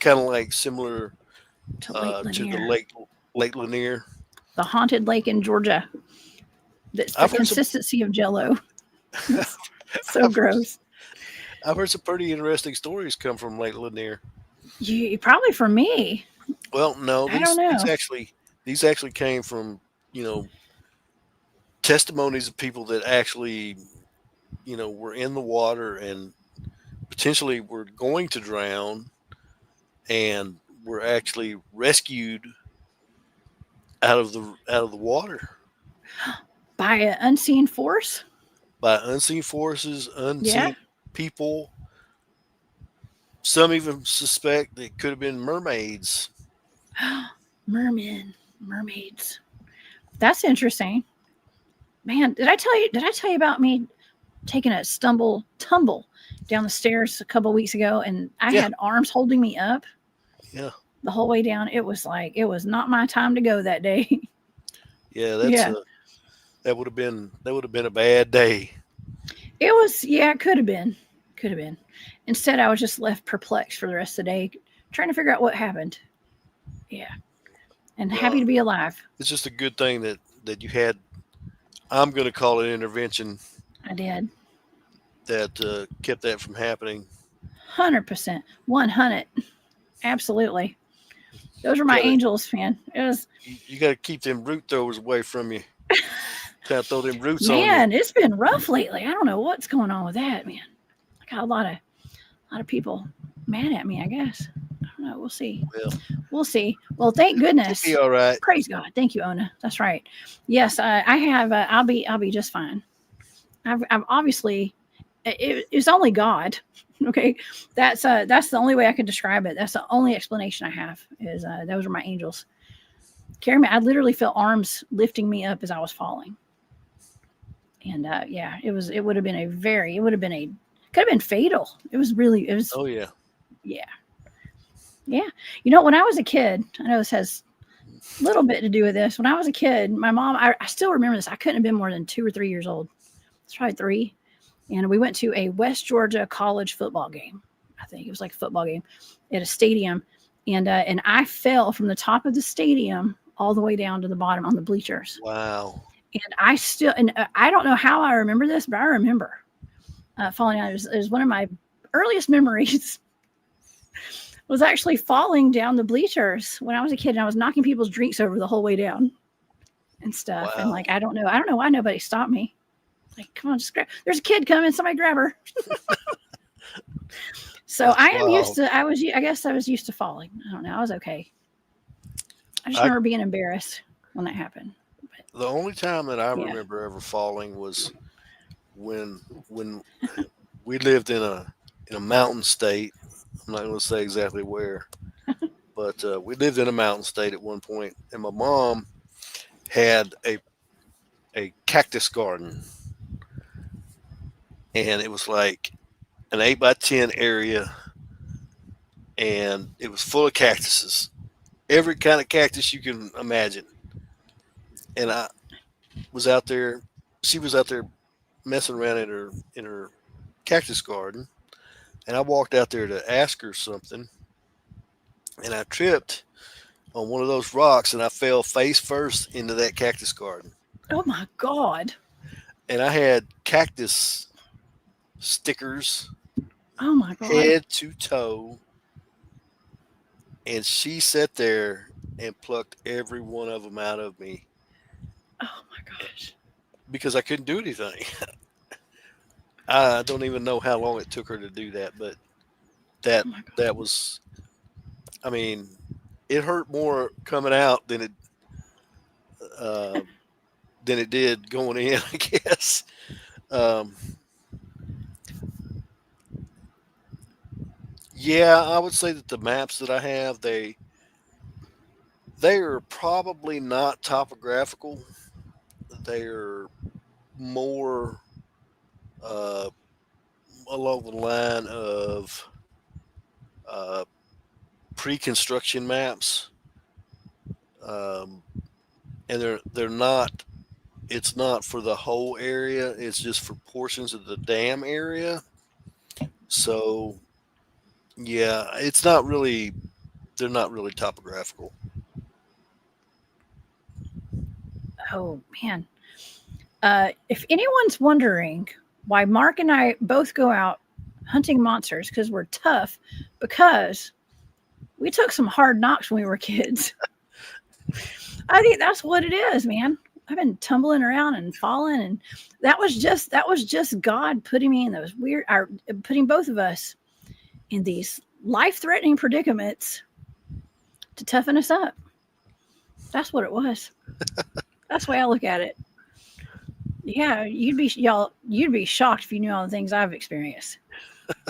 kind of like similar To Lake to the Lanier, Lake Lanier. the haunted lake in Georgia. That's the I've heard some. consistency of Jello. It's so I've heard, gross. I've heard some pretty interesting stories come from Lake Lanier. You probably for me. Well, no, I don't know. these actually came from you know testimonies of people that actually were in the water and potentially were going to drown and were actually rescued out of the water By an unseen force. by unseen forces, Yeah. unseen people. Some even suspect that it could have been mermaids. Mermen, mermaids. That's interesting. Man, did I tell you? Did I tell you about me taking a tumble down the stairs a couple weeks ago, and I Yeah, had arms holding me up yeah, the whole way down? It was like it was not my time to go that day. yeah. Yeah, That would have been a bad day. it was. Yeah, it could have been. Could have been. Instead, I was just left perplexed for the rest of the day, trying to figure out what happened. Yeah, and happy Well, to be alive. it's just a good thing that you had. I'm going to call it intervention I did. that kept that from happening. 100%. 100. Absolutely. Those were my Got to angels, man. It was, you got to keep them root throwers away from you. Kind of throw them roots on you. man, it's been rough lately. I don't know what's going on with that, man. I got a lot of people mad at me, I guess. I don't know. We'll see. Well, We'll see. Well, thank you'll goodness. be all right. Praise God. Thank you, Ona. That's right. Yes, I have. I'll be just fine. I've obviously. It's only God. Okay, that's the only way I can describe it. That's the only explanation I have. Is those are my angels. Carry me. I literally felt arms lifting me up as I was falling. And yeah, it would have been a very it would have been a could have been fatal. It was Oh yeah. yeah. Yeah. You know, when I was a kid, I know this has a little bit to do with this. When I was a kid, my mom, I still remember this. I couldn't have been more than 2 or 3 years old. It's probably three. And we went to a West Georgia college football game. I think it was like a football game at a stadium. And I fell from the top of the stadium all the way down to the bottom on the bleachers. Wow. And I don't know how I remember this, but I remember falling out. It was one of my earliest memories was actually falling down the bleachers when I was a kid, and I was knocking people's drinks over the whole way down and stuff. And Wow. like, I don't know why nobody stopped me. Like, come on, just grab. There's a kid coming. Somebody grab her. So That's wild. I guess I was used to falling. I don't know. I was okay. I just I remember being embarrassed when that happened. But the only time that I yeah. remember ever falling was when we lived in a mountain state. I'm not going to say exactly where, but we lived in a mountain state at one point, and my mom had a cactus garden, and it was like an 8 by 10 area, and it was full of cactuses, every kind of cactus you can imagine. And I was out there, she was out there messing around in her cactus garden, and I walked out there to ask her something, and I tripped on one of those rocks, and I fell face first into that cactus garden, Oh my God. and I had cactus stickers Oh my God. head to toe, and she sat there and plucked every one of them out of me Oh my gosh. because I couldn't do anything. I don't even know how long it took her to do that, but that Oh my God. that was, I mean, it hurt more coming out uh, than it did going in, I guess. Yeah, I would say that the maps that I have, they are probably not topographical. They are more uh, along the line of uh, pre-construction maps, um, and they're not. It's not for the whole area. It's just for portions of the dam area. So yeah, it's not really. They're not really topographical. Oh man. If anyone's wondering why Mark and I both go out hunting monsters, because we're tough, because we took some hard knocks when we were kids. I think that's what it is, man. I've been tumbling around and falling, and that was just God putting me in those weird, or putting both of us in these life-threatening predicaments to toughen us up. That's what it was. That's the way I look at it. Yeah, you'd be shocked if you knew all the things I've experienced.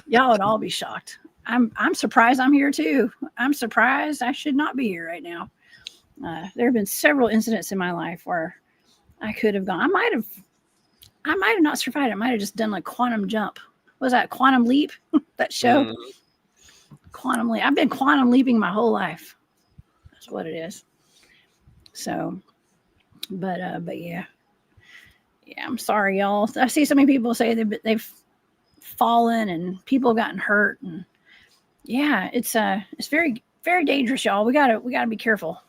Y'all would all be shocked. I'm surprised I'm here too. I'm surprised I should not be here right now. There have been several incidents in my life where I could have gone. I might have not survived. I might have just done like quantum jump. What was that Quantum Leap? That show? Quantum Leap. I've been quantum leaping my whole life. That's what it is. So, but yeah. Yeah, I'm sorry, y'all. I see so many people say they've fallen and people have gotten hurt, and yeah, it's very very dangerous, y'all. We gotta be careful.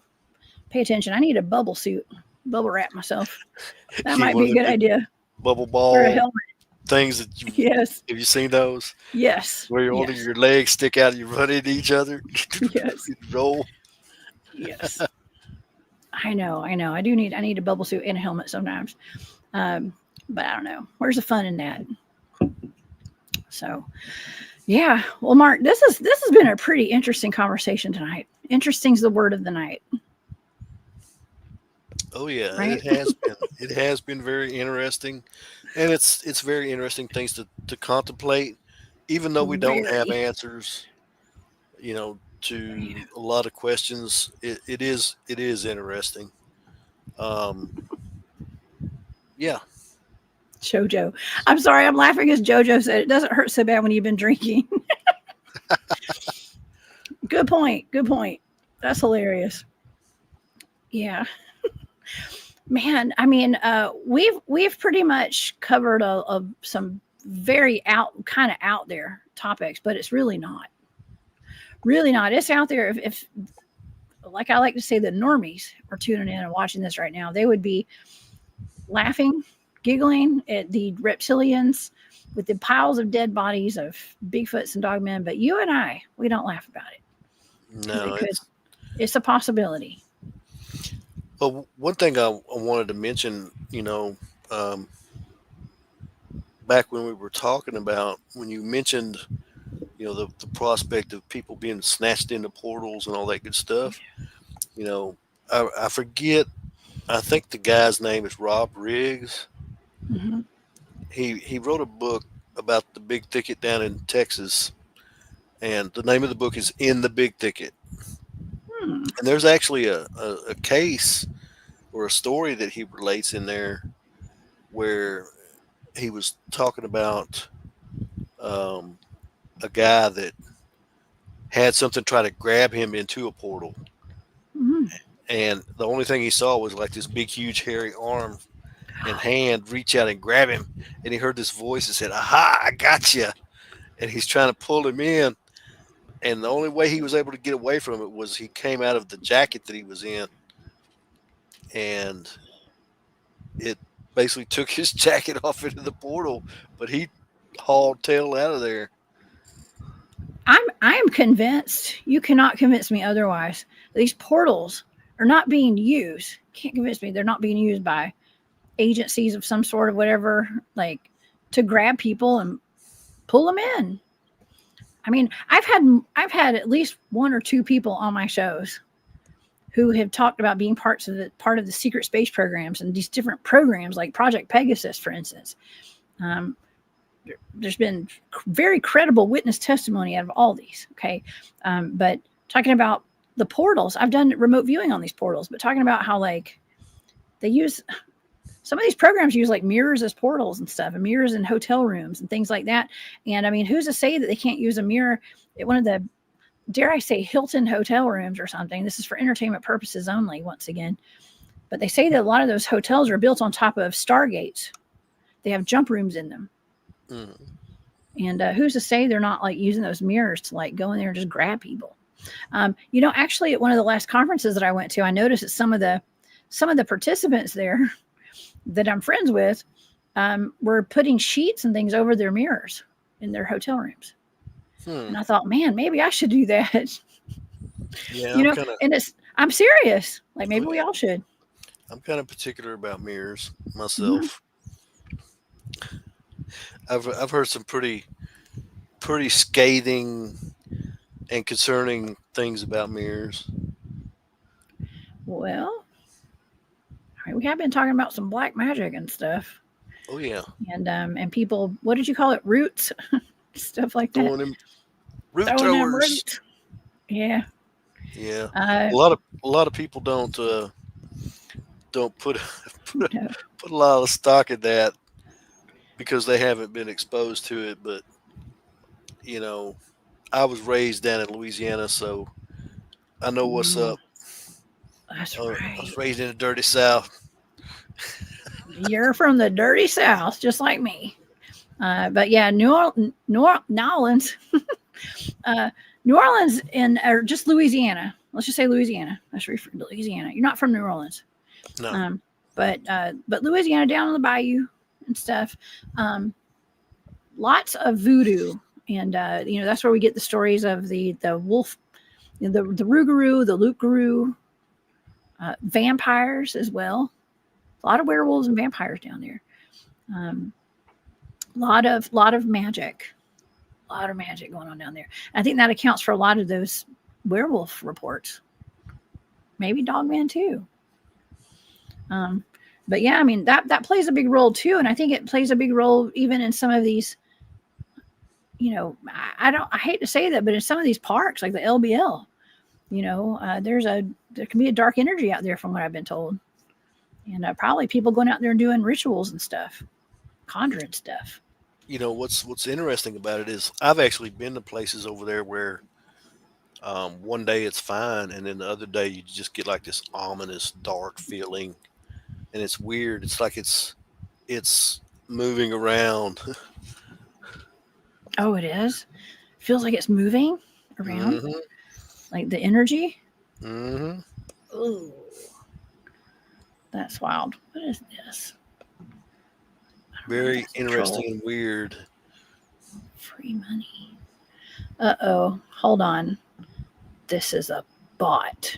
Pay attention. I need a bubble suit, bubble wrap myself. That might be a good idea. Bubble Wear a ball helmet. things that you Yes. have you seen those? Yes. Where you're holding Yes. your legs stick out and you run into each other. Yes. Roll. Yes. I know. I need a bubble suit and a helmet sometimes. But I don't know. Where's the fun in that? So, yeah. Well, Mark, this has been a pretty interesting conversation tonight. Interesting's the word of the night. Oh yeah, Right? it has been. It has been very interesting, and it's very interesting things to contemplate, even though we don't have Very. answers. To a lot of questions, it is interesting. Um, yeah. Jojo. I'm sorry, I'm laughing as Jojo said. It doesn't hurt so bad when you've been drinking. Good point. Good point. That's hilarious. Yeah. Man, I mean, we've pretty much covered some very kind of out there topics, but it's really not. Really not. It's out there. If like I like to say, the normies are tuning in and watching this right now, they would be laughing, giggling at the reptilians with the piles of dead bodies of Bigfoots and Dogmen. But you and I, we don't laugh about it. No, It's a possibility. Well, one thing I wanted to mention, back when we were talking about when you mentioned, the prospect of people being snatched into portals and all that good stuff. I forget. I think the guy's name is Rob Riggs. Mm-hmm. He wrote a book about the Big Thicket down in Texas, and the name of the book is In the Big Thicket. And there's actually a case or a story that he relates in there where he was talking about a guy that had something try to grab him into a portal. Mm-hmm. And the only thing he saw was like this big, huge, hairy arm and hand reach out and grab him. And he heard this voice that said, "Aha, I got you." And he's trying to pull him in. And the only way he was able to get away from it was he came out of the jacket that he was in. And it basically took his jacket off into the portal, but he hauled tail out of there. I'm convinced, you cannot convince me otherwise. These portals are not being used. Can't convince me they're not being used by agencies of some sort of whatever, like to grab people and pull them in. I mean, I've had at least one or two people on my shows who have talked about being part of the secret space programs and these different programs like Project Pegasus, for instance. There's been very credible witness testimony out of all these. Okay. But talking about the portals, I've done remote viewing on these portals, but talking about how like they use some of these programs use like mirrors as portals and stuff, and mirrors in hotel rooms and things like that. And I mean, who's to say that they can't use a mirror at one of the, dare I say, Hilton hotel rooms or something? This is for entertainment purposes only, once again. But they say that a lot of those hotels are built on top of stargates. They have jump rooms in them. Mm. And who's to say they're not like using those mirrors to like go in there and just grab people? Actually at one of the last conferences that I went to, I noticed that some of the participants there that I'm friends with were putting sheets and things over their mirrors in their hotel rooms. And I thought, man, maybe I should do that. Yeah, I'm serious. Like maybe we all should. I'm kind of particular about mirrors myself. Mm-hmm. I've heard some pretty scathing and concerning things about mirrors. Well, we have been talking about some black magic and stuff. Oh yeah. And people, what did you call it? Roots, stuff like that. Root throwers. Yeah. Yeah. A lot of people don't put a lot of stock in that because they haven't been exposed to it. But I was raised down in Louisiana, so I know what's up. That's right. I was raised in the dirty South. You're from the dirty South, just like me. But yeah, New Orleans, New Orleans, or just Louisiana. Let's just say Louisiana. Let's refer to Louisiana. You're not from New Orleans. No. But Louisiana, down on the bayou and stuff. Lots of voodoo, and that's where we get the stories of the wolf, the Rougarou, the Loup-garou, vampires as well. A lot of werewolves and vampires down there. Lot of magic. A lot of magic going on down there. I think that accounts for a lot of those werewolf reports. Maybe Dogman too. But yeah, I mean that plays a big role too, and I think it plays a big role even in some of these. I hate to say that, but in some of these parks like the LBL, there can be a dark energy out there from what I've been told, and probably people going out there and doing rituals and stuff, conjuring stuff. What's interesting about it is I've actually been to places over there where one day it's fine, and then the other day you just get like this ominous dark feeling, and it's weird. It's like it's moving around. Oh, it is? Feels like it's moving around? Mm-hmm. Like the energy? Mm-hmm. Ooh. That's wild. What is this? Very interesting and weird. Free money. Uh-oh. Hold on. This is a bot.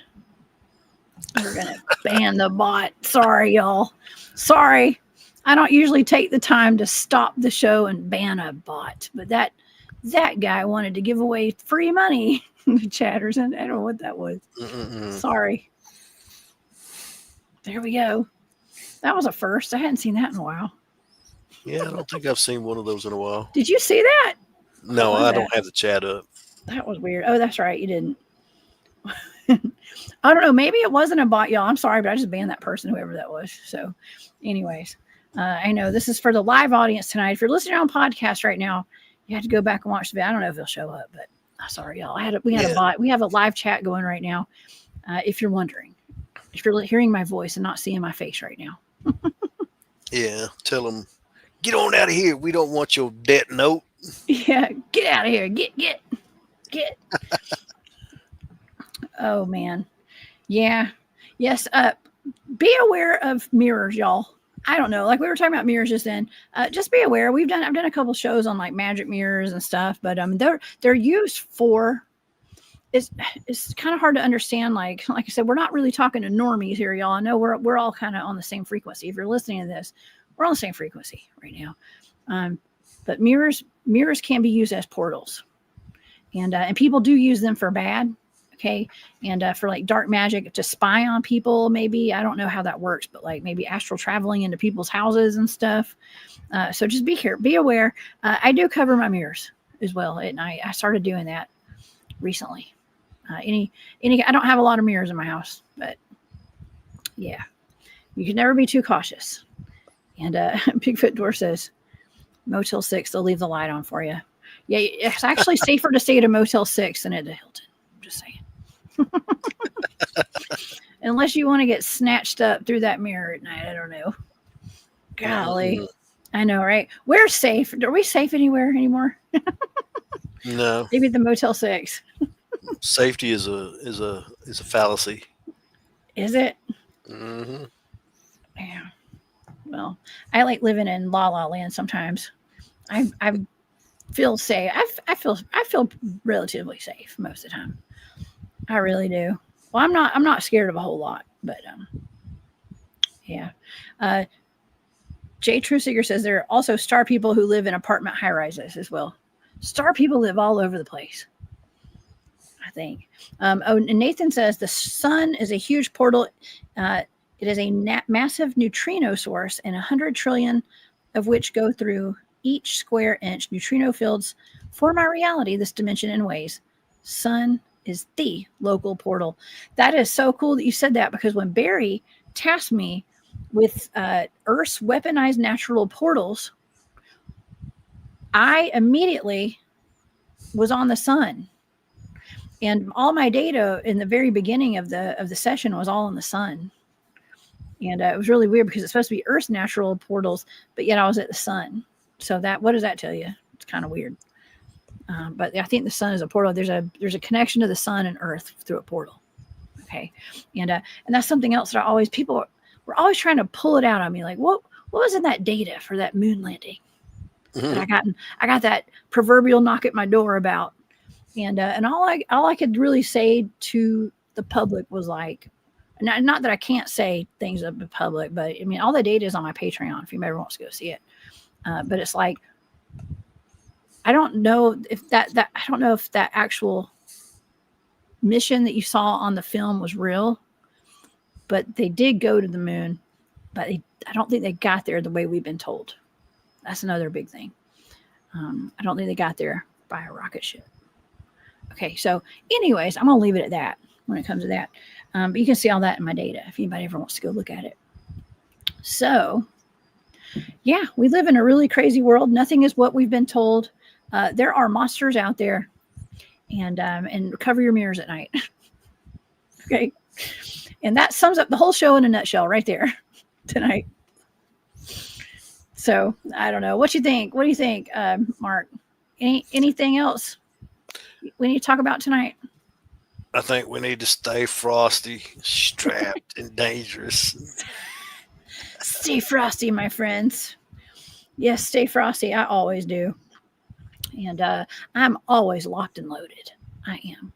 We're going to ban the bot. Sorry, y'all. Sorry. I don't usually take the time to stop the show and ban a bot, but that guy wanted to give away free money. Chatters, and I don't know what that was. Mm-mm. Sorry. There we go. That was a first. I hadn't seen that in a while. Yeah, I don't think I've seen one of those in a while. Did you see that? No, I don't have the chat up. That was weird. Oh, that's right. You didn't. I don't know. Maybe it wasn't a bot, y'all. I'm sorry, but I just banned that person, whoever that was. So anyways, I know this is for the live audience tonight. If you're listening on podcast right now, you have to go back and watch the video. I don't know if he'll show up, but sorry, y'all. We had a bot. We have a live chat going right now. If you're wondering, if you're hearing my voice and not seeing my face right now. Yeah. Tell them, get on out of here. We don't want your debt note. Yeah. Get out of here. Get. Oh man. Yeah. Yes. Be aware of mirrors, y'all. I don't know. Like we were talking about mirrors just then. Just be aware. I've done a couple shows on like magic mirrors and stuff, but they're used for. It's kind of hard to understand. Like I said, we're not really talking to normies here, y'all. I know we're all kind of on the same frequency. If you're listening to this, we're on the same frequency right now. But mirrors can be used as portals, and people do use them for bad. Okay. And for like dark magic to spy on people, maybe. I don't know how that works, but like maybe astral traveling into people's houses and stuff. So just be careful, be aware. I do cover my mirrors as well at night. I started doing that recently. I don't have a lot of mirrors in my house, but yeah, you can never be too cautious. And Bigfoot Dwarf says, Motel 6, they'll leave the light on for you. Yeah, it's actually safer to stay at a Motel 6 than at the Hilton. I'm just saying. Unless you want to get snatched up through that mirror at night. I don't know. Golly. Mm-hmm. I know, right? We're safe. Are we safe anywhere anymore? No. Maybe the Motel 6. Safety is a fallacy. Is it? Mm-hmm. Yeah. Well, I like living in La La Land sometimes. I feel safe. I feel relatively safe most of the time. I really do. Well, I'm not scared of a whole lot, but yeah. Jay Trusiger says there are also star people who live in apartment high rises as well. Star people live all over the place, I think. And Nathan says the sun is a huge portal. It is a massive neutrino source, and 100 trillion of which go through each square inch. Neutrino fields form our reality, this dimension in ways. Sun is the local portal. That is so cool that you said that, because when Barry tasked me with Earth's weaponized natural portals, I immediately was on the sun. And all my data in the very beginning of the session was all in the sun. And it was really weird because it's supposed to be Earth's natural portals, but yet I was at the sun. So what does that tell you? It's kind of weird. But I think the sun is a portal. There's a connection to the sun and Earth through a portal. Okay. And that's something else that people were always trying to pull it out on me. Like, what was in that data for that moon landing? Mm-hmm. That I got that proverbial knock at my door about. And all I could really say to the public was like, not that I can't say things to the public, but I mean, all the data is on my Patreon if anybody wants to go see it. But it's like, I don't know if that actual mission that you saw on the film was real, but they did go to the moon, but I don't think they got there the way we've been told. That's another big thing. I don't think they got there by a rocket ship. Okay, so anyways, I'm going to leave it at that when it comes to that. But you can see all that in my data if anybody ever wants to go look at it. So, yeah, we live in a really crazy world. Nothing is what we've been told. There are monsters out there, and cover your mirrors at night. Okay, and that sums up the whole show in a nutshell right there tonight. So I don't know. What you think? What do you think, Mark? Anything else we need to talk about tonight? I think we need to stay frosty, strapped, and dangerous. Stay frosty, my friends. Yes, stay frosty. I always do. And I'm always locked and loaded. I am.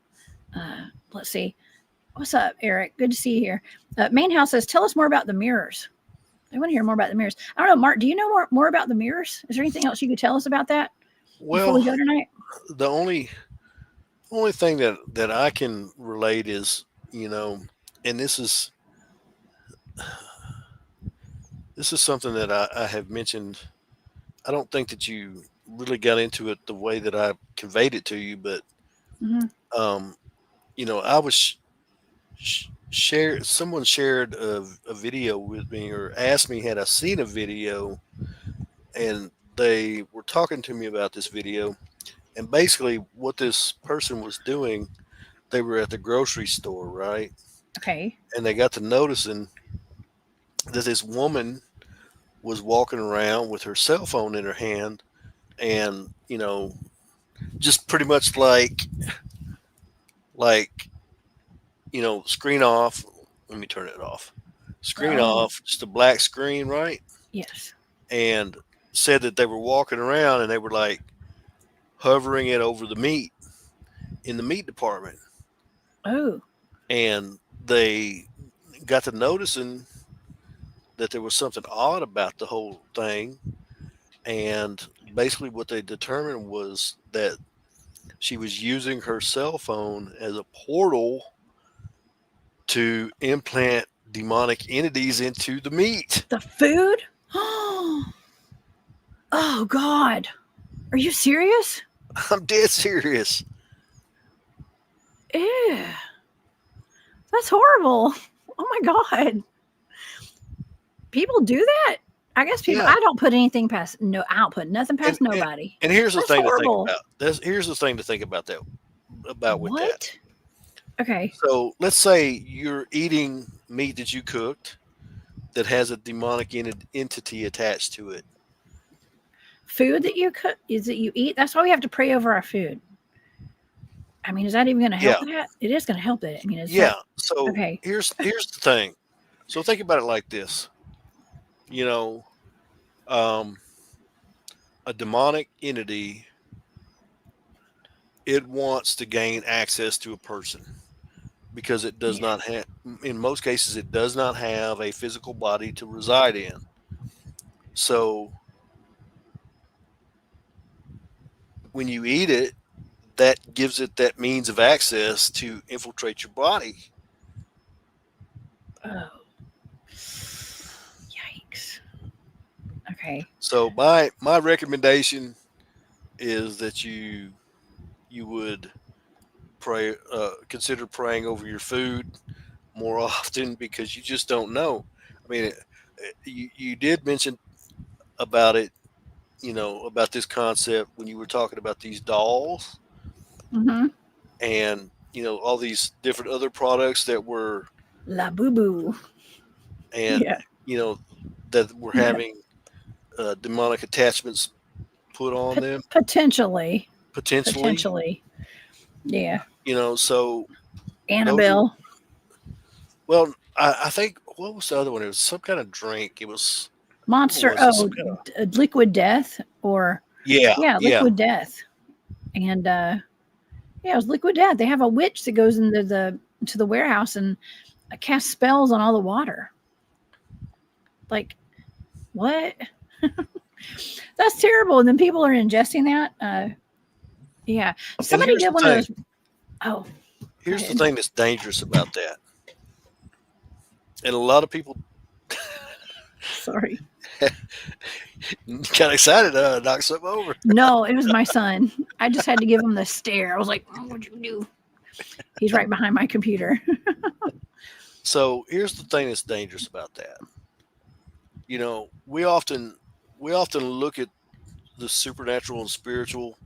Let's see. What's up, Eric? Good to see you here. Main House says, tell us more about the mirrors. I want to hear more about the mirrors. I don't know, Mark, do you know more about the mirrors? Is there anything else you could tell us about that before we go tonight? The only thing that I can relate is, and this is something that I have mentioned. I don't think that you really got into it the way that I conveyed it to you, but I was someone shared a video with me, or asked me had I seen a video, and they were talking to me about this video. And basically what this person was doing, they were at the grocery store, right? Okay. And they got to noticing that this woman was walking around with her cell phone in her hand, and just pretty much like screen off. Let me turn it off. Screen off, just a black screen, right? Yes. And said that they were walking around and they were like hovering it over the meat in the meat department. Oh. And they got to noticing that there was something odd about the whole thing. And basically what they determined was that she was using her cell phone as a portal to implant demonic entities into the meat. The food? Oh God. Are you serious? I'm dead serious. Ew. That's horrible. Oh my God. People do that? I guess people, Yeah. I don't put anything past, no, I don't put nothing past nobody. And here's the That's thing horrible. to think about. Here's the thing to think about with that. What? Okay. So let's say you're eating meat that you cooked that has a demonic entity attached to it. Food that you cook, is that you eat? That's why we have to pray over our food. I mean, is that even going to help that? It is going to help it. I mean, So okay. here's the thing. So think about it like this. You know, a demonic entity, it wants to gain access to a person because it does not have, in most cases, it does not have a physical body to reside in. So when you eat it, that gives it that means of access to infiltrate your body. Oh. Yikes. Okay. So my recommendation is that you would consider praying over your food more often because you just don't know. I mean, you did mention about it, about this concept when you were talking about these dolls and, all these different other products that were La boo boo. And, that were having demonic attachments put on them. Potentially. Yeah. So Annabelle. Well, I think, what was the other one? It was some kind of drink. It was Monster. Liquid Death or Liquid Death. And it was Liquid Death. They have a witch that goes into the warehouse and casts spells on all the water. Like, what? That's terrible. And then people are ingesting that. Yeah. Somebody did one of those. Oh. Here's the thing that's dangerous about that. And a lot of people. Sorry. Got excited to knock something over. No, it was my son. I just had to give him the stare. I was like, what'd you do? He's right behind my computer. So here's the thing that's dangerous about that. We often look at the supernatural and spiritual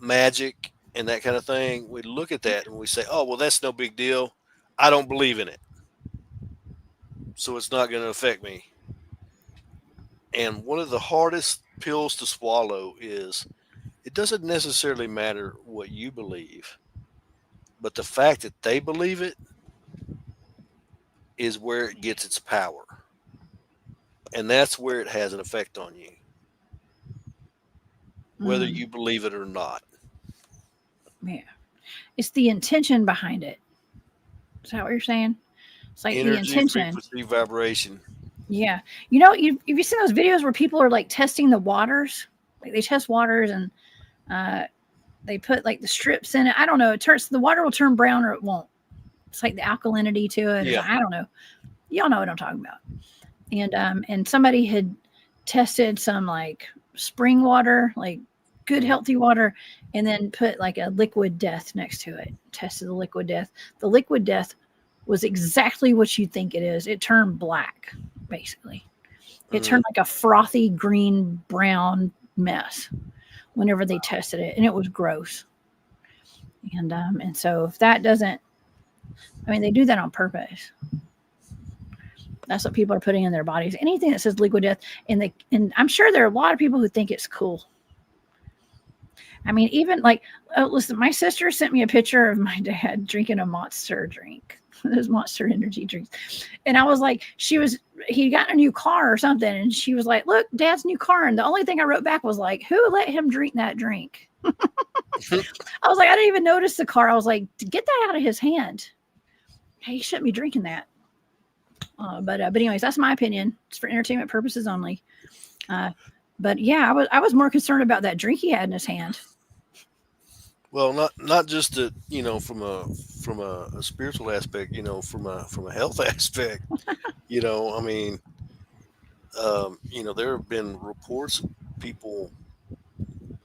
magic and that kind of thing. We look at that and we say, oh, well, that's no big deal. I don't believe in it, so it's not going to affect me. And one of the hardest pills to swallow is it doesn't necessarily matter what you believe, but the fact that they believe it is where it gets its power. And that's where it has an effect on you, whether you believe it or not. Yeah. It's the intention behind it. Is that what you're saying? It's like energy, the intention. Frequency, vibration. you seen those videos where people are like testing the waters? Like they test waters and they put like the strips in it. I don't know. The water will turn brown or it won't. It's like the alkalinity to it. Yeah. I don't know. Y'all know what I'm talking about. And somebody had tested some like spring water, like good healthy water, and then put like a liquid death next to it. Tested the liquid death. The liquid death was exactly what you think it is. It turned black, basically. It turned like a frothy green brown mess whenever they tested it, and it was gross. And so if that doesn't, I mean, they do that on purpose. That's what people are putting in their bodies. Anything that says liquid death, and I'm sure there are a lot of people who think it's cool. I mean, even like, listen, my sister sent me a picture of my dad drinking a Monster drink, those Monster energy drinks, and I was like, he got a new car or something, and she was like, "Look, Dad's new car," and the only thing I wrote back was like, "Who let him drink that drink?" I was like, I didn't even notice the car. I was like, get that out of his hand. He shouldn't be drinking that. But anyways, that's my opinion. It's for entertainment purposes only. But yeah, I was more concerned about that drink he had in his hand. Well, not just the, from a spiritual aspect, from a health aspect. I mean, there have been reports of people,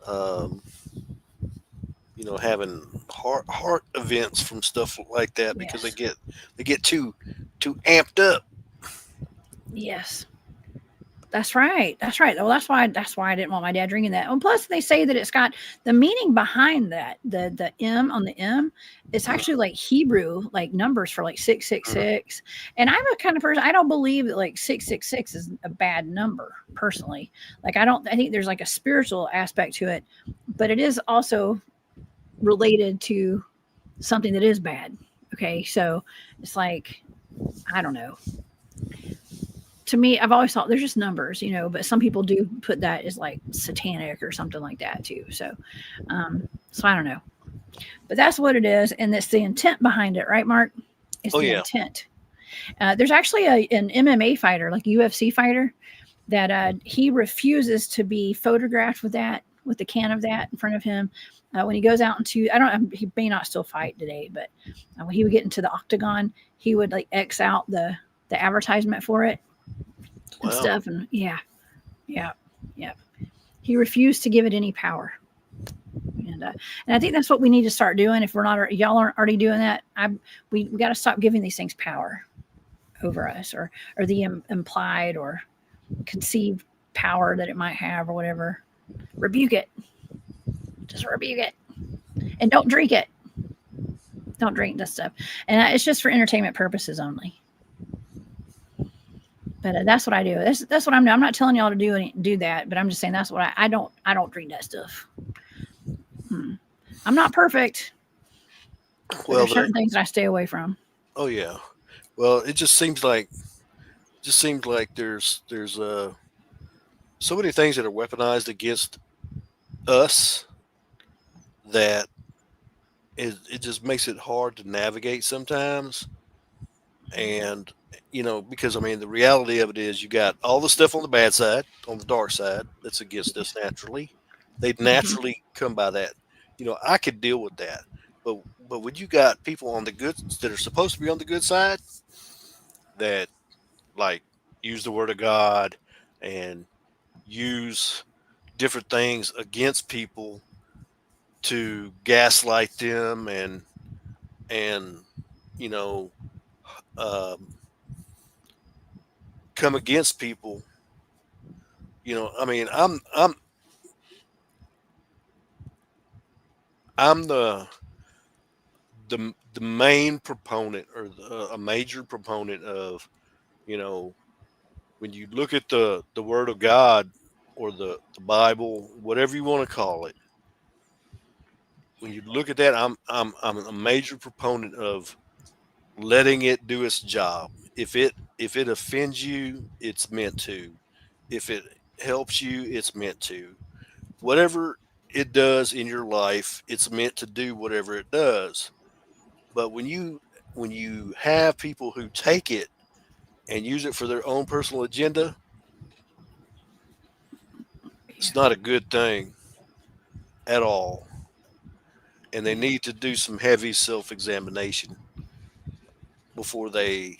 um, having heart events from stuff like that because Yes. they get too amped up. Yes. That's right. That's right. Well, that's why I didn't want my dad drinking that. And plus, they say that it's got the meaning behind that. The M on the M, it's Mhm, actually like Hebrew, like numbers for like six six mhm. six. And I'm a kind of person, I don't believe that like 666 is a bad number personally. Like I don't. I think there's like a spiritual aspect to it, but it is also related to something that is bad. Okay, so it's like I don't know, to me, I've always thought there's just numbers, but some people do put that as like satanic or something like that too. So I don't know, but that's what it is, and it's the intent behind it, right, Mark? It's Oh the yeah. intent. There's actually an MMA fighter, like UFC fighter, that he refuses to be photographed with the can of that in front of him. When he goes out into, I don't, he may not still fight today, but when he would get into the octagon, he would like X out the advertisement for it and Wow. stuff, and yeah, yeah, yeah. He refused to give it any power, and I think that's what we need to start doing. If we're not, y'all aren't already doing that, we got to stop giving these things power over us, or the implied or conceived power that it might have, or whatever. Rebuke it. Just rebuke it, and don't drink it. Don't drink this stuff, and it's just for entertainment purposes only. But that's what I do. That's what I'm doing. I'm not telling y'all to do that, but I'm just saying that's what I don't drink that stuff. Hmm. I'm not perfect, but Well, there's certain things that I stay away from. oh yeah. Well, it just seems like there's so many things that are weaponized against us that it just makes it hard to navigate sometimes. And because I mean the reality of it is you got all the stuff on the bad side, on the dark side, that's against us naturally. They'd Mhm. naturally come by that. I could deal with that. But when you got people on the good that are supposed to be on the good side that, like, use the word of God and use different things against people to gaslight them and you know um, come against people. I mean, I'm the main proponent, or a major proponent of, you know when you look at the word of God, or the Bible, whatever you want to call it. When you look at that, I'm a major proponent of letting it do its job. If it offends you, it's meant to. If it helps you, it's meant to. Whatever it does in your life, it's meant to do whatever it does. But when you have people who take it and use it for their own personal agenda, Yeah. it's not a good thing at all. And they Yeah. need to do some heavy self-examination before they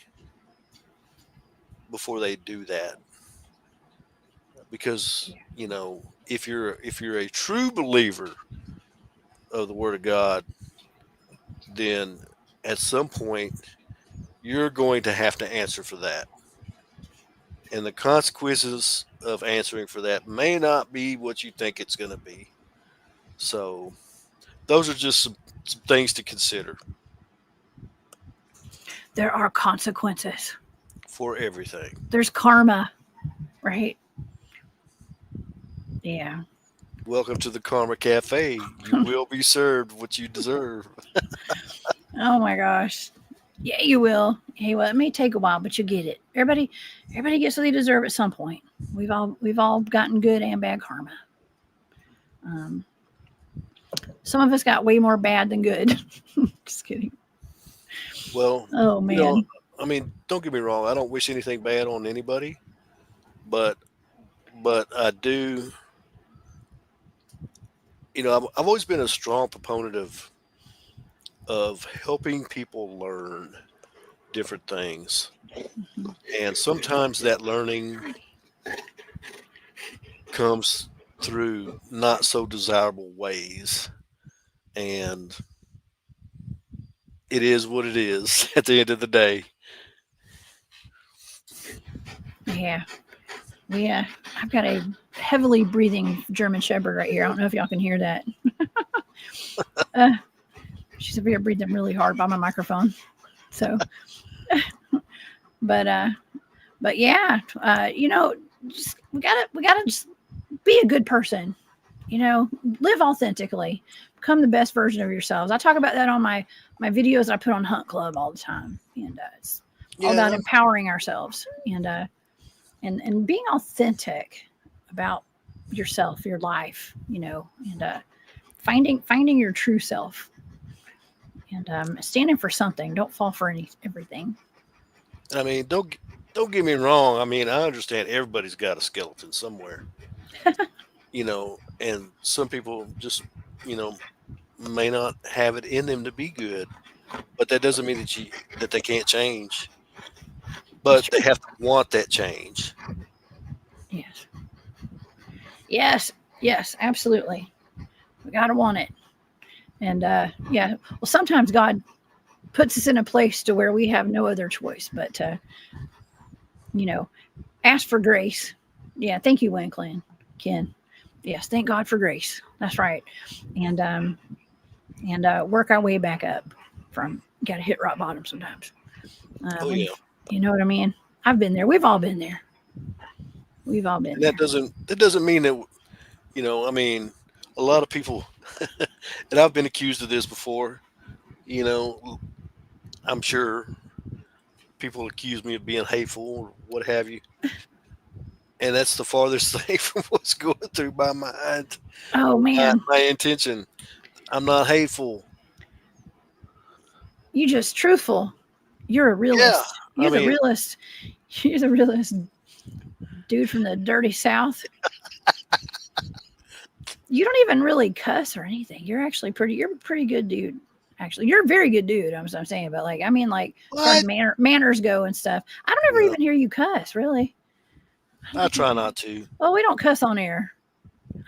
before they do that. Because, Yeah. if you're a true believer of the word of God, then at some point you're going to have to answer for that. And the consequences of answering for that may not be what you think it's going to be. So those are just some things to consider There are consequences. for everything. There's karma, right? Yeah. Welcome to the Karma Cafe. You will be served what you deserve. Oh my gosh. Yeah, you will. Hey, well, it may take a while, but you get it. Everybody gets what they deserve at some point. We've all gotten good and bad karma. Um, some of us got way more bad than good. Just kidding. Well, Oh you know, man. I mean, don't get me wrong. I don't wish anything bad on anybody, but I do I've always been a strong proponent of helping people learn different things, and sometimes that learning comes through not so desirable ways, and it is what it is at the end of the day. Yeah. Yeah. I've got a heavily breathing German Shepherd right here. I don't know if y'all can hear that. uh, she's over here breathing really hard by my microphone. So, but yeah, just we gotta just be a good person. Live authentically, become the best version of yourselves. I talk about that on my videos that I put on Hunt Club all the time, and it's all about empowering ourselves and being authentic about yourself, your life, and finding your true self, and standing for something. Don't fall for everything. I mean, don't get me wrong. I mean, I understand everybody's got a skeleton somewhere, and some people just, you know, may not have it in them to be good, but that doesn't mean that they can't change. That's But they true. have to want that change. Yes. Yes, absolutely. We gotta want it. And yeah, well, sometimes God puts us in a place to where we have no other choice but to, you know, ask for grace. Yeah, thank you, Winkling, Ken. Yes, thank God for grace. That's right. And work our way back up from. Got to hit rock bottom sometimes. Oh When yeah, you know what I mean. I've been there. We've all been there. We've all been and that there. doesn't mean that I mean, a lot of people, and I've been accused of this before. You know, I'm sure people accuse me of being hateful or what have you, and that's the farthest thing from what's going through my mind. Oh man, My intention. I'm not hateful. you just truthful. You're a Yeah, realist. I You're the mean, realist. You're the realist dude from the dirty South. You don't even really cuss or anything. You're a pretty good dude. Actually, you're a very good dude. I'm saying, but like, I mean, like, as far as what? manners go and stuff, I don't ever No, even hear you cuss. Really, I don't I think I try do. not to. Well, we don't cuss on air.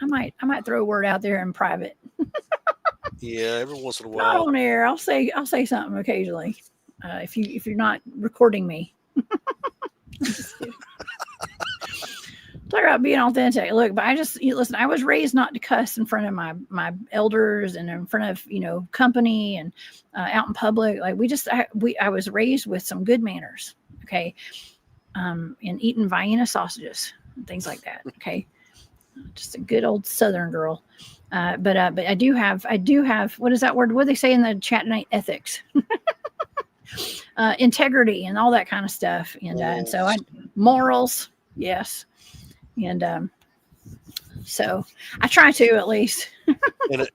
I might throw a word out there in private, Yeah, every once in a not while. on air. I'll say something occasionally. If you're not recording me, I'm just kidding. Talk about being authentic. Look, but listen. I was raised not to cuss in front of my elders and in front of company and out in public. Like I was raised with some good manners. Okay, and eating Vienna sausages and things like that. Okay, just a good old Southern girl. But I do have what is that word? What do they say in the chat tonight? Ethics, integrity, and all that kind of stuff. And so I Wolves. morals, yes, and so I try to at least. And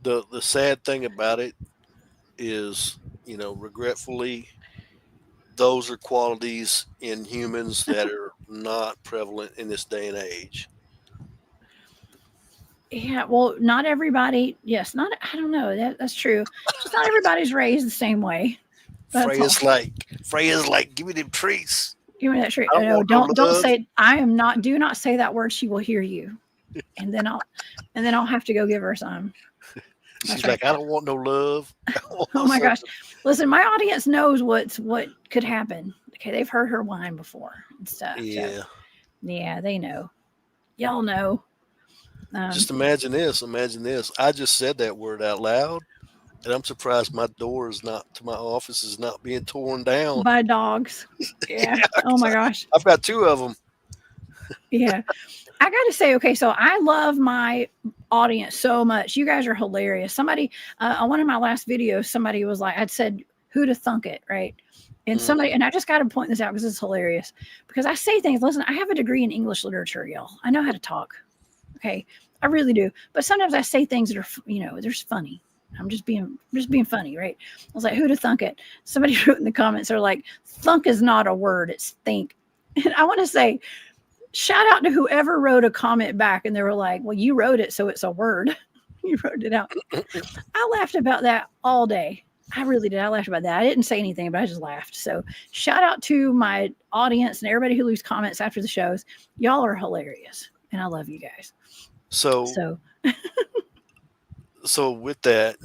the sad thing about it is, regretfully, those are qualities in humans that are not prevalent in this day and age. Yeah, well, not everybody. Yes, not. I don't know. That's true. Just not everybody's raised the same way. That's all. Freya's like, give me them treats. Give me that treat. I don't No, want no don't love. say. I am not. Do not say that word. She will hear you, and then I'll have to go give her some. That's She's right. like, I don't want no love. I want Oh no my gosh. something. Listen, my audience knows what could happen. Okay, they've heard her whine before and stuff. So Yeah. yeah, they know. Y'all know. Um, Just imagine this. Imagine this. I just said that word out loud, and I'm surprised my door is not to my office is not being torn down. by dogs. Yeah. Yeah, Oh 'cause my gosh. I've got two of them. Yeah. I got to say, okay, so I love my audience so much. You guys are hilarious. Somebody on one of my last videos, somebody was like, I'd said, "Who to thunk it," right? And I just got to point this out because it's hilarious. Because I say things. Listen, I have a degree in English literature, y'all. I know how to talk. Okay, I really do. But sometimes I say things that are, they're funny. I'm just being funny, right? I was like, "Who to thunk it?" Somebody wrote in the comments, they're like, "Thunk is not a word; it's think." And I want to say, shout out to whoever wrote a comment back, and they were like, well, you wrote it, so it's a word. You wrote it out. I laughed about that all day. I really did. I laughed about that. I didn't say anything, but I just laughed. So shout out to my audience and everybody who leaves comments after the shows. Y'all are hilarious, and I love you guys. So with that,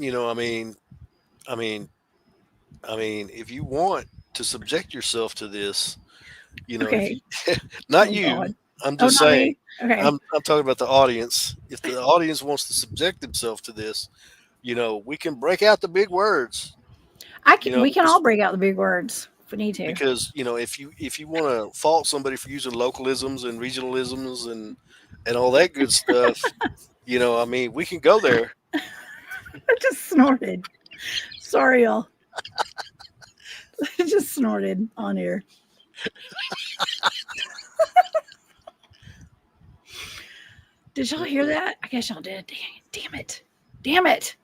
if you want to subject yourself to this, okay. not you. God. I'm just not saying. me? Okay. I'm talking about the audience. If the audience wants to subject themselves to this, we can break out the big words. We can all break out the big words if we need to. Because if you want to fault somebody for using localisms and regionalisms and all that good stuff, we can go there. I just snorted. Sorry, y'all. I just snorted on air. Did y'all hear that? I guess y'all did. Damn it.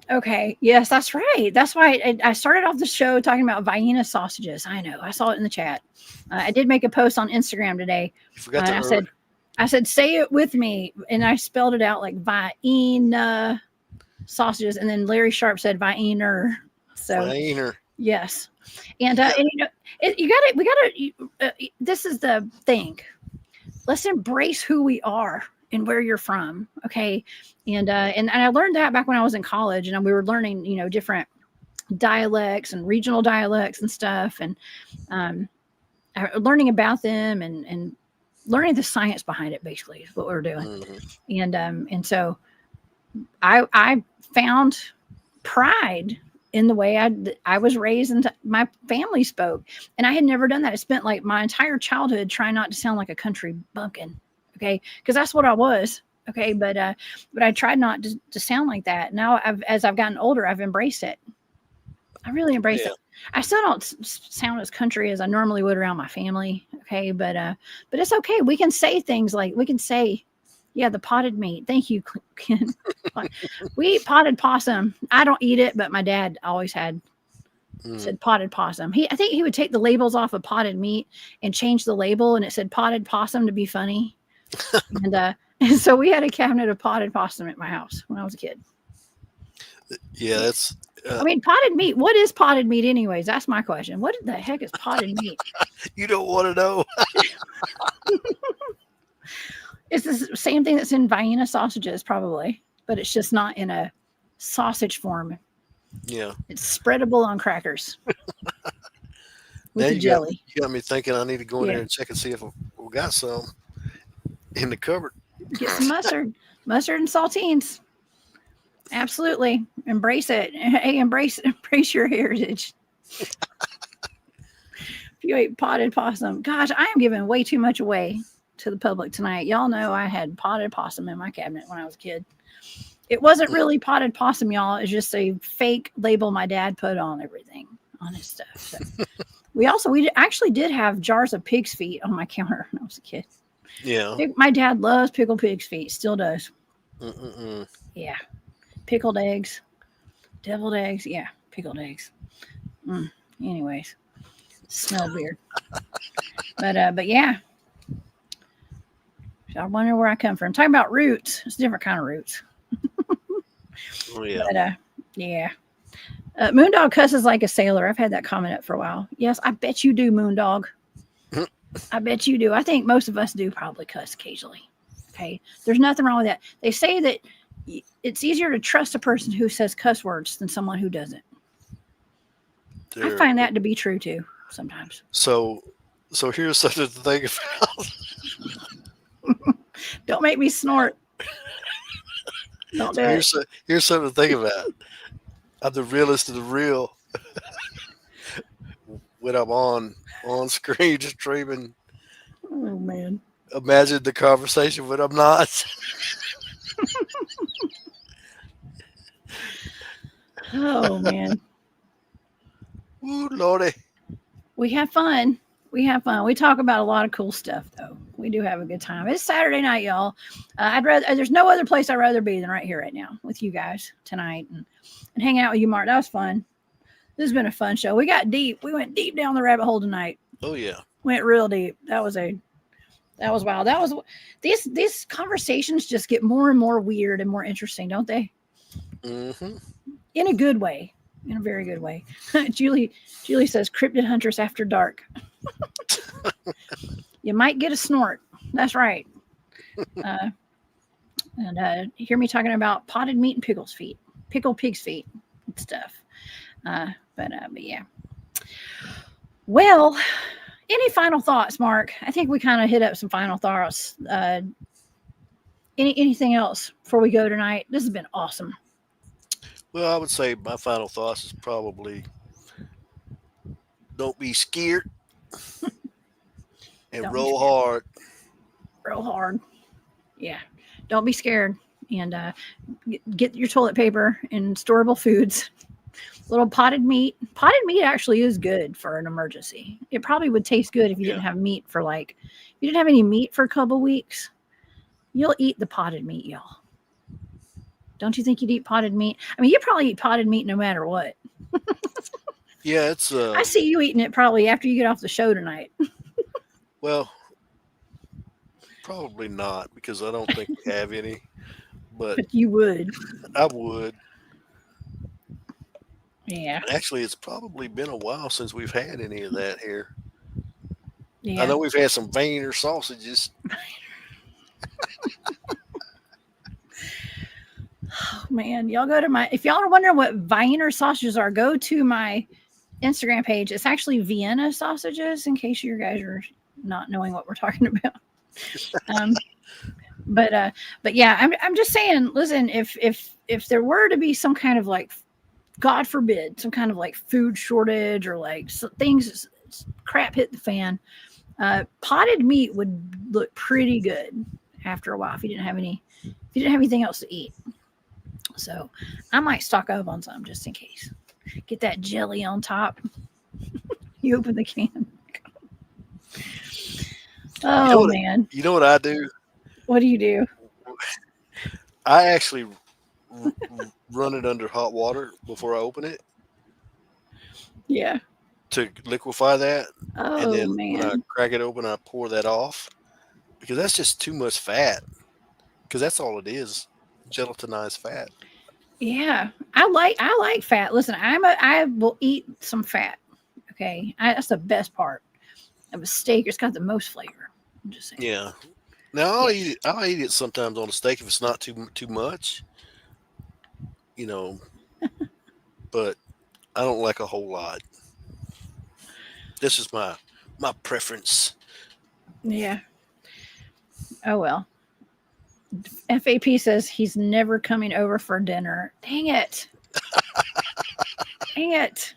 Okay. Yes, that's right. That's why I started off the show talking about Vienna sausages. I know. I saw it in the chat. I did make a post on Instagram today. You forgot I said, say it with me. And I spelled it out like Vienna sausages. And then Larry Sharp said Vienna. So Vienna. Yes. And this is the thing. Let's embrace who we are and where you're from. Okay. And I learned that back when I was in college, and we were learning, different dialects and regional dialects and stuff, and learning about them and learning the science behind it, basically, is what we were doing. Mm-hmm. And so I found pride in the way I was raised and my family spoke. And I had never done that. I spent like my entire childhood trying not to sound like a country bumpkin. Okay. Cause that's what I was. Okay. But I tried not to sound like that. Now as I've gotten older, I've embraced it. I really embrace it. I still don't sound as country as I normally would around my family. Okay. But it's okay. We can say things like, we can say, yeah, the potted meat. Thank you, Ken. We eat potted possum. I don't eat it, but my dad always said potted possum. I think he would take the labels off of potted meat and change the label, and it said potted possum to be funny. And so we had a cabinet of potted possum at my house when I was a kid. Yeah, that's. Potted meat. What is potted meat, anyways? That's my question. What the heck is potted meat? You don't want to know. It's the same thing that's in Vienna sausages, probably, but it's just not in a sausage form. Yeah. It's spreadable on crackers with the jelly. You got me thinking I need to go in there and check and see if we got some in the cupboard. Get some mustard and saltines. Absolutely. Embrace it. Hey, embrace your heritage. If you ate potted possum, gosh, I am giving way too much away to the public tonight. Y'all know I had potted possum in my cabinet when I was a kid. It wasn't really potted possum, y'all. It's just a fake label my dad put on everything, on his stuff. So we actually did have jars of pig's feet on my counter when I was a kid. Yeah. My dad loves pickled pig's feet. Still does. Yeah. Pickled eggs. Deviled eggs. Yeah. Pickled eggs. Anyways. Smell weird. But yeah. I wonder where I come from. Talking about roots. It's a different kind of roots. Oh, yeah. But, yeah. Moondog cusses like a sailor. I've had that comment up for a while. Yes, I bet you do, Moondog. I bet you do. I think most of us do probably cuss occasionally. Okay. There's nothing wrong with that. They say that it's easier to trust a person who says cuss words than someone who doesn't. I find that to be true too sometimes. So here's something to think about. Don't make me snort. Don't do it. Here's something to think about. I'm the realest of the real. When I'm on screen just dreaming. Oh man. Imagine the conversation when I'm not. Oh man. Ooh, Lordy. We have fun. We talk about a lot of cool stuff, though. We do have a good time. It's Saturday night, y'all. There's no other place I'd rather be than right here, right now, with you guys tonight and hanging out with you, Mark. That was fun. This has been a fun show. We got deep. We went deep down the rabbit hole tonight. Oh yeah. Went real deep. That was a That was wild. That was these conversations just get more and more weird and more interesting, don't they? Mm-hmm. In a good way, in a very good way. Julie says Cryptid Huntress after dark. You might get a snort. That's right. And hear me talking about potted meat and pickled pig's feet and stuff. But yeah. Well, any final thoughts, Mark? I think we kind of hit up some final thoughts. Anything else before we go tonight? This has been awesome. Well, I would say my final thoughts is probably don't be scared and roll hard. Roll hard. Yeah. Don't be scared. And get your toilet paper and storable foods. Little potted meat. Potted meat actually is good for an emergency. It probably would taste good if you didn't have meat for if you didn't have any meat for a couple weeks. You'll eat the potted meat, y'all. Don't you think you'd eat potted meat? I mean, you probably eat potted meat no matter what. Yeah, it's. I see you eating it probably after you get off the show tonight. Well, probably not because I don't think we have any. But you would. I would. Yeah. Actually, it's probably been a while since we've had any of that here. Yeah. I know we've had some Wiener sausages. Oh, man, y'all go to if y'all are wondering what Wiener sausages are, go to my Instagram page. It's actually Vienna sausages, in case you guys are not knowing what we're talking about. But yeah, I'm just saying, listen, if there were to be some kind of God forbid, some kind of food shortage or things crap hit the fan, potted meat would look pretty good after a while if you didn't have anything else to eat. So I might stock up on some just in case. Get that jelly on top. You open the can. Oh, man. You know what I do? What do you do? I actually run it under hot water before I open it. Yeah. To liquefy that. Oh, and then man. when I crack it open, I pour that off. Because that's just too much fat. Because that's all it is. Gelatinized fat. Yeah. I like fat. Listen, I will eat some fat. Okay. That's the best part of a steak. It's got the most flavor. I'm just saying. Yeah. Now I'll eat it sometimes on a steak if it's not too much. But I don't like a whole lot. This is my preference. Yeah. Oh well. FAP says he's never coming over for dinner. Dang it. Dang it.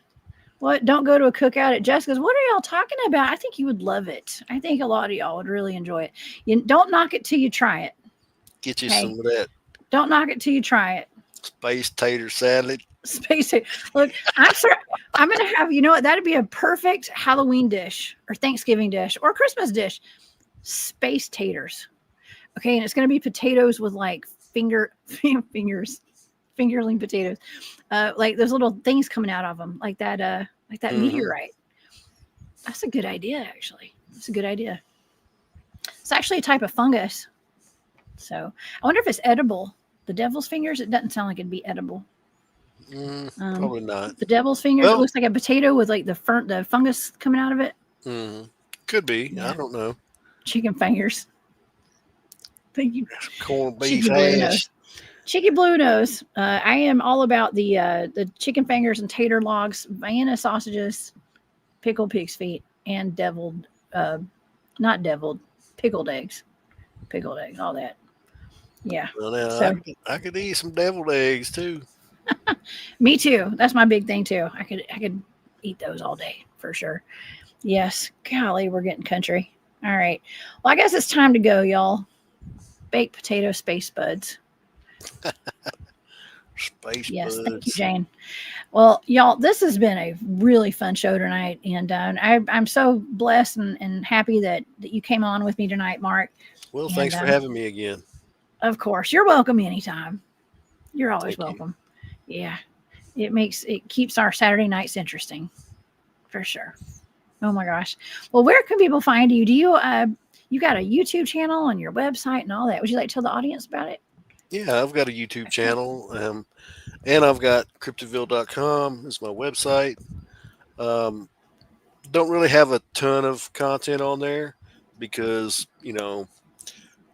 What? Don't go to a cookout at Jessica's. What are y'all talking about? I think you would love it. I think a lot of y'all would really enjoy it. You don't knock it till you try it. Get you some of that. Don't knock it till you try it. Space tater salad. Space tater. Look, I'm going to have, you know what? That'd be a perfect Halloween dish or Thanksgiving dish or Christmas dish. Space taters. Okay. And it's going to be potatoes with fingerling potatoes. Those little things coming out of them, like that meteorite. That's a good idea, actually. That's a good idea. It's actually a type of fungus. So I wonder if it's edible. The devil's fingers, it doesn't sound like it'd be edible. Probably not. The devil's fingers, it looks like a potato with the fungus coming out of it. Could be. Yeah. I don't know. Chicken fingers. Thank you. Corned beef hash. Cheeky Blue Nose. I am all about the chicken fingers and tater logs, Vienna sausages, pickled pig's feet, and pickled eggs. Pickled eggs, all that. Yeah. Well, now I could eat some deviled eggs too. Me too. That's my big thing too. I could eat those all day for sure. Yes. Golly, we're getting country. All right. Well, I guess it's time to go, y'all. Baked potato space buds. Space yes, buds. Thank you, Jane. Well, y'all, this has been a really fun show tonight, and I'm so blessed and happy that you came on with me tonight, Mark. Well, thanks for having me again. Of course, you're welcome anytime. You're always welcome. Yeah, it keeps our Saturday nights interesting, for sure. Oh my gosh. Well, where can people find you? Do you got a YouTube channel on your website and all that. Would you like to tell the audience about it? Yeah, I've got a YouTube channel, and I've got cryptidville.com is my website. Um, don't really have a ton of content on there because,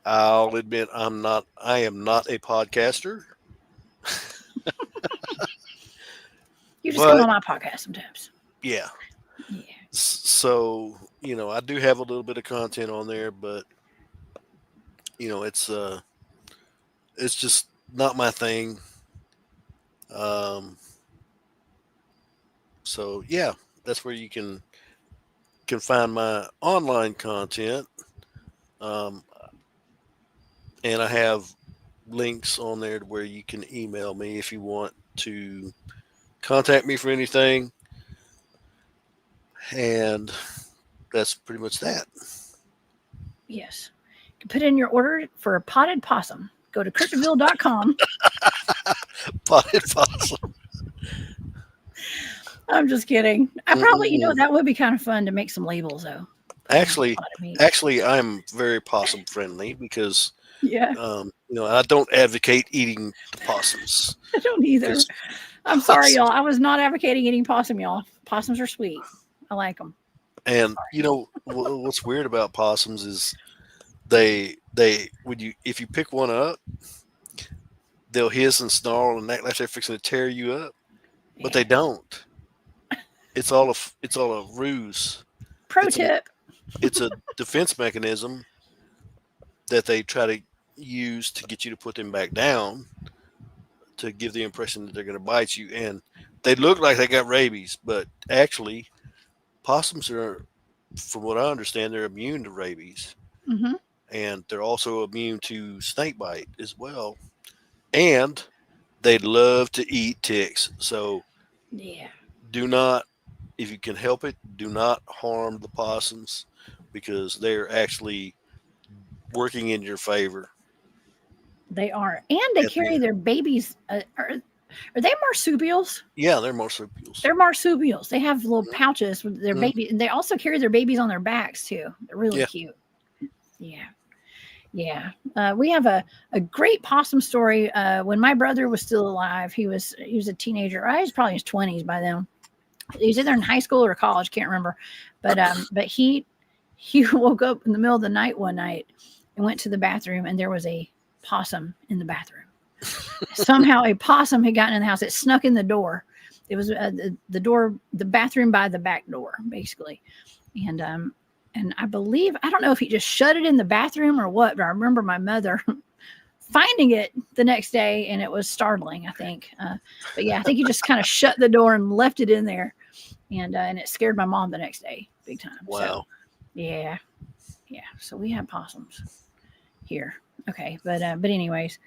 I'll admit I am not a podcaster. You just come But on my podcast sometimes. yeah. Yeah. So, I do have a little bit of content on there, but it's just not my thing. Um so yeah, that's where you can find my online content. Um and I have links on there to where you can email me if you want to contact me for anything. And that's pretty much that. Yes. You can put in your order for a potted possum. Go to cryptidville.com. Potted possum. I'm just kidding. I probably, that would be kind of fun to make some labels though. Actually, I'm very possum friendly because, yeah, I don't advocate eating the possums. I don't either. I'm sorry, y'all. I was not advocating eating possum, y'all. Possums are sweet. I like them. And what's weird about possums is they if you pick one up, they'll hiss and snarl and act like they're fixing to tear you up, but they don't. It's all a ruse. Pro tip. It's a defense mechanism that they try to use to get you to put them back down, to give the impression that they're going to bite you. And they look like they got rabies, but actually possums are, from what I understand, they're immune to rabies. Mm-hmm. And they're also immune to snake bite as well. And they love to eat ticks. So yeah, do not, if you can help it, do not harm the possums because they're actually working in your favor. They are. And they carry their babies. Are they marsupials? Yeah, they're marsupials. They're marsupials. They have little pouches with their baby. They also carry their babies on their backs too. They're really cute. Yeah. Yeah. We have a great possum story. When my brother was still alive, he was a teenager. I was probably in his 20s by then. He was either in high school or college, can't remember. But he woke up in the middle of the night one night and went to the bathroom, and there was a possum in the bathroom. Somehow a possum had gotten in the house. It snuck in the door. It was the door, the bathroom by the back door, basically. And I believe, I don't know if he just shut it in the bathroom or what, but I remember my mother finding it the next day, and it was startling, I think. But yeah, I think he just kind of shut the door and left it in there, and it scared my mom the next day, big time. Wow. So, yeah. So we have possums here. Okay, but anyways,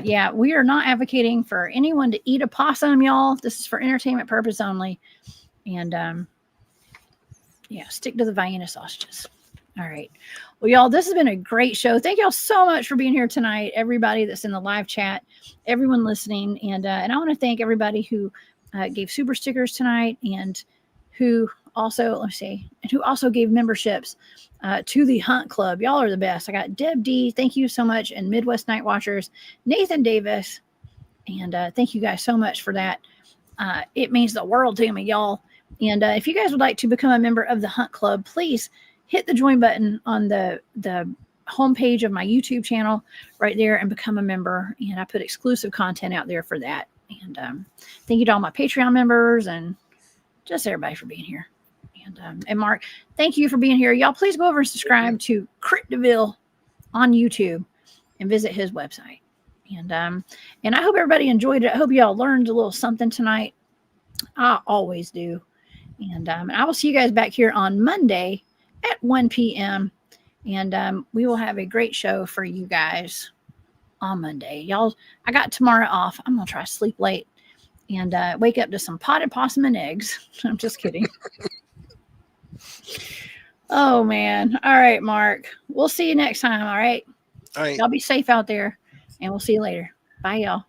yeah, we are not advocating for anyone to eat a possum, y'all. This is for entertainment purpose only, and yeah, stick to the Vienna sausages. All right. Well, y'all, this has been a great show. Thank y'all so much for being here tonight. Everybody that's in the live chat, everyone listening. And I want to thank everybody who gave super stickers tonight and who also, who also gave memberships to the Hunt Club. Y'all are the best. I got Deb D. Thank you so much. And Midwest Night Watchers, Nathan Davis. And thank you guys so much for that. It means the world to me, y'all. And if you guys would like to become a member of the Hunt Club, please hit the join button on the homepage of my YouTube channel right there and become a member. And I put exclusive content out there for that. And thank you to all my Patreon members and just everybody for being here. And Mark, thank you for being here. Y'all, please go over and subscribe to Cryptidville on YouTube and visit his website. And I hope everybody enjoyed it. I hope y'all learned a little something tonight. I always do. And I will see you guys back here on Monday at 1 p.m. And we will have a great show for you guys on Monday. Y'all, I got tomorrow off. I'm going to try to sleep late and wake up to some potted possum and eggs. I'm just kidding. Oh, man. All right, Mark. We'll see you next time. All right. All right. Y'all be safe out there, and we'll see you later. Bye, y'all.